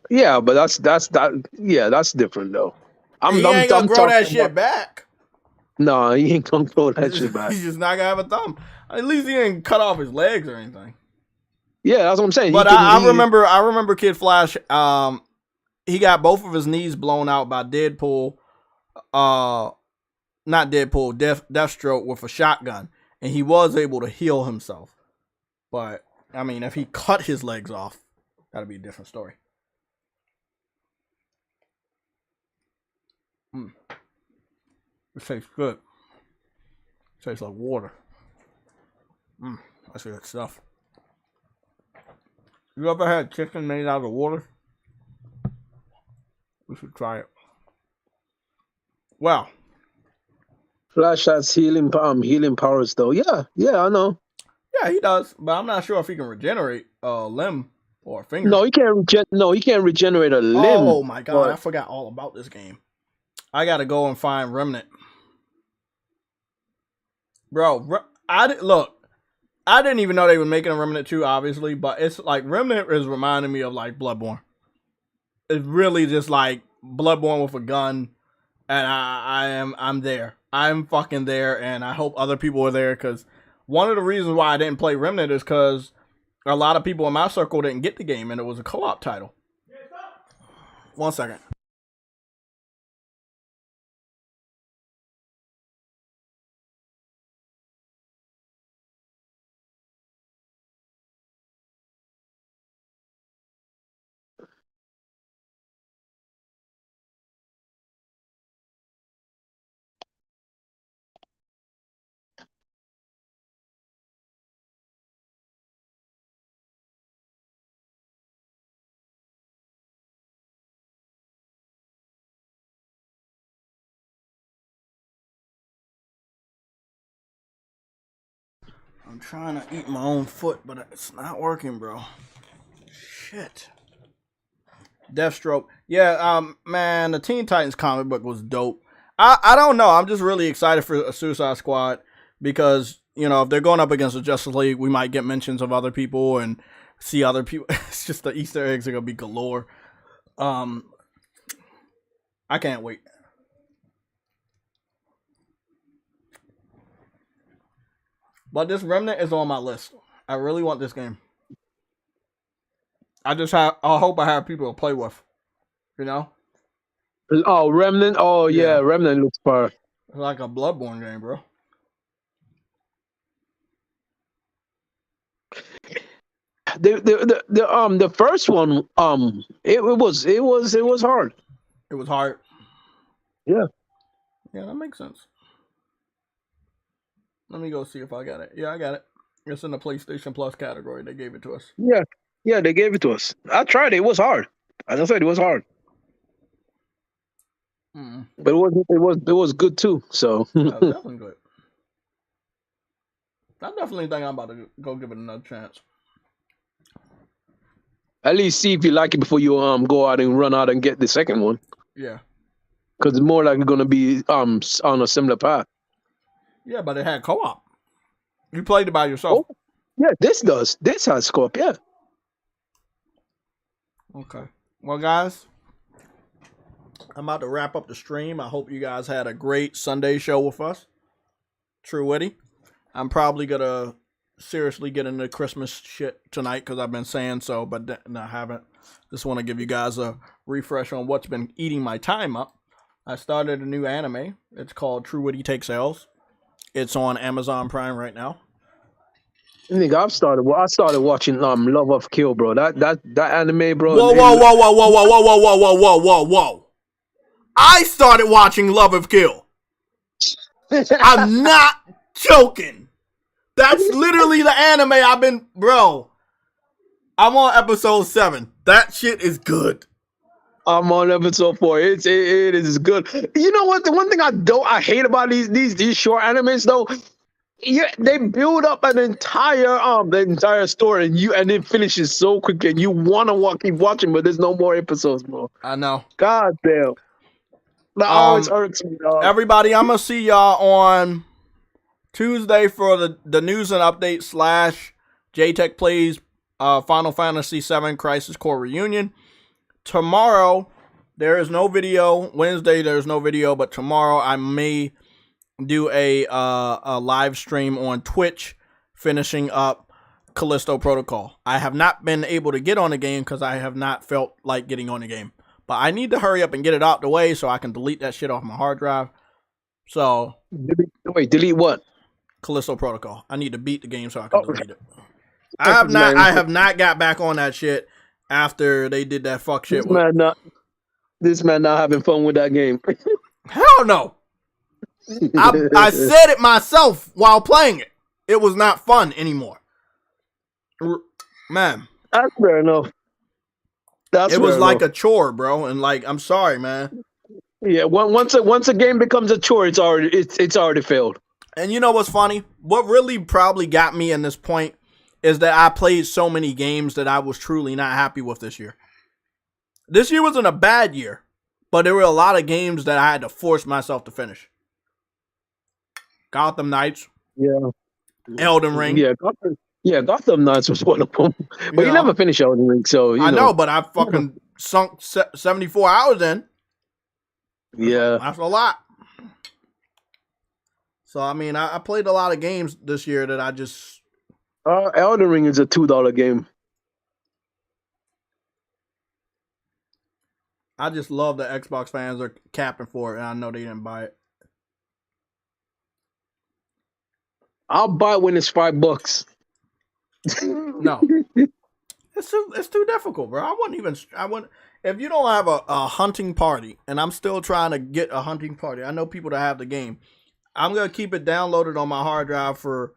Yeah, but that's different though. He ain't gonna grow that shit back. No, he ain't gonna grow that shit back. He's just not gonna have a thumb. At least he didn't cut off his legs or anything. Yeah, that's what I'm saying. But I remember Kid Flash. He got both of his knees blown out by Deadpool. Not Deadpool, Deathstroke with a shotgun, and he was able to heal himself. But I mean, if he cut his legs off, that'd be a different story. It tastes good. It tastes like water. That's good stuff. You ever had chicken made out of water? We should try it. Wow. Flash has healing powers though. Yeah, I know. Yeah, he does, but I'm not sure if he can regenerate a limb or a finger. No, he can't regenerate a limb. Oh my god, I forgot all about this game. I gotta go and find Remnant. Bro, I didn't even know they were making a Remnant 2, obviously, but it's like Remnant is reminding me of like Bloodborne. It's really just like Bloodborne with a gun, and I'm there. I'm fucking there, and I hope other people are there, because one of the reasons why I didn't play Remnant is because a lot of people in my circle didn't get the game, and it was a co-op title. 1 second. I'm trying to eat my own foot, but it's not working, bro. Shit. Deathstroke. Yeah, man, the Teen Titans comic book was dope. I don't know. I'm just really excited for a Suicide Squad because, you know, if they're going up against the Justice League, we might get mentions of other people and see other people. It's just the Easter eggs are going to be galore. I can't wait. But this Remnant is on my list. I really want this game. I hope I have people to play with. You know? Oh, Remnant? Oh, yeah. Remnant looks fire. It's like a Bloodborne game, bro. The first one, it was hard. It was hard. Yeah. Yeah, that makes sense. Let me go see if I got it. Yeah, I got it. It's in the PlayStation Plus category. They gave it to us. Yeah, they gave it to us. I tried it. It was hard. As I said, it was hard. But it was good too. So that was definitely good. I definitely think I'm about to go give it another chance. At least see if you like it before you go out and run out and get the second one. Yeah. Because it's more likely going to be on a similar path. Yeah, but it had co-op. You played it by yourself. Oh, yeah, this does. This has co-op, yeah. Okay. Well, guys, I'm about to wrap up the stream. I hope you guys had a great Sunday show with us. True Witty. I'm probably going to seriously get into Christmas shit tonight because I've been saying so, but I haven't. Just want to give you guys a refresh on what's been eating my time up. I started a new anime. It's called True Witty Takes L's. It's on Amazon Prime right now. Nigga, I started watching Love of Kill, bro. That anime, bro. Whoa. I started watching Love of Kill. I'm not joking. That's literally the anime I've been, bro. I'm on episode 7. That shit is good. I'm on episode 4. It is good. You know what? The one thing I hate about these short animes though, yeah, they build up an entire story and it finishes so quick and you wanna keep watching, but there's no more episodes, bro. I know. God damn. That always hurts me, dog. Everybody, I'm gonna see y'all on Tuesday for the news and update / JTech Plays Final Fantasy VII Crisis Core Reunion. Tomorrow, there is no video. Wednesday, there's no video, but tomorrow I may do a live stream on Twitch finishing up Callisto Protocol. I have not been able to get on the game because I have not felt like getting on the game. But I need to hurry up and get it out the way so I can delete that shit off my hard drive. So... Wait, delete what? Callisto Protocol. I need to beat the game so I can delete it. I have not got back on that shit after they did that fuck shit. This man not having fun with that game. Hell no. I said it myself while playing it. It was not fun anymore. Man. That's fair enough. It was like a chore, bro. And like, I'm sorry, man. Yeah, once a game becomes a chore, it's already failed. And you know what's funny? What really probably got me in this point is that I played so many games that I was truly not happy with this year. This year wasn't a bad year, but there were a lot of games that I had to force myself to finish. Gotham Knights. Yeah. Elden Ring. Yeah, Gotham Knights was one of them. But you never finished Elden Ring, so I know, but I fucking sunk 74 hours in. Yeah. That's a lot. So, I mean, I played a lot of games this year that I just Elden Ring is a $2 game. I just love that Xbox fans are capping for it, and I know they didn't buy it. I'll buy it when it's $5. No, it's too difficult, bro. I wouldn't. If you don't have a hunting party, and I'm still trying to get a hunting party, I know people that have the game. I'm gonna keep it downloaded on my hard drive for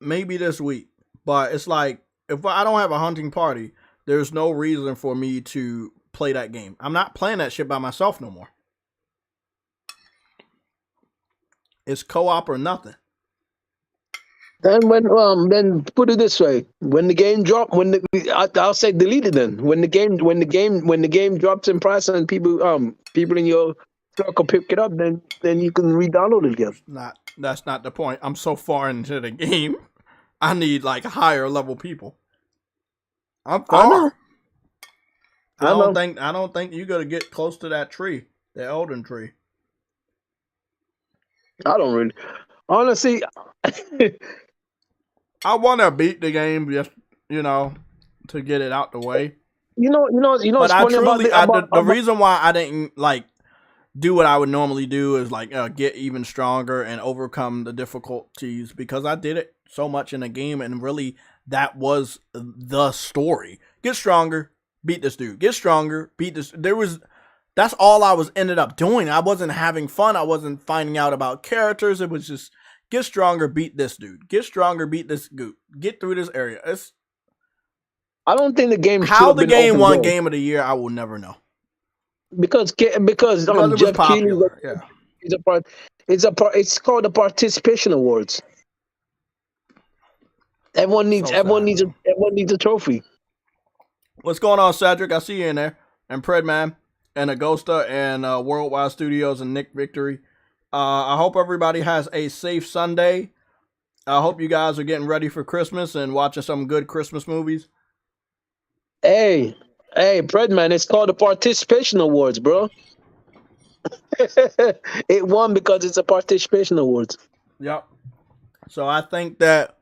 maybe this week. But it's like, if I don't have a hunting party, there's no reason for me to play that game. I'm not playing that shit by myself no more. It's co-op or nothing. Then then put it this way: when the game drop, I'll say delete it. Then when the game drops in price and people in your circle pick it up, then you can re-download it again. That's not the point. I'm so far into the game, I need like higher level people. I'm far. I don't think you gotta get close to that tree, the Elden tree. I don't really, honestly. I want to beat the game just, to get it out the way. You know. But the reason why I didn't like do what I would normally do is like get even stronger and overcome the difficulties, because I did it so much in the game, and really that was the story. Get stronger, beat this dude. Get stronger, beat this. That's all I ended up doing. I wasn't having fun. I wasn't finding out about characters. It was just get stronger, beat this dude. Get stronger, beat this goot. Get through this area. I don't think the game. How the game won Game of the Year, I will never know. Because Jeff Keighley, it's called the Participation Awards. Everyone needs a trophy. What's going on, Cedric? I see you in there. And Predman and Agosta and Worldwide Studios and Nick Victory. I hope everybody has a safe Sunday. I hope you guys are getting ready for Christmas and watching some good Christmas movies. Hey, Predman, it's called the Participation Awards, bro. It won because it's a Participation Awards. Yep. So I think that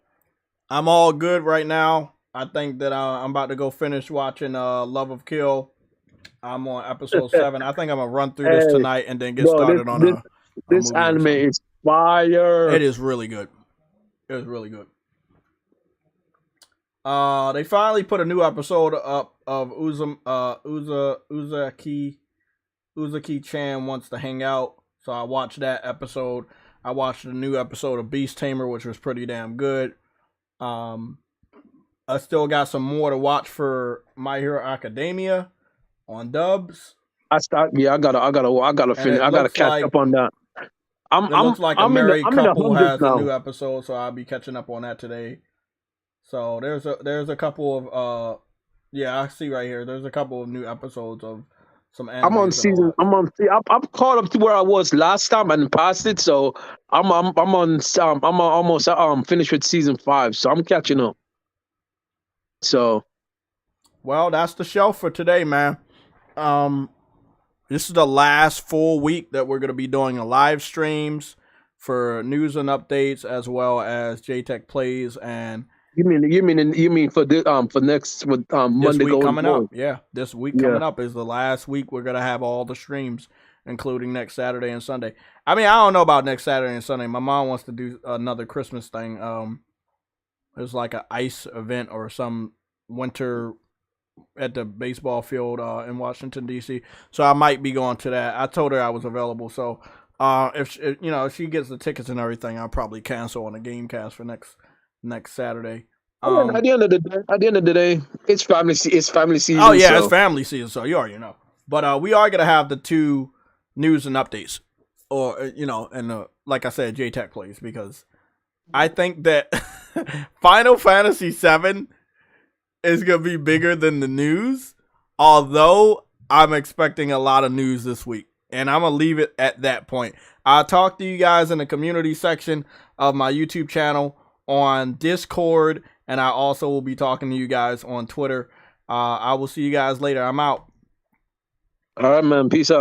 I'm all good right now. I think that I'm about to go finish watching Love of Kill. I'm on episode 7. I think I'm going to run through this tonight and then get started on this anime is fire. It is really good. It is really good. They finally put a new episode up of Uzaki-chan Wants to Hang Out. So I watched that episode. I watched the new episode of Beast Tamer, which was pretty damn good. I still got some more to watch for My Hero Academia on dubs. I gotta finish. I gotta catch up on that. It looks like a married couple has a new episode, so I'll be catching up on that today. So there's a couple of I see right here. There's a couple of new episodes of some anime. I'm caught up to where I was last time and passed it, so I'm almost finished with season 5, so I'm catching up. So, well, that's the show for today, man. This is the last full week that we're going to be doing live streams for news and updates, as well as JTech Plays. And you mean for next Monday week coming up? Yeah, this week coming up is the last week we're going to have all the streams, including next Saturday and Sunday. I mean, I don't know about next Saturday and Sunday. My mom wants to do another Christmas thing. There's like an ice event or some winter at the baseball field in Washington, D.C. So I might be going to that. I told her I was available. So if she gets the tickets and everything, I'll probably cancel on the Gamecast for next Saturday. At the end of the day, it's family season. Oh yeah, it's family season, so you already know. But we are gonna have the 2 news and updates, or and like I said, JTech Plays, because I think that Final Fantasy VII is going to be bigger than the news, although I'm expecting a lot of news this week. And I'm going to leave it at that point. I'll talk to you guys in the community section of my YouTube channel, on Discord, and I also will be talking to you guys on Twitter. I will see you guys later. I'm out. All right, man. Peace out.